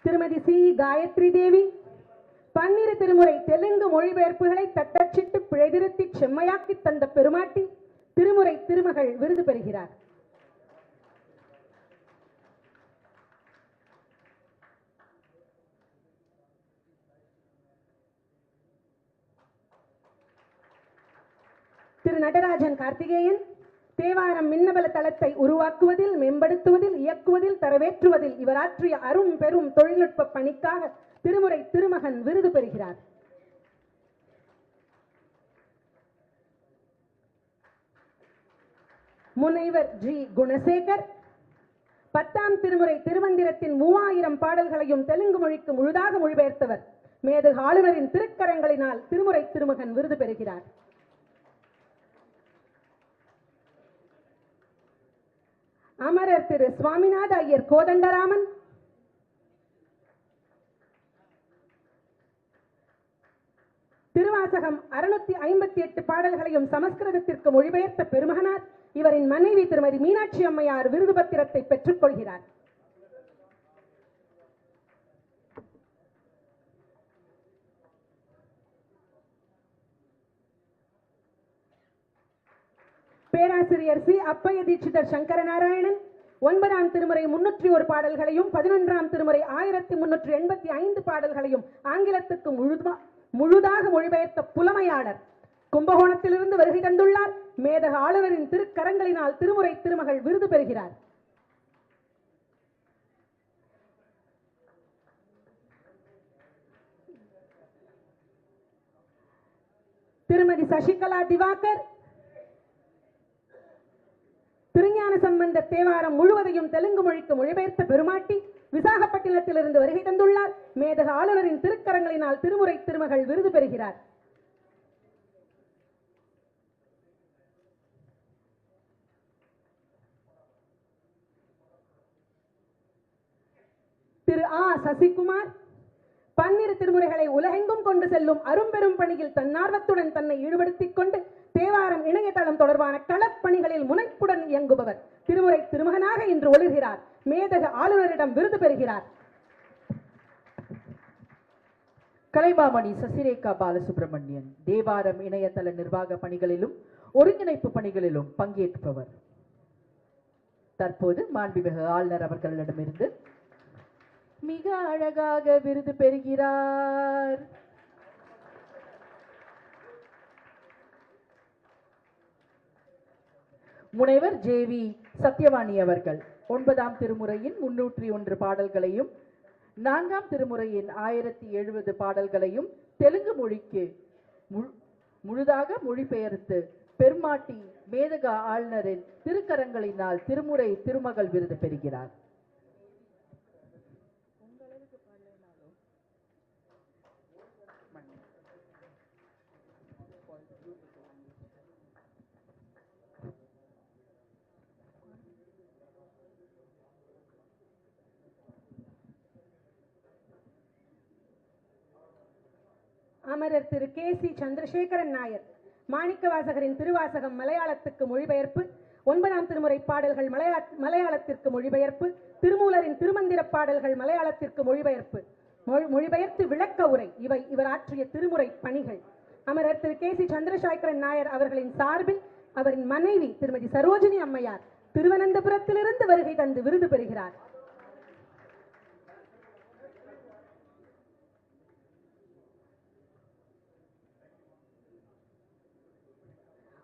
திருமதி சி காயத்ரி தேவி பன்னிரு திருமுறை தெலுங்கு மொழிபெயர்ப்புகளை தட்டச்சிட்டு பிழைதிருத்தி செம்மையாக்கி தந்த பெருமாட்டி திருமுறை திருமகள் விருது பெறுகிறார். திரு நடராஜன் கார்த்திகேயன் தேவாரம் மின்னபல தளத்தை உருவாக்குவதில், மேம்படுத்துவதில், இயக்குவதில், தரவேற்றுவதில் இவர் ஆற்றிய அரும் பெரும் தொழில்நுட்ப பணிக்காக திருமுறை திருமகன் விருது பெறுகிறார். முனைவர் ஜி குணசேகர் 10ஆம் திருமுறை திருமந்திரத்தின் 3000 பாடல்களையும் தெலுங்கு மொழிக்கு முழுதாக மொழிபெயர்த்தவர். மேதகு ஆளுநரின் திருக்கரங்களினால் திருமுறை திருமகன் விருது பெறுகிறார். அமரர் திரு சுவாமிநாத ஐயர் கோதண்டராமன் திருவாசகம் 658 பாடல்களையும் சமஸ்கிருதத்திற்கு மொழிபெயர்த்த பெருமகனார். இவரின் மனைவி திருமதி மீனாட்சி அம்மையார் விருது பத்திரத்தை பெற்றுக் கொள்கிறார். பேராசிரியர் சி அப்பைய தீட்சிதர் சங்கரநாராயணன் 9ஆம் திருமுறை 301 பாடல்களையும் 11ஆம் திருமுறை 1385 பாடல்களையும் ஆங்கிலத்துக்கு முழுதாக மொழிபெயர்த்த புலமையாளர். கும்பகோணத்திலிருந்து வருகை தந்துள்ளார். மேதக ஆளுநரின் திருக்கரங்களினால் திருமுறை திருமகள் விருது பெறுகிறார். திருமதி சசிகலா திவாகர் திருஞான சம்பந்த தேவாரம் முழுவதையும் தெலுங்கு மொழிக்கு மொழிபெயர்த்த பெருமாட்டி விசாகப்பட்டினத்திலிருந்து வருகை தந்துள்ளார். மேதக ஆளுநரின் திருக்கரங்களினால் திருமுறை திருமகள் விருது பெறுகிறார். திரு ஆ சசிகுமார் 12 திருமுறைகளை உலகெங்கும் கொண்டு செல்லும் அரும்பெரும் பணியில் தன்னார்வத்துடன் தன்னை ஈடுபடுத்திக் கொண்டு தேவாரம் இணையதளம் தொடர்பான களப்பணிகளில் முனைப்புடன் இயங்குபவர். திருமுறை திருமகனாக இன்று ஒளிர்கிறார். மேதக ஆளுநரிடம் விருது பெறுகிறார். கலைமாமணி சசிரேகா பாலசுப்ரமணியன் தேவாரம் இணையதள நிர்வாக பணிகளிலும் ஒருங்கிணைப்பு பணிகளிலும் பங்கேற்பவர். தற்போது மாண்புமிகு ஆளுநர் அவர்களிடமிருந்து மிக அழகாக விருது பெறுகிறார். முனைவர் ஜேவி சத்யவாணி அவர்கள் 9ஆம் திருமுறையின் 301 பாடல்களையும் 4ஆம் திருமுறையின் 1070 பாடல்களையும் தெலுங்கு மொழிக்கு முழுதாக மொழிபெயர்த்து பெருமாட்டி மேதக ஆளுநரின் திருக்கரங்களினால் திருமுறை திருமகள் விருது பெறுகிறார். அமரர் திரு கே சி சந்திரசேகரன் நாயர் மாணிக்கவாசகரின் திருவாசகம் மலையாளத்துக்கு மொழிபெயர்ப்பு, 9ஆம் திருமுறை பாடல்கள் மலையாளத்திற்கு மொழிபெயர்ப்பு, திருமூலரின் திருமந்திர பாடல்கள் மலையாளத்திற்கு மொழிபெயர்த்து விளக்க உரை இவை இவர் ஆற்றிய திருமுறை பணிகள். அமரர் திரு கே சி சந்திரசேகரன் நாயர் அவர்களின் சார்பில் அவரின் மனைவி திருமதி சரோஜினி அம்மையார் திருவனந்தபுரத்திலிருந்து வருகை தந்து விருது பெறுகிறார்.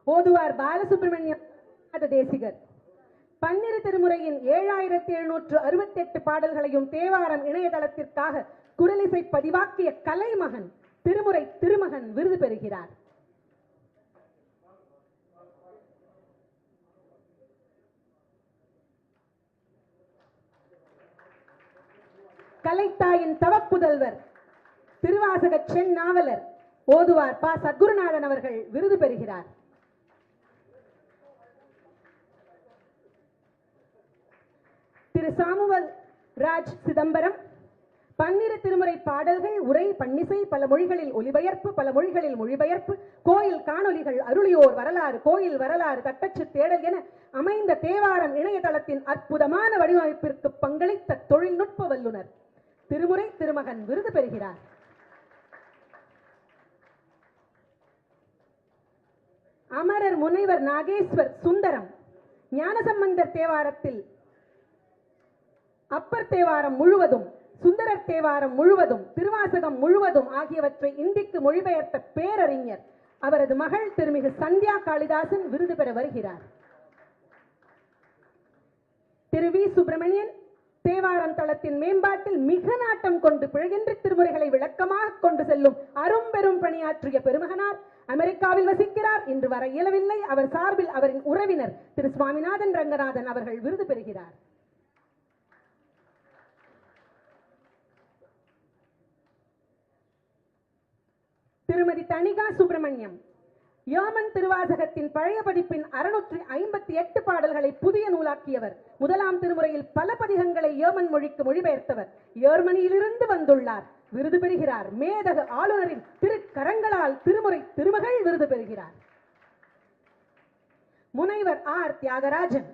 ஓதுவார் பாலசுப்ரமணியம் தேசிகர். பன்னிரு திருமுறையின் 7768 பாடல்களையும் தேவாரம் இணையதளத்திற்காக குரலிசை பதிவாக்கிய கலைமகன் திருமுறை திருமகன் விருது பெறுகிறார். கலைத்தாயின் தவப்புதல்வர் திருவாசக செந்நாவலர் ஓதுவார் ப. சத்குருநாதன் அவர்கள் விருது பெறுகிறார். திரு சாமுவல் ராஜ் சிதம்பரம் பன்னிரு திருமுறை பாடல்கள், உரை, பன்னிசை, பல மொழிகளில் ஒலிபெயர்ப்பு, பல மொழிகளில் மொழிபெயர்ப்பு, கோயில் காணொலிகள், அருளியோர் வரலாறு, கோயில் வரலாறு, தட்டச்சு தேடல் என அமைந்த தேவாரம் இணையதளத்தின் அற்புதமான வடிவமைப்பிற்கு பங்களித்த தொழில்நுட்ப வல்லுநர் திருமுறை திருமகன் விருது பெறுகிறார். அமரர் முனைவர் நாகேஸ்வர் சுந்தரம் ஞானசம்பந்தர் தேவாரத்தில் அப்பர் தேவாரம் முழுவதும், சுந்தரர் தேவாரம் முழுவதும், திருவாசகம் முழுவதும் ஆகியவற்றை இந்திக்கு மொழிபெயர்த்த பேரறிஞர். அவரது மகள் திருமிகு சந்தியா காளிதாசன் விருது பெற வருகிறார். திரு வி. சுப்பிரமணியன் தேவாரம் தளத்தின் மேம்பாட்டில் மிக நாட்டம் கொண்டு பிழையின்றி திருமுறைகளை விளக்கமாக கொண்டு செல்லும் அரும்பெரும் பணியாற்றிய பெருமகனார். அமெரிக்காவில் வசிக்கிறார். இன்று வர இயலவில்லை. அவர் சார்பில் அவரின் உறவினர் திரு சுவாமிநாதன் ரங்கநாதன் அவர்கள் விருது பெறுகிறார். திருமதி தணிகா சுப்பிரமணியம் யோமன் திருவாசகத்தின் பழைய பதிப்பின் 658 பாடல்களை புதிய நூலாக்கியவர். முதலாம் திருமுறையில் பல பதிகங்களை யோமன் மொழிக்கு மொழிபெயர்த்தவர். ஜெர்மனியிலிருந்து வந்துள்ளார். விருது பெறுகிறார். மேதகு ஆளுநரின் திருக்கரங்களால் திருமுறை திருமகள் விருது பெறுகிறார். முனைவர் ஆர். தியாகராஜன்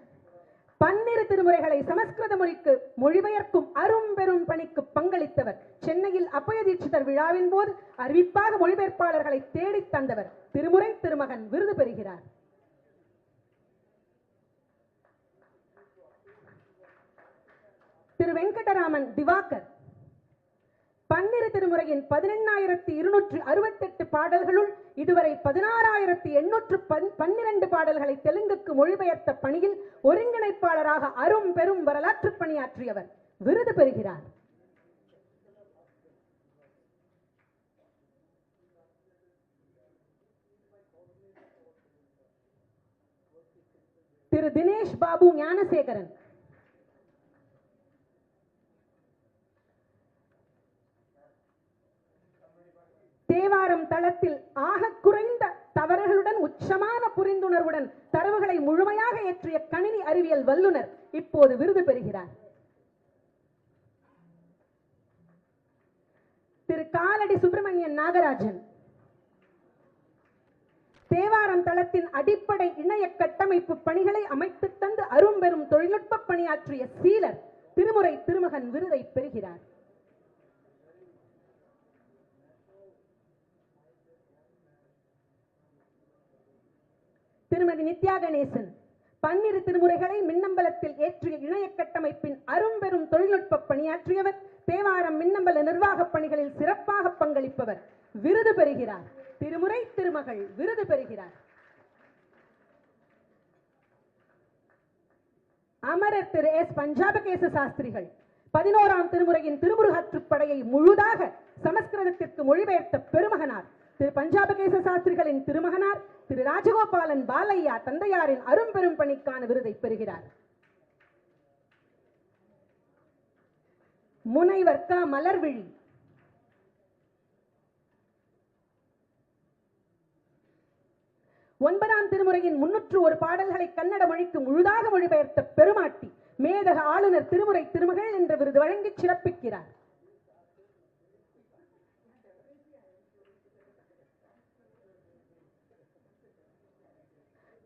பன்னிரு திருமுறைகளை சமஸ்கிருத மொழிக்கு மொழிபெயர்க்கும் அரும்பெரும் பணிக்கு பங்களித்தவர். சென்னையில் அப்பய தீட்சிதர் விழாவின் போது அறிவிப்பாக மொழிபெயர்ப்பாளர்களை தேடித் தந்தவர். திருமுறை திருமகன் விருது பெறுகிறார். திரு வெங்கடராமன் திவாகர் பன்னிரு திருமுறையின் 18,268 பாடல்களுள் இதுவரை 16,812 பாடல்களை தெலுங்குக்கு மொழிபெயர்த்த பணியில் ஒருங்கிணைப்பாளராக அரும் பெரும் வரலாற்று பணியாற்றியவர். விருது பெறுகிறார். திரு தினேஷ் பாபு ஞானசேகரன் தேவாரம் தளத்தில் ஆக குறைந்த தவறுகளுடன் உச்சமான புரிந்துணர்வுடன் தரவுகளை முழுமையாக ஏற்றிய கணினி அறிவியல் வல்லுநர் இப்போது விருது பெறுகிறார். திரு காலடி சுப்பிரமணியன் நாகராஜன் தேவாரம் தளத்தின் அடிப்படை இணைய கட்டமைப்பு பணிகளை அமைத்து தந்து அரும்பெரும் தொழில்நுட்ப பணியாற்றிய சீலர் திருமுறை திருமகன் விருதை பெறுகிறார். திருமதி நித்யா கணேசன் பன்னிரு திருமுறைகளை மின்னம்பலத்தில் ஏற்றிய இணைய கட்டமைப்பின் அரும்பெரும் தொழில்நுட்ப பணியாற்றியவர். தேவாரம் மின்னம்பல நிர்வாக பணிகளில் சிறப்பாக பங்களிப்பவர். விருது பெறுகிறார். திருமுறை திருமகள் விருது பெறுகிறார். அமரர் திரு எஸ். பஞ்சாபகேச சாஸ்திரிகள் 11ஆம் திருமுறையின் திருமுருகாற்றுப்படையை முழுதாக சமஸ்கிருதத்திற்கு மொழிபெயர்த்த பெருமகனார். திரு பஞ்சாபகேச சாஸ்திரிகளின் திருமகனார் திரு ராஜகோபாலன் பாலையா தந்தையாரின் அரும்பெரும் பணிக்கான விருதை பெறுகிறார். முனைவர் க. மலர்விழி ஒன்பதாம் திருமுறையின் 301 பாடல்களை கன்னட மொழிக்கு முழுதாக மொழிபெயர்த்த பெருமாட்டி மேதக ஆளுநர் திருமுறை திருமகள் என்ற விருது வழங்கி சிறப்பிக்கிறார்.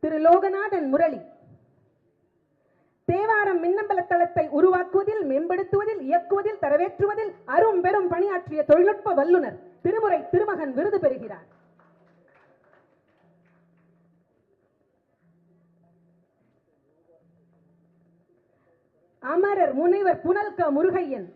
திரு லோகநாதன் முரளி தேவாரம் மின்னம்பல தளத்தை உருவாக்குவதில், மேம்படுத்துவதில், இயக்குவதில், தரவேற்றுவதில் அரும் பெரும் பணியாற்றிய தொழில்நுட்ப வல்லுநர். திருமுறை திருமகன் விருது பெறுகிறார். அமரர் முனைவர் புனல் க. முருகையன்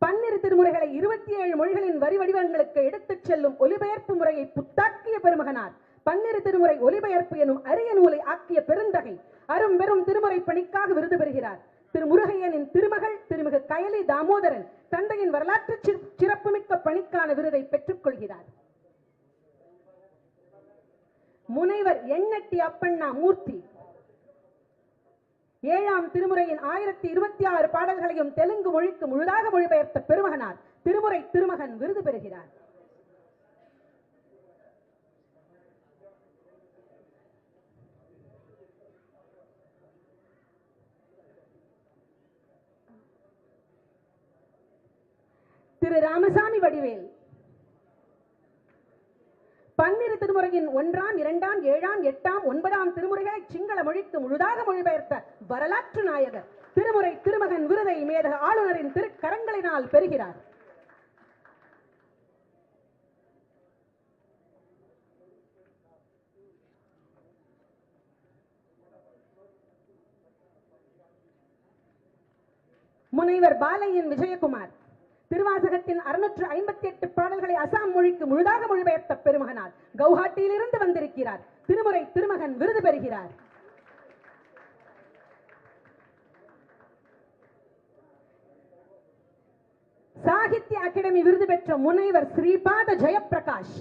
பன்னிரு திருமுறைகளை 27 மொழிகளின் வரி வடிவங்களுக்கு எடுத்துச் செல்லும் ஒலிபெயர்ப்பு முறையை புத்தாக்கிய பெருமகனார். பன்னிரு திருமுறை ஒலிபெயர்ப்பு எனும் அரிய நூலை ஆக்கிய பெருந்தகை அரும் பெரும் திருமுறை பணிக்காக விருது பெறுகிறார். திரு முருகையனின் திருமகள் திருமிகு கயலி தாமோதரன் தந்தையின் வரலாற்று சிறப்புமிக்க பணிக்கான விருதை பெற்றுக் கொள்கிறார். முனைவர் எண்ணெட்டி அப்பண்ணா மூர்த்தி 7ஆம் திருமுறையின் 1026 பாடல்களையும் தெலுங்கு மொழிக்கு முழுதாக மொழிபெயர்த்த பெருமகனார் திருமுறை திருமகன் விருது பெறுகிறார். திரு ராமசாமி வடிவேல் பன்னிரு திருமுறையின் 1ஆம் 2ஆம் 7ஆம் 8ஆம் 9ஆம் திருமுறைகளை சிங்கள மொழிக்கு முழுதாக மொழிபெயர்த்த வரலாற்று நாயகர் திருமுறை திருமகன் விருதை மேதக ஆளுநரின் திருக்கரங்களினால் பெறுகிறார். முனைவர் பாலையன் விஜயகுமார் திருவாசகத்தின் 658 பாடல்களை அசாம் மொழிக்கு முழுதாக மொழிபெயர்த்த பெருமகனார் கவுஹாட்டியிலிருந்து வந்திருக்கிறார். திருமுறை திருமகன் விருது பெறுகிறார். சாகித்ய அகாடமி விருது பெற்ற முனைவர் ஸ்ரீபாத ஜெயப்பிரகாஷ்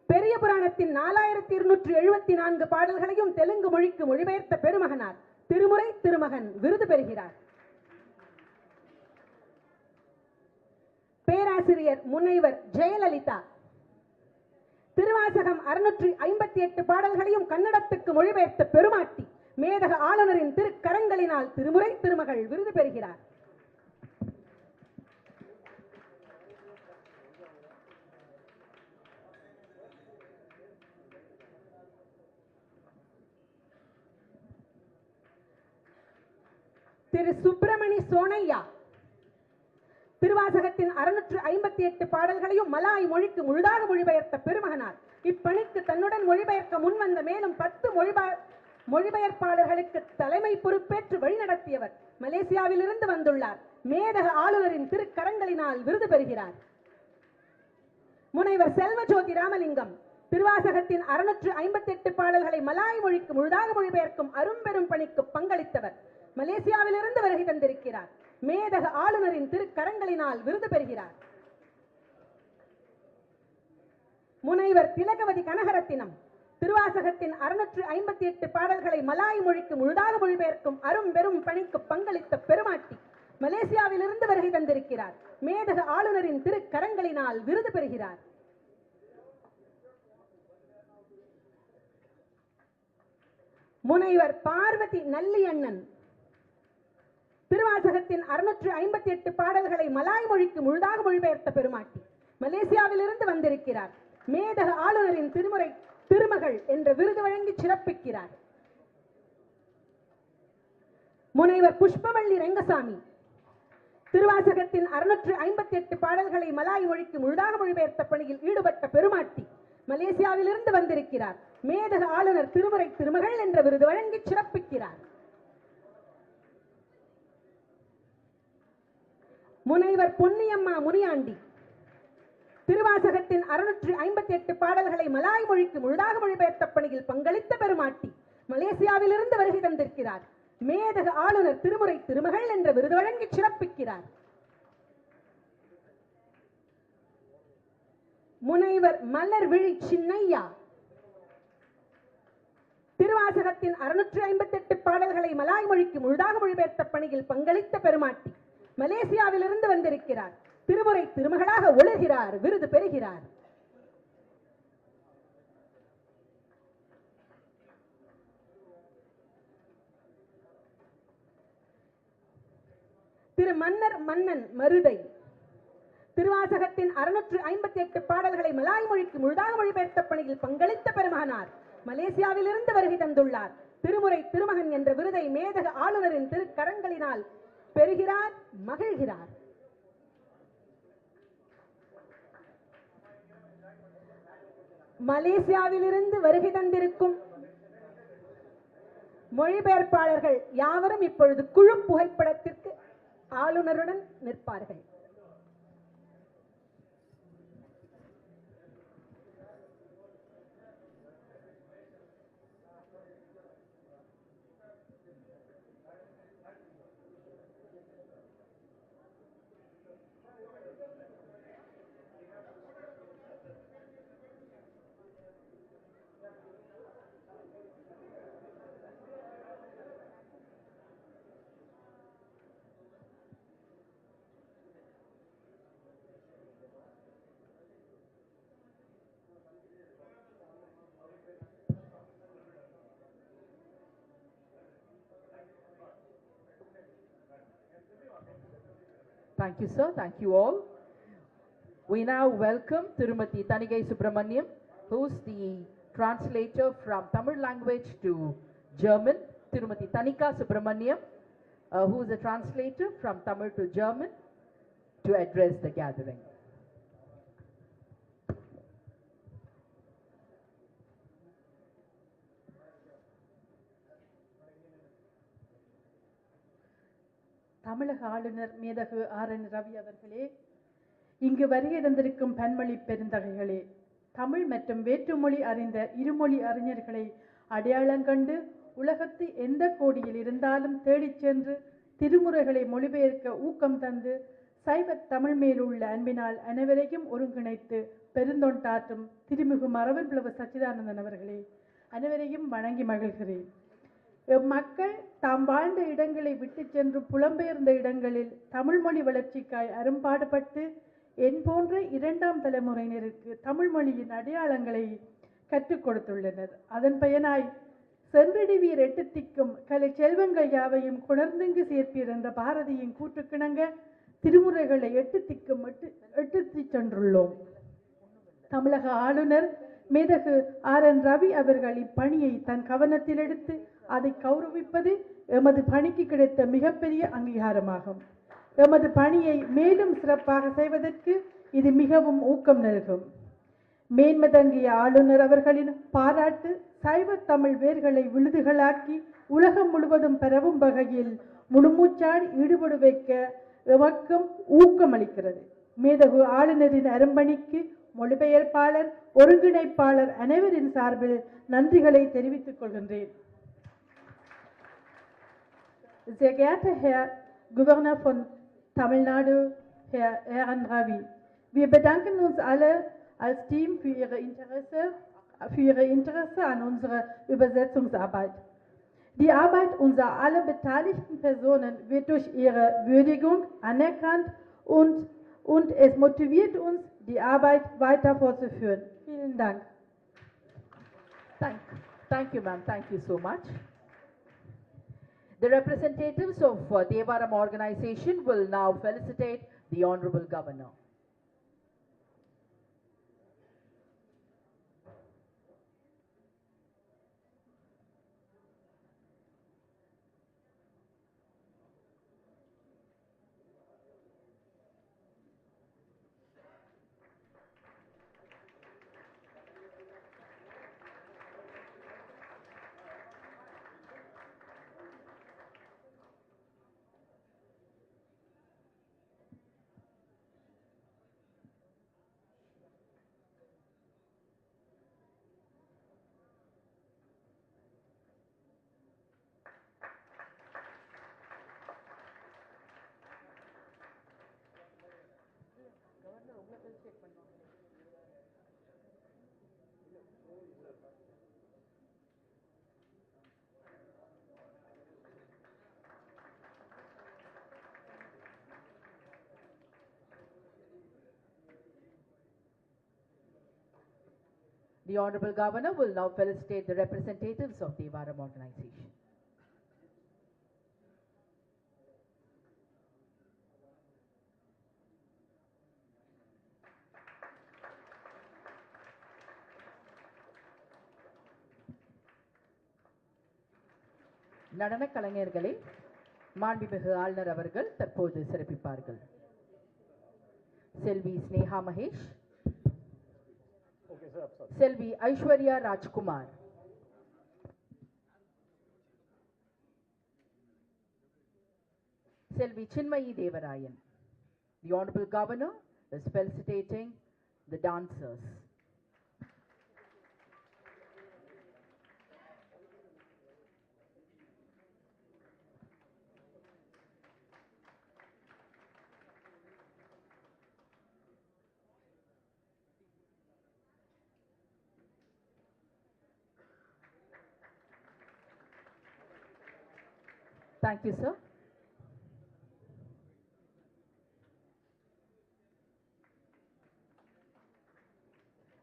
பெரிய புராணத்தின் 4274 பாடல்களையும் தெலுங்கு மொழிக்கு மொழிபெயர்த்த பெருமகனார் திருமுறை திருமகன் விருது பெறுகிறார். பேராசிரியர் முனைவர் ஜெயலலிதா திருவாசகம் 658 பாடல்களையும் கன்னடத்துக்கு மொழிபெயர்த்த பெருமாட்டி மேதக ஆளுநரின் திருக்கரங்களினால் திருமுறை திருமகள் விருது பெறுகிறார். திரு சுப்பிரமணி சோனையா திருவாசகத்தின் 658 பாடல்களையும் மலாய் மொழிக்கு முழுதாக மொழிபெயர்த்த பெருமகனார் இப்பணிக்கு தன்னுடன் மொழிபெயர்க்க முன்வந்த மேலும் 10 மொழிபெயர்ப்பாளர்களுக்கு தலைமை பொறுப்பேற்று வழிநடத்தியவர். மலேசியாவிலிருந்து வந்துள்ளார். மேதக ஆளுநரின் திருக்கரங்களினால் விருது பெறுகிறார். முனைவர் செல்வஜோதி ராமலிங்கம் திருவாசகத்தின் 658 பாடல்களை மலாய் மொழிக்கு முழுதாக மொழிபெயர்க்கும் அரும்பெரும் பணிக்கு பங்களித்தவர். மலேசியாவிலிருந்து வருகை தந்திருக்கிறார். மேதக ஆளுநரின் திருக்கரங்களினால் விருது பெறுகிறார். முனைவர் திலகவதி கனகரத்தினம் திருவாசகத்தின் 658 பாடல்களை மலாய் மொழிக்கு முழுதாக மொழிபெயர்க்கும் அரும்பெரும் பணிக்கு பங்களித்த பெருமாட்டி மலேசியாவிலிருந்து வருகை தந்திருக்கிறார். மேதக ஆளுநரின் திருக்கரங்களினால் விருது பெறுகிறார். முனைவர் பார்வதி நல்லியண்ணன் திருவாசகத்தின் 658 பாடல்களை மலாய் மொழிக்கு முழுதாக மொழிபெயர்த்த பெருமாட்டி மலேசியாவிலிருந்து வந்திருக்கிறார். மேதக ஆளுநரின் திருமுறை திருமகள் என்ற விருது வழங்கி சிறப்பிக்கிறார். முனைவர் புஷ்பவள்ளி ரெங்கசாமி திருவாசகத்தின் 658 பாடல்களை மலாய் மொழிக்கு முழுதாக மொழிபெயர்த்த பணியில் ஈடுபட்ட பெருமாட்டி மலேசியாவிலிருந்து வந்திருக்கிறார். மேதக ஆளுநர் திருமுறை திருமகள் என்ற விருது வழங்கி சிறப்பிக்கிறார். முனைவர் பொன்னியம்மா முனியாண்டி திருவாசகத்தின் 658 பாடல்களை மலாய் மொழிக்கு முழுதாக மொழிபெயர்த்த பணியில் பங்களித்த பெருமாட்டி மலேசியாவிலிருந்து வருகை தந்திருக்கிறார். மேதக ஆளுநர் திருமுறை திருமகள் என்ற விருது வழங்கி சிறப்பிக்கிறார். முனைவர் மலர் விழி சின்னையா திருவாசகத்தின் 658 பாடல்களை மலாய் மொழிக்கு முழுதாக மொழிபெயர்த்த பணியில் பங்களித்த பெருமாட்டி மலேசியாவிலிருந்து வந்திருக்கிறார். திருமுறை திருமகளாக ஒளிர்கிறார். விருது பெறுகிறார். திரு மன்னர் மன்னன் மருதை திருவாசகத்தின் 658 பாடல்களை மலாய் மொழிக்கு முழுதாக மொழிபெயர்த்த பணியில் பங்களித்த பெருமகனார் மலேசியாவிலிருந்து வருகை தந்துள்ளார். திருமுறை திருமகன் என்ற விருதை மேதக ஆளுநரின் திருக்கரங்களினால் பெறுகிறார். மகிழ்கிறார். மலேசியாவிலிருந்து வருகை தந்திருக்கும் மொழிபெயர்ப்பாளர்கள் யாவரும் இப்பொழுது குழு புகைப்படத்திற்கு ஆளுநருடன் நிற்பார்கள். Thank you, sir. Thank you all. We now welcome Tirumati Thuniga Subramaniam, who's the translator from Tamil language to German. Tirumati Thuniga Subramaniam, who is a translator from Tamil to German, to address the gathering. தமிழக ஆளுநர் மேதகு ஆர்.என். ரவி அவர்களே, இங்கு வருகிறந்திருக்கும் பன்மொழி பெருந்தகைகளே, தமிழ் மற்றும் வேற்றுமொழி அறிந்த இருமொழி அறிஞர்களை அடையாளம் கண்டு உலகத்து எந்த கோடியில் இருந்தாலும் தேடிச் சென்று திருமுறைகளை மொழிபெயர்க்க ஊக்கம் தந்து சைவ தமிழ் மேலுள்ள அன்பினால் அனைவரையும் ஒருங்கிணைத்து பெருந்தொண்டாற்றும் திருமிகு மரவன் பிளவு சச்சிதானந்தன் அவர்களே, அனைவரையும் வணங்கி மகிழ்கிறேன். மக்கள் தாம் வாழ்ந்த இடங்களை விட்டு சென்று புலம்பெயர்ந்த இடங்களில் தமிழ் மொழி வளர்ச்சிக்காய் அரும்பாடுபட்டு என் போன்ற இரண்டாம் தலைமுறையினருக்கு தமிழ் மொழியின் அடையாளங்களை கற்றுக் கொடுத்துள்ளனர். அதன் பயனாய் சென்றடிவீர் எட்டு திக்கும் கலை செல்வங்கள் யாவையும் குணர்ந்துங்கு சேர்ப்பீர் என்ற பாரதியின் கூற்றுக்கிணங்க திருமுறைகளை எட்டு திக்கும் எட்டுத்தி சென்றுள்ளோம். தமிழக ஆளுநர் மேதகு ஆர்.என். ரவி அவர்கள் இப்பணியை தன் கவனத்தில் எடுத்து அதை கௌரவிப்பது எமது பணிக்கு கிடைத்த மிகப்பெரிய அங்கீகாரமாகும். எமது பணியை மேலும் சிறப்பாக செய்வதற்கு இது மிகவும் ஊக்கம் நல்கும். மேன்மை தங்கிய ஆளுநர் அவர்களின் பாராட்டு சைவ தமிழ் வேர்களை விழுதுகளாக்கி உலகம் முழுவதும் பரவும் வகையில் முழுமூச்சாடி ஈடுபட வைக்க எமக்கும் ஊக்கமளிக்கிறது. மேதகு ஆளுநரின் அரும்பணிக்கு மொழிபெயர்ப்பாளர் ஒருங்கிணைப்பாளர் அனைவரின் சார்பில் நன்றிகளை தெரிவித்துக் கொள்கின்றேன். Sehr geehrter Herr Gouverneur von Tamil Nadu, Herr R.N. Ravi, wir bedanken uns alle als Team für Ihre Interesse an unserer Übersetzungsarbeit. Die Arbeit unserer aller beteiligten Personen wird durch ihre Würdigung anerkannt und es motiviert uns, die Arbeit weiter fortzuführen. Vielen Dank. Thank you, ma'am. Thank you so much. The representatives of Devaram organization will now felicitate the Honorable Governor. The Honorable Governor will now felicitate the representatives of the Devaram organization. நடன கலைஞர்களை மாண்புமிகு ஆளுநர் அவர்கள் தற்போது சிறப்பிப்பார்கள். செல்வி ஸ்னேகா மகேஷ், செல்வி ஐஸ்வர்யா ராஜ்குமார், செல்வி Chinmayi Devarayan. The Honorable Governor is felicitating the dancers. Thank you, sir.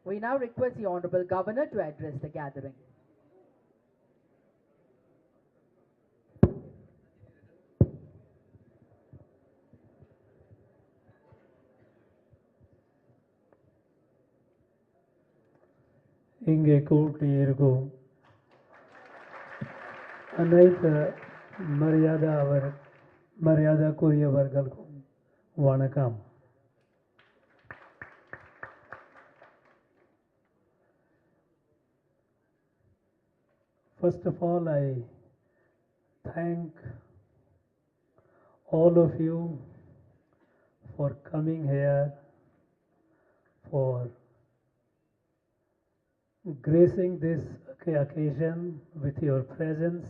We now request the Honorable Governor to address the gathering. இங்கே கூட்டி இருக்கும் அனைத்து மரியாதைக்குரியவர்களுக்கும் வணக்கம். First of all, I thank all of you for coming here, for gracing this occasion with your presence.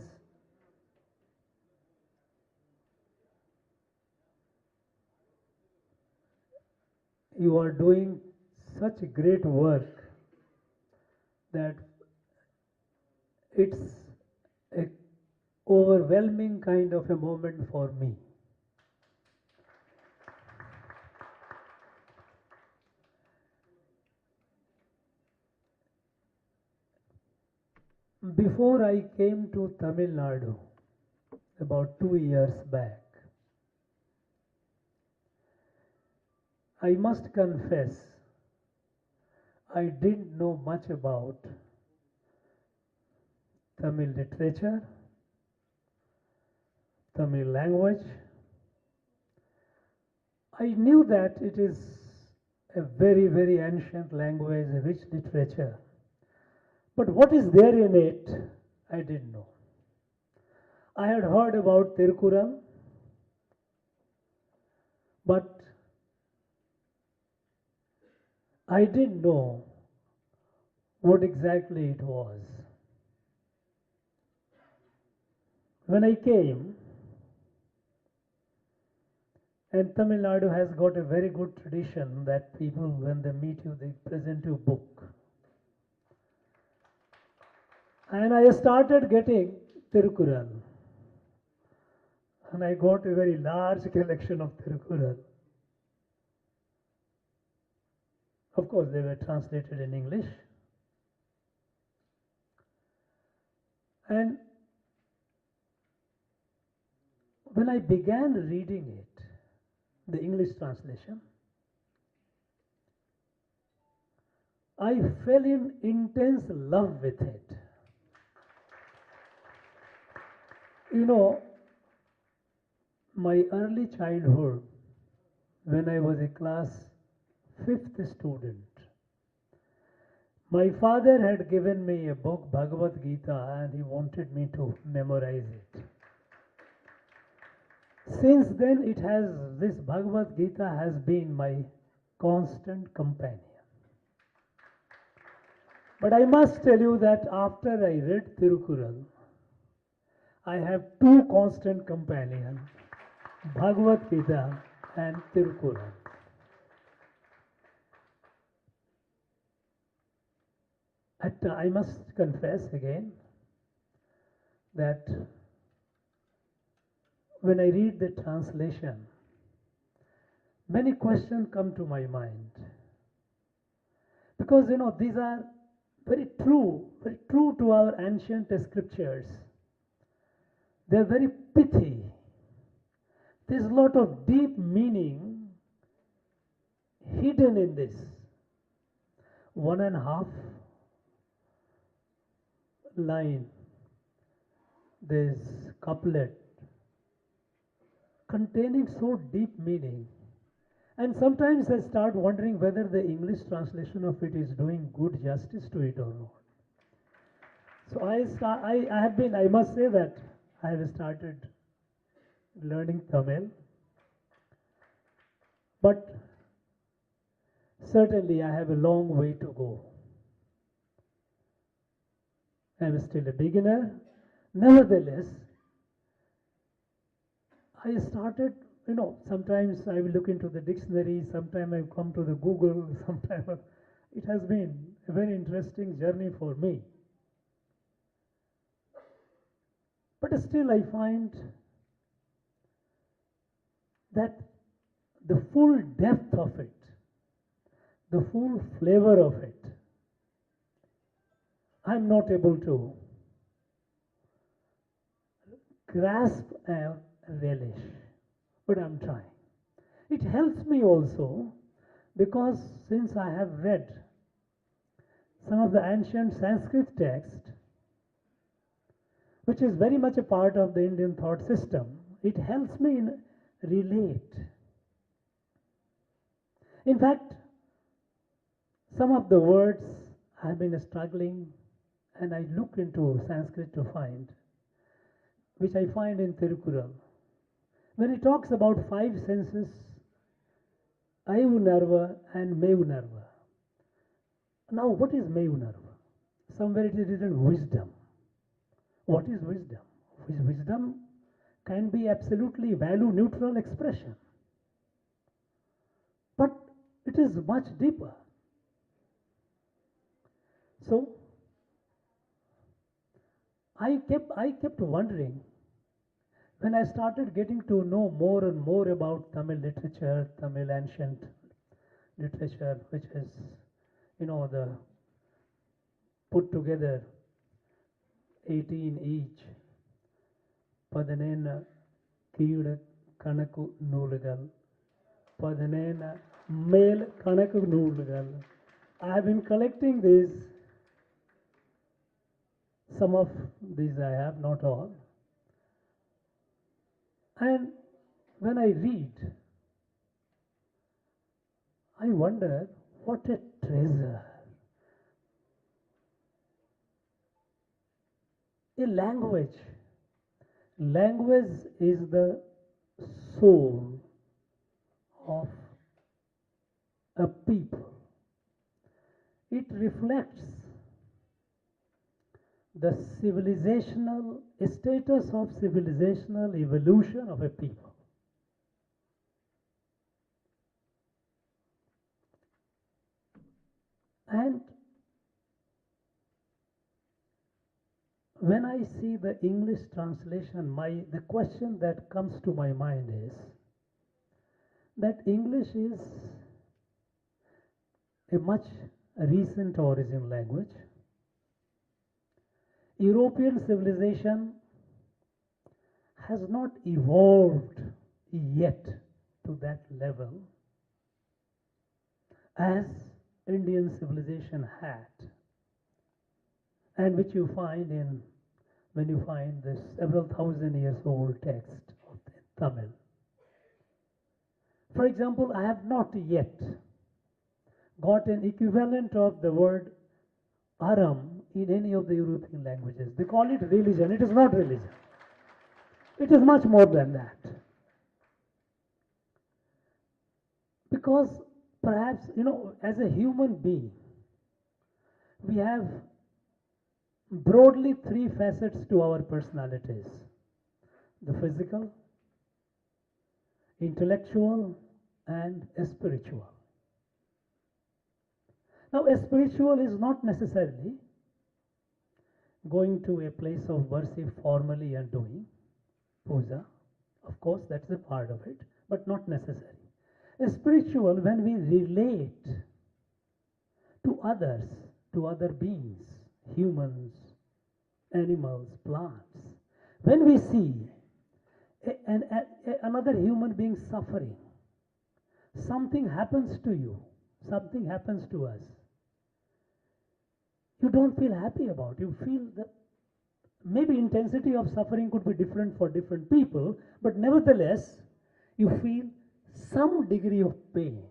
You are doing such great work that it's a overwhelming kind of a moment for me. Before I came to Tamil Nadu about 2 years back, I must confess I didn't know much about Tamil literature, Tamil language. I knew that it is a very, very ancient language, a rich literature. But what is there in it, I didn't know. I had heard about Tirukural, but I didn't know what exactly it was. When I came, and Tamil Nadu has got a very good tradition that people, when they meet you, they present you a book. And I started getting Tirukural. And I got a very large collection of Tirukural. Of course, they were translated in English. And when I began reading it, the English translation, I fell in intense love with it. You know, my early childhood, when I was a class 5th student, my father had given me a book, Bhagavad Gita, and he wanted me to memorize it. Since then, this Bhagavad Gita has been my constant companion. But I must tell you that after I read Tirukural, I have two constant companions, Bhagavad Gita and Tirukural. I must confess again that when I read the translation, many questions come to my mind. Because, these are very true to our ancient scriptures. They're very pithy. There's a lot of deep meaning hidden in this. 1.5 line, this couplet, containing so deep meaning. And sometimes I start wondering whether the English translation of it is doing good justice to it or not. So I must say that I have started learning Tamil, but certainly I have a long way to go. I am still a beginner. Nevertheless, I started, sometimes I will look into the dictionary, sometimes I come to the Google, sometimes it has been a very interesting journey for me. But still I find that the full depth of it, the full flavor of it, I'm not able to grasp and relish, but I'm trying. It helps me also because since I have read some of the ancient Sanskrit text, which is very much a part of the Indian thought system. It helps me in relate. In fact, some of the words I've been struggling, and I look into Sanskrit to find, which I find in Tirukural. When it talks about 5 senses, Ayunarva and Meyunarva. Now, what is Meyunarva? Somewhere it is written wisdom. What is wisdom? Wisdom can be absolutely value neutral expression. But it is much deeper. So, I kept wondering, when I started getting to know more and more about Tamil literature, Tamil ancient literature, which is, the put together 18 each, 17 Kiyuda Kanaku Nulugal, 17 Male Kanaku Nulugal. I have been collecting these. Some of these I have, not all. And when I read, I wonder what a treasure. A language. Language is the soul of a people. It reflects the civilizational status of civilizational evolution of a people. And when I see the English translation, the question that comes to my mind is that English is a much recent origin language. European civilization has not evolved yet to that level as Indian civilization had, and which you find when you find this several thousand years old text of Tamil. For example, I have not yet got an equivalent of the word Aram in any of the European languages. They call it religion. It is not religion. It is much more than that. Because perhaps, as a human being, we have broadly 3 facets to our personalities: the physical, intellectual, and spiritual. Now, a spiritual is not necessarily going to a place of worship formally and doing puja. Of course, that's a part of it, but not necessary. A spiritual, when we relate to others, to other beings, humans, animals, plants, when we see another human being suffering, something happens to you, something happens to us, you don't feel happy about it. You feel that maybe intensity of suffering could be different for different people, but nevertheless, you feel some degree of pain.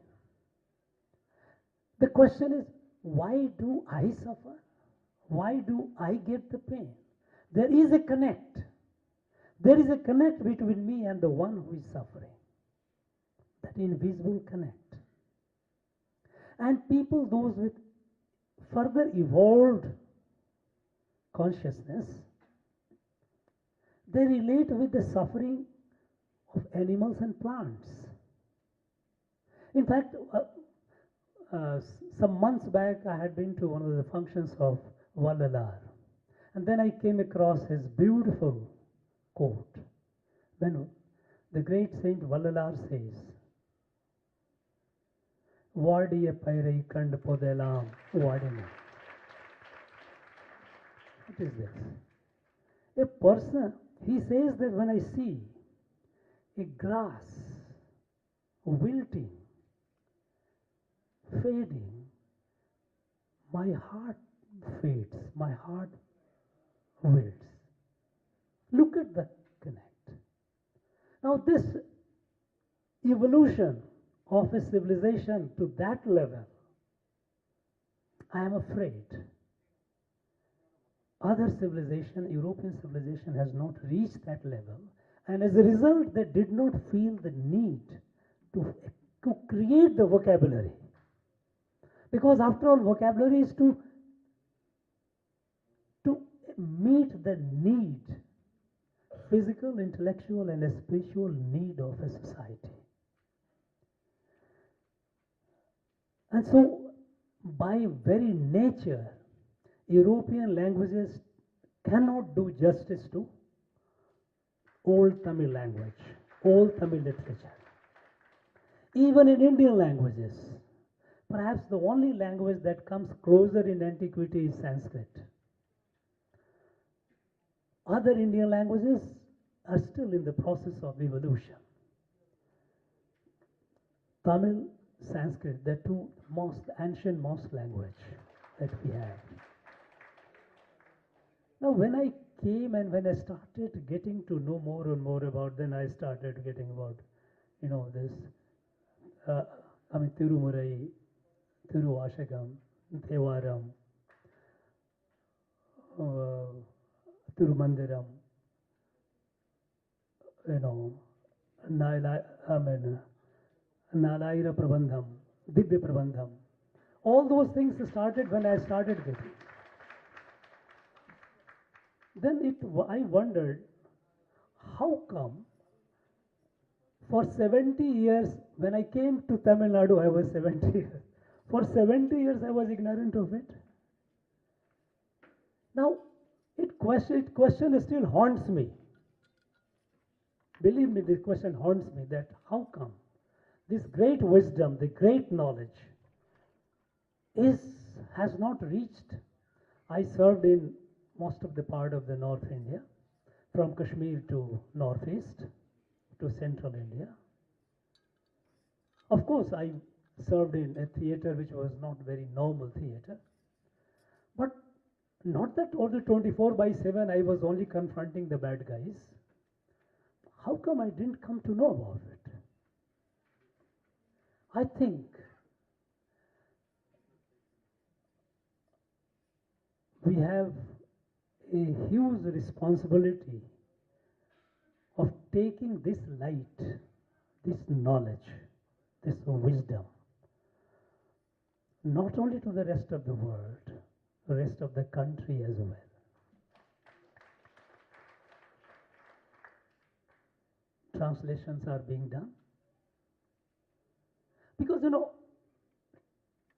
The question is, why do I suffer? Why do I get the pain? There is a connect. There is a connect between me and the one who is suffering. That invisible connect. And people, those with further evolved consciousness, they relate with the suffering of animals and plants. In fact, some months back, I had been to one of the functions of Vallalar. And then I came across his beautiful quote. When the great Saint Vallalar says, "Vardiya pairai kand podelam vadina." What is this? A person, he says that when I see a grass wilting, fading, my heart fades, my heart wilts. Look at the connect. Now, this evolution of a civilization to that level, I am afraid other civilization, European civilization, has not reached that level, and as a result, they did not feel the need to create the vocabulary. Because after all, vocabulary is to meet the need, physical, intellectual, and a spiritual need of a society. And so, by very nature, European languages cannot do justice to old Tamil language, old Tamil literature. Even in Indian languages, perhaps the only language that comes closer in antiquity is Sanskrit. Other Indian languages are still in the process of evolution. Tamil, Sanskrit, the two most ancient language that we have. Now, when I came and when I started getting to know more and more about, then I started getting about, this, Tirumurai, Tiruvashagam, Thevaram, Tirumandiram, Nalaira Prabandham, Dibya Prabandham. All those things started when I started getting. Then I wondered, how come for 70 years, when I came to Tamil Nadu, I was 70 years. For 70 years, I was ignorant of it. Now, question still haunts me. Believe me, this question haunts me, that how come this great wisdom, the great knowledge has not reached. I served in most of the part of the North India, from Kashmir to Northeast to Central India. Of course, I served in a theater which was not very normal theater, but not that all the 24/7 I was only confronting the bad guys. How come I didn't come to know about it? I think we have a huge responsibility of taking this light, this knowledge, this wisdom, not only to the rest of the world, the rest of the country as well. Translations are being done. Because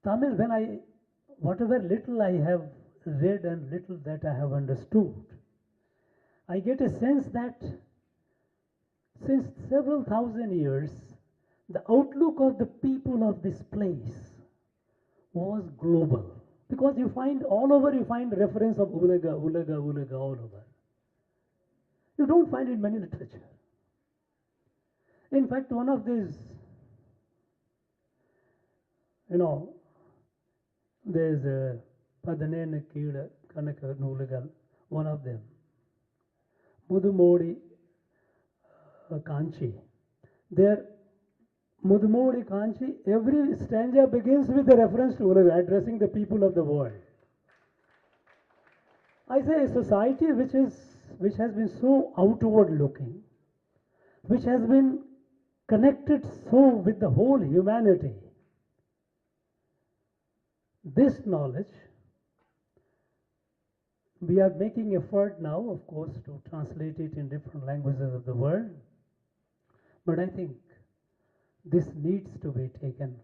Tamil, whatever little I have read and little that I have understood, I get a sense that since several thousand years, the outlook of the people of this place was global. Because you find all over, you find reference of ulaga, ulaga, ulaga all over. You don't find it in many literature. In fact, one of these, there's a Padanena Kida Kanaka Nulagal, one of them. Mudumodi Kanchi. There, Mudumodi Kanchi, every stanza begins with a reference to Ulaga, addressing the people of the world. I say a society which has been so outward looking, which has been connected so with the whole humanity. This knowledge, we are making effort now, of course, to translate it in different languages of the world. But I think this needs to be taken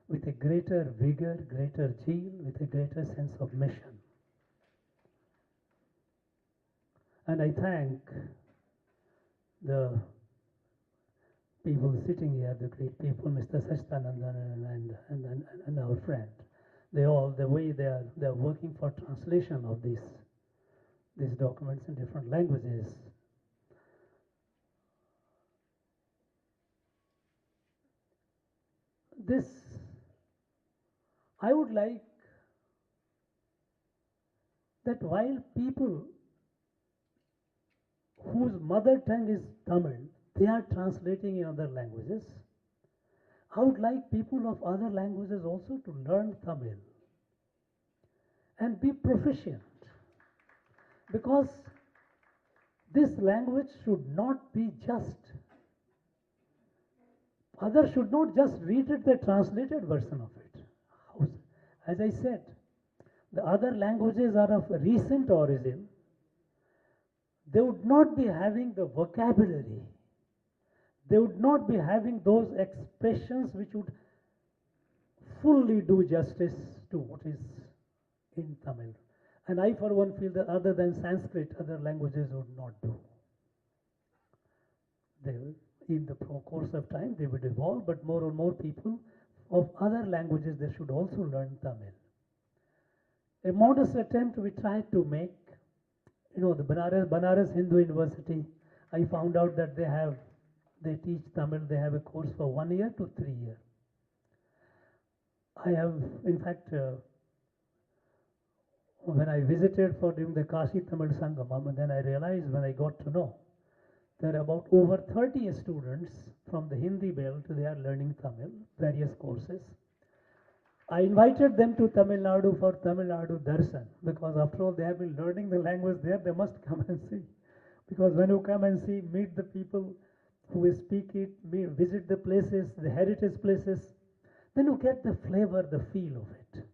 with a greater vigor, greater zeal, with a greater sense of mission. And I thank the people sitting here, the great people, Mr. Sachtanandan and our friend. The way they are working for translation of these documents in different languages. I would like that while people whose mother tongue is Tamil, they are translating in other languages. I would like people of other languages also to learn Tamil and be proficient, because this language should not be just, others should not just read it, the translated version of it. As I said, the other languages are of recent origin. They would not be having the vocabulary. They would not be having those expressions which would fully do justice to what is in Tamil. And I, for one, feel that other than Sanskrit, other languages would not do. They will, in the course of time, they would evolve, but more and more people of other languages, they should also learn Tamil. A modest attempt we tried to make, the Banaras Hindu University, I found out that they teach Tamil, they have a course for 1 year to 3 years. I have, in fact, when I visited for during the Kashi Tamil Sangamam, and then I realized when I got to know, there are about over 30 students from the Hindi belt, they are learning Tamil, various courses. I invited them to Tamil Nadu for Tamil Nadu Darshan, because after all they have been learning the language there, they must come and see. Because when you come and see, meet the people who speak it, visit the places, the heritage places, then you get the flavor, the feel of it.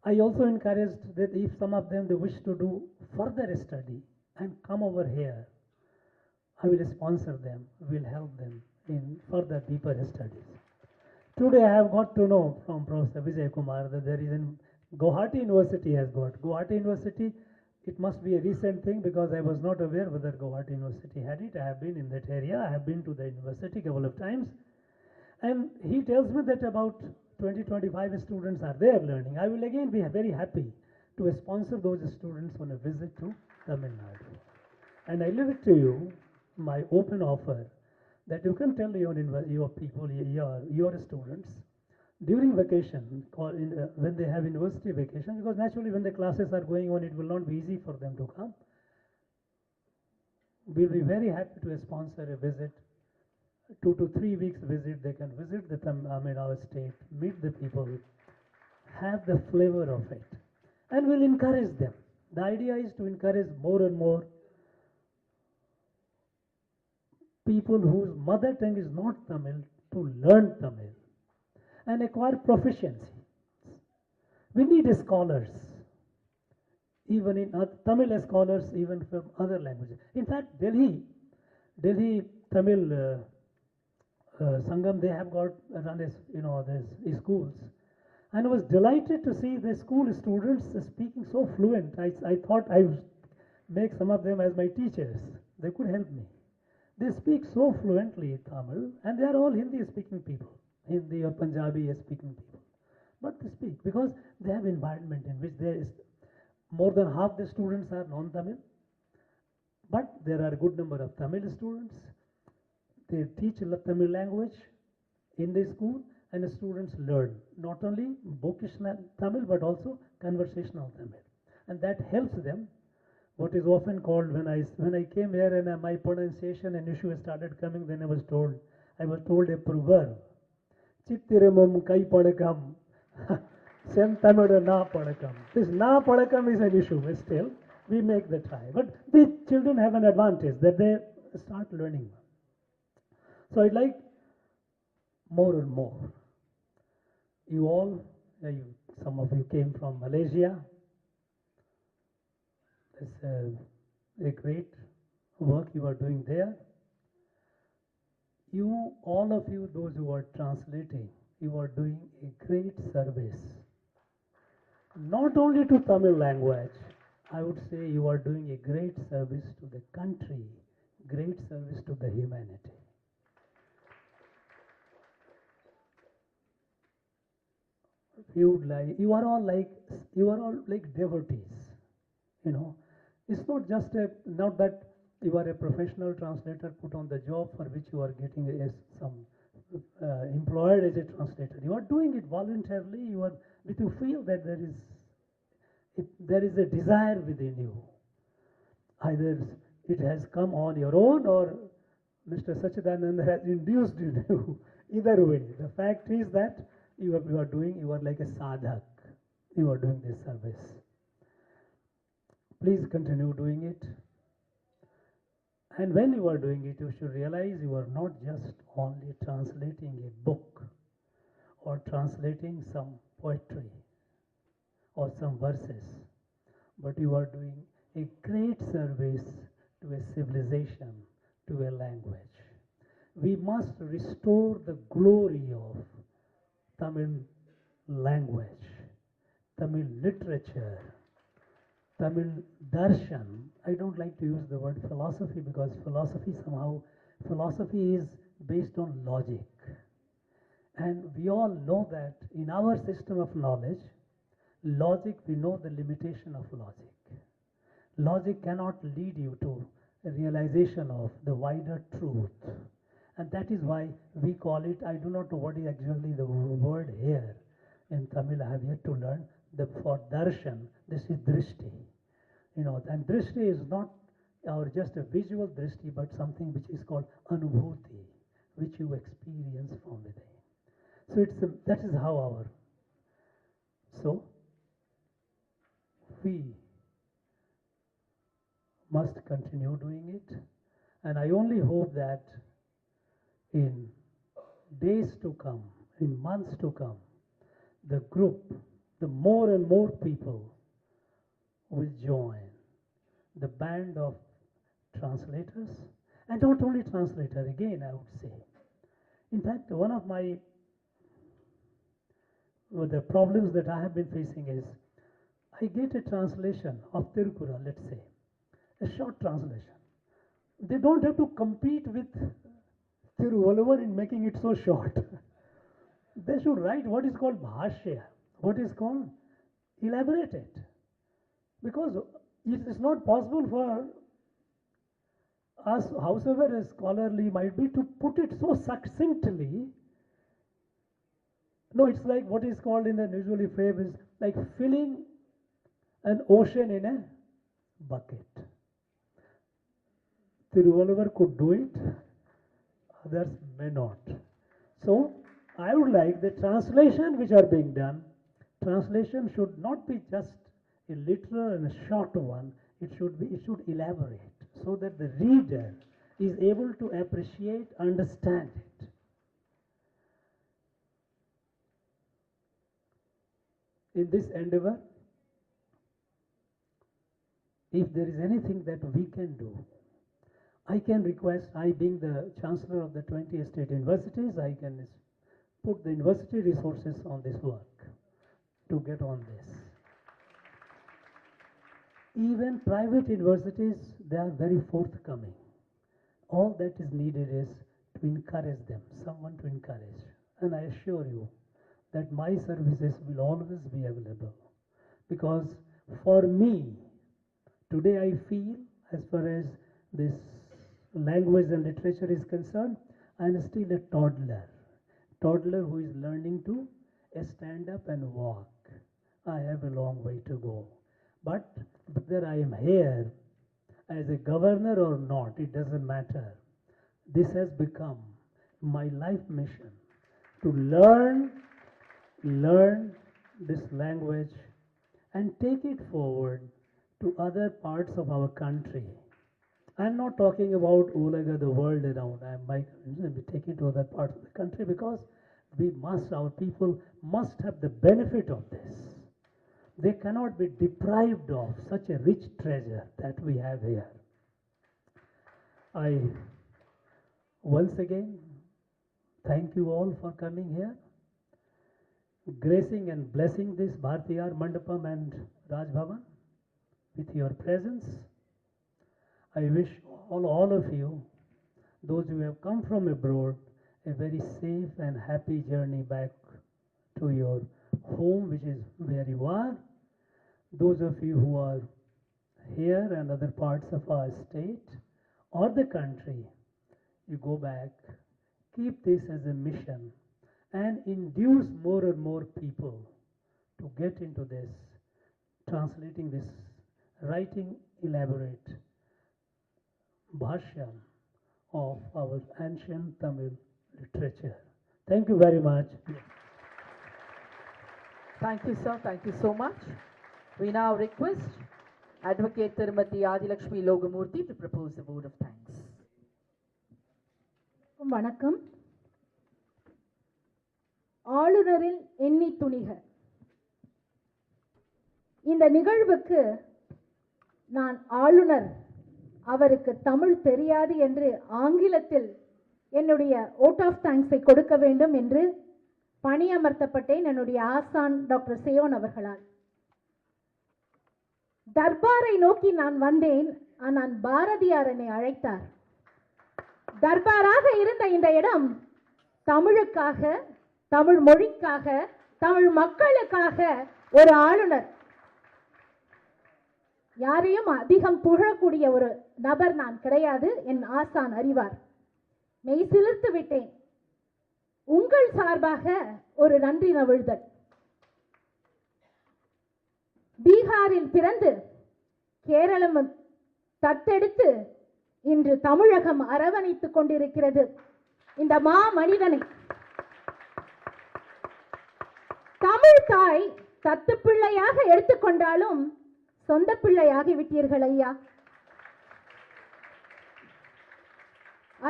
I also encouraged that if some of them they wish to do further study and come over here, I will sponsor them, will help them in further deeper studies. Today I have got to know from Professor Vijay Kumar that there is in Guwahati University has got. Guwahati University, it must be a recent thing because I was not aware whether Guwahati University had it. I have been in that area, I have been to the university a couple of times. And he tells me that about 20-25 students are there learning. I will again be very happy to sponsor those students on a visit to Tamil Nadu. And I leave it to you, my open offer, that you can tell your people, your students, during vacation, when they have university vacation, because naturally when the classes are going on, it will not be easy for them to come. We'll be very happy to sponsor a visit, 2 to 3 weeks visit. They can visit our state, meet the people, have the flavor of it, and we'll encourage them. The idea is to encourage more and more people whose mother tongue is not Tamil to learn Tamil and acquire proficiency. We need scholars, even in Tamil scholars, even from other languages. In fact, Delhi Tamil Sangam, they have got run these schools. And I was delighted to see the school students speaking so fluent. I thought I would make some of them as my teachers. They could help me. They speak so fluently Tamil, and they are all Hindi speaking people, Hindi or Punjabi speaking people. But they speak because they have environment in which there is more than half the students are non-Tamil, but there are a good number of Tamil students. They teach Tamil language in the school, and the students learn not only bookish Tamil but also conversational Tamil, and that helps them. What is often called, when I came here and my pronunciation and issue started coming, then I was told a proverb. Chittiramum kai padakam, sem Tamil na padakam. This na padakam is an issue, but still we make the try. But the children have an advantage that they start learning. So I'd like more and more. You all, some of you came from Malaysia. It's a great work you are doing there. You, all of you, those who are translating, you are doing a great service. Not only to Tamil language, I would say you are doing a great service to the country, great service to the humanity. You are all like devotees, It's not just not that you are a professional translator put on the job for which you are getting some employed as a translator. You are doing it voluntarily. You feel that there is there is a desire within you. Either it has come on your own or Mr. Sachidanand has induced in you. Either way, the fact is that you are like a sadhak. You are doing this service. Please continue doing it. And when you are doing it, you should realize you are not just only translating a book or translating some poetry or some verses, but you are doing a great service to a civilization, to a language. We must restore the glory of Tamil language, Tamil literature, Tamil darshan. I don't like to use the word philosophy because philosophy is based on logic. And we all know that in our system of knowledge, logic, we know the limitation of logic. Logic cannot lead you to a realization of the wider truth. And that is why we call it, I do not know what is actually the word here. In Tamil, I have yet to learn. For darshan, this is drishti. And drishti is not just a visual drishti, but something which is called anubhuti, which you experience from within. So that is how our. So we must continue doing it, and I only hope that in days to come, in months to come, the more and more people will join the band of translators, and not only translator, again I would say. In fact, one of the problems that I have been facing is, I get a translation of Tirukkural, let's say, a short translation. They don't have to compete with Thiruvalluvar in making it so short. They should write what is called bhashya, what is called elaborated. Because it is not possible for us, howsoever a scholarly might be, to put it so succinctly. No, it's like what is called in the usually phrase, like filling an ocean in a bucket. Thiruvalluvar could do it, others may not. So, I would like the translation which are being done, translation should not be just a literal and a short one, it should elaborate so that the reader is able to appreciate, understand it. In this endeavor, if there is anything that we can do, I can request, I being the Chancellor of the 20 state universities, I can put the university resources on this work to get on this. Even private universities, they are very forthcoming. All that is needed is to encourage them, someone to encourage. And I assure you that my services will always be available. Because for me, today I feel, as far as this language and literature is concerned, I am still a toddler who is learning to stand up and walk. I have a long way to go. But whether I am here as a governor or not, it doesn't matter. This has become my life mission, to learn this language and take it forward to other parts of our country. I'm not talking about Ulaga, the world around. I be taken to other parts of the country because our people must have the benefit of this. They cannot be deprived of such a rich treasure that we have here. I once again thank you all for coming here, gracing and blessing this Bhartiyar Mandapam and Raj Bhavan with your presence. I wish all of you, those who have come from abroad, a very safe and happy journey back to your home, which is where you are. Those of you who are here and other parts of our state or the country, you go back, keep this as a mission and induce more and more people to get into this translating this, writing elaborate bhashya of our ancient Tamil literature. Thank you very much. Thank you, sir. Thank you so much. We now request Advocate Tirumati Adilakshmi Logamurthy to propose the vote of thanks. வணக்கம். ஆளுநரின் எண்ணி துணிக இந்த நிகழ்வுக்கு நான் ஆளுநர் அவருக்கு தமிழ் தெரியாது என்று ஆங்கிலத்தில் என்னுடைய ஓட் ஆஃப் தேங்க்ஸை கொடுக்க வேண்டும் என்று பணியமர்த்தப்பட்டேன் என்னுடைய ஆசான் டாக்டர் சேயோன் அவர்களால். தர்பாரை நோக்கி நான் வந்தேன், ஆனால் பாரதியார் என்னை அழைத்தார். தர்பாராக இருந்த இந்த இடம் தமிழுக்காக, தமிழ் மொழிக்காக, தமிழ் மக்களுக்காக ஒரு ஆளுநர், யாரையும் அதிகம் புகழக்கூடிய ஒரு நபர் நான் கிடையாது, என் ஆசான் அறிவார். மெய் சிலிர்த்து விட்டேன். உங்கள் சார்பாக ஒரு நன்றி நவிழ்தல். பீகாரில் பிறந்து கேரளம் தத்தெடுத்து இன்று தமிழகம் அரவணைத்துக் கொண்டிருக்கிறது இந்த மா மனிதனை. தமிழ் தாய் தத்து பிள்ளையாக எடுத்துக்கொண்டாலும் சொந்த பிள்ளையாகி விட்டீர்கள் ஐயா.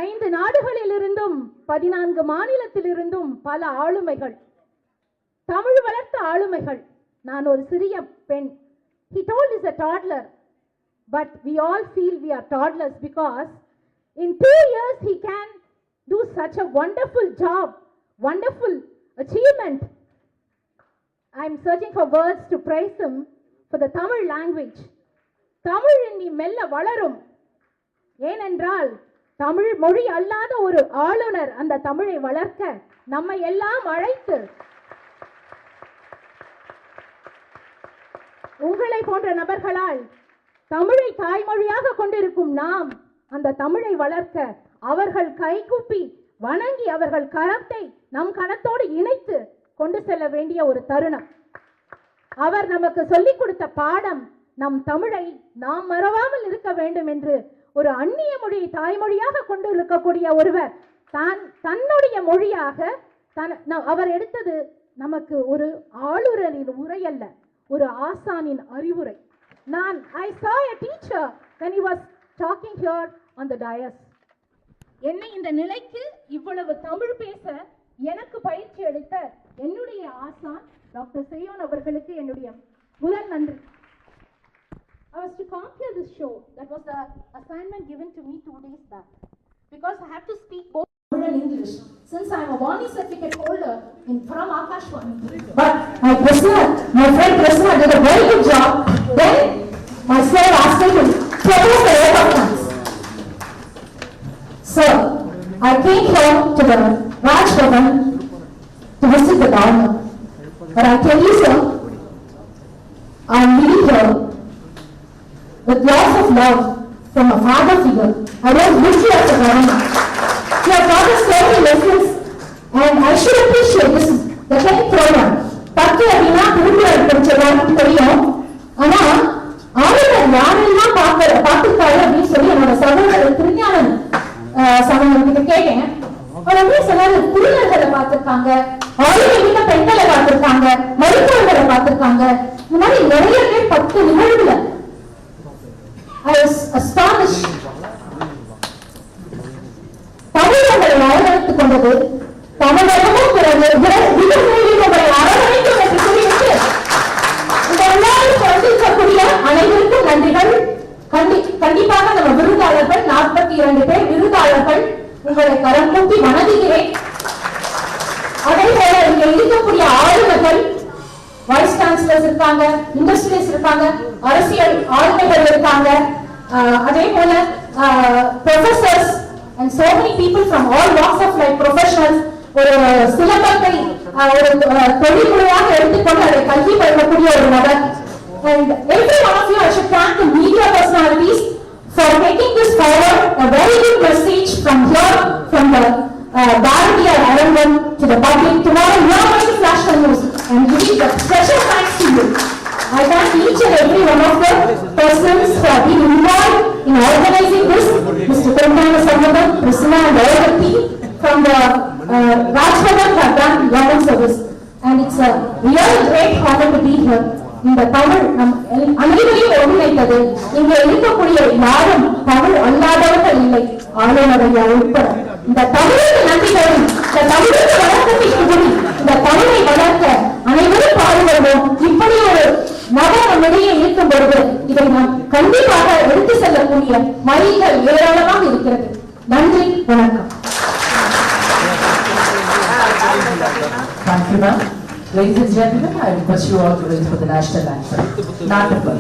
5 நாடுகளிலிருந்தும் 14 மாநிலத்திலிருந்தும் பல ஆளுமைகள், தமிழ் வளர்த்த ஆளுமைகள். நான் ஒரு சிறிய பெண். He told is a toddler, but we all feel we are toddlers because in 2 years he can do such a wonderful job, wonderful achievement. I am searching for words to praise him for the Tamil language. Tamil இன்னி மெல்ல வளரும். ஏனென்றால் தமிழ் மொழி அல்லாத ஒரு ஆளுநர் அந்த தமிழை வளர்க்க நம்மை எல்லாம் அழைத்து, உங்களை போன்ற நபர்களால் தமிழை தாய்மொழியாக கொண்டிருக்கும் நாம் அந்த தமிழை வளர்க்க அவர்கள் கைகூப்பி வணங்கி அவர்கள் கரத்தை நம் கரத்தோடு இணைத்து கொண்டு செல்ல வேண்டிய ஒரு தருணம். அவர் நமக்கு சொல்லிக் கொடுத்த பாடம் நம் தமிழை நாம் மறவாமல் இருக்க வேண்டும் என்று ஒரு அந்நிய மொழியை தாய்மொழியாக கொண்டு இருக்கக்கூடிய ஒருவர் தன்னுடைய மொழியாக அவர் எடுத்தது நமக்கு ஒரு ஆளுநரின் உரை அல்ல, ஒரு ஆசானின் அறிவுரை. I saw a teacher when he was talking here on the dais. என்னை இந்த நிலைக்கு இவ்வளவு தமிழ் பேச எனக்கு பயிற்சி அளித்த என்னுடைய ஆசான் டாக்டர் சேயோன் அவர்களுக்கு என்னுடைய முதல் நன்றி. I was to conquer this show. That was the assignment given to me 2 days back. Because I have to speak both Tamil and English. Since I am a Vani certificate holder from Akashvani. But my friend Krishna did a very good job. Then my sir asked me to propose the vote of thanks. So, I came here to the Raj Bhavan to visit the governor. But I tell you sir, I am leaving here with lots of love from a father figure. I was with you as a governor. Your father taught me lessons and I should appreciate this, the 10th program. பத்து அப்படின்னா திருக்குறள் படிச்ச எல்லாருக்கும் தெரியும். ஆனா ஆளுநர் யாரெல்லாம் பார்த்திருக்காரு அப்படின்னு சொல்லி என்னோட சகோதரர் திருஞானன் சகோதரர் கிட்ட கேட்டேன். அவர் அப்படியே சொன்னாரு, திருநர்களை பார்த்திருக்காங்க, ஆளுநர் வீட்ட பெண்களை பார்த்திருக்காங்க, மருத்துவர்களை பார்த்திருக்காங்க. இந்த மாதிரி நிறைய பேர் 10 நிகழ்வுல. I was astonished. தமிழர்களை அரவணைத்துக் கொண்டது தமிழகமும் பிறகு அரவணைக்கும் என்று சொல்லிவிட்டு இந்த விழாவில் சந்திக்கக்கூடிய அனைவருக்கும் நன்றிகள். கண்டிப்பாக நம்ம விருதாளர்கள் 42 பேர் விருதாளர்கள், உங்களை கரம் கூப்பி வணங்குகிறேன். அதே போல இங்க இருக்கக்கூடிய ஆளுநர்கள், வைஸ் சான்சலர்ஸ் இருக்காங்க, இண்டஸ்ட்ரியலிஸ்ட் இருக்காங்க, அரசியல் ஆளுமைகள் இருக்காங்க, அதே போல professors and so many people from all walks of life, professionals. ஒரு சிலம்பத்தை ஒரு தொழில்முறையாக எடுத்துக்கொண்டு அதை கல்வி பயிலக்கூடிய ஒரு நபர். And every one of you, I should thank the media personalities for taking this forward. A very good message from here, from the Bharatiya Arangam to the public. Tomorrow you are going to flash the news and giving the special thanks to you. I thank each and every one of the persons who have been involved in organizing this. Mr. Puthiya Thalaimurai, Priscilla and all the team from the Rajbhavan have done lot of service. And it's a real great honor to be here. இந்த தமிழ் நம் அனைவரையும் ஒருங்கிணைத்தது. இங்கே இருக்கக்கூடிய யாரும் தமிழ் அல்லாதவர்கள் இல்லை, ஆளுநரையா உட்பட. இந்த தமிழுக்கு நன்றி கூறி, இந்த தமிழுக்கு வளர்க்கத்தை கூறி, இந்த தமிழை வளர்க்க அனைவரும் பாடுபடுவோம். இப்படி ஒரு நபர் நம்மிடையே இருக்கும் பொழுது இதை நாம் கண்டிப்பாக எடுத்து செல்லக்கூடிய மைல்கள் ஏராளமாக இருக்கிறது. நன்றி, வணக்கம். Thank you, ma'am. Ladies and gentlemen, I request you all to raise for the national anthem. Natapal.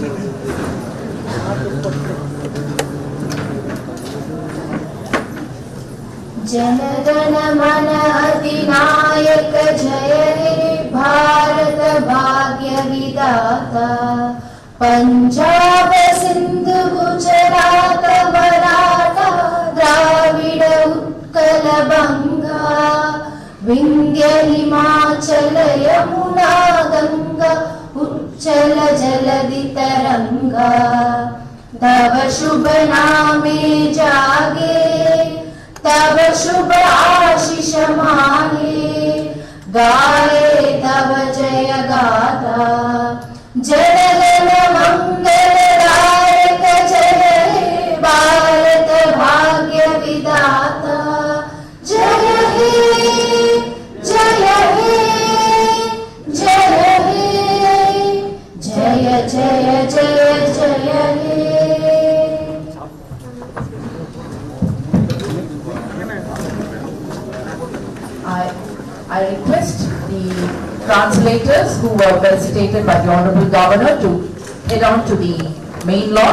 जनगण मन अधिनायक जय हे भारत भाग्य विधाता पंजाब सिंधु गुजरात मराठा द्राविड उत्कल बंगा विंध्य हिमाचल यमुना गंगा उच्चल जलधि तरंगा तव शुभ नामे जागे तव शुभ आशीष माहे गाए तव जय गाथा जनगण मंगलदायक जय हे भारत भाग्य विधाता जय हे जय हे जय हे जय जय जय जय हे I request the translators who were well stated by the Honorable Governor to head on to the main law.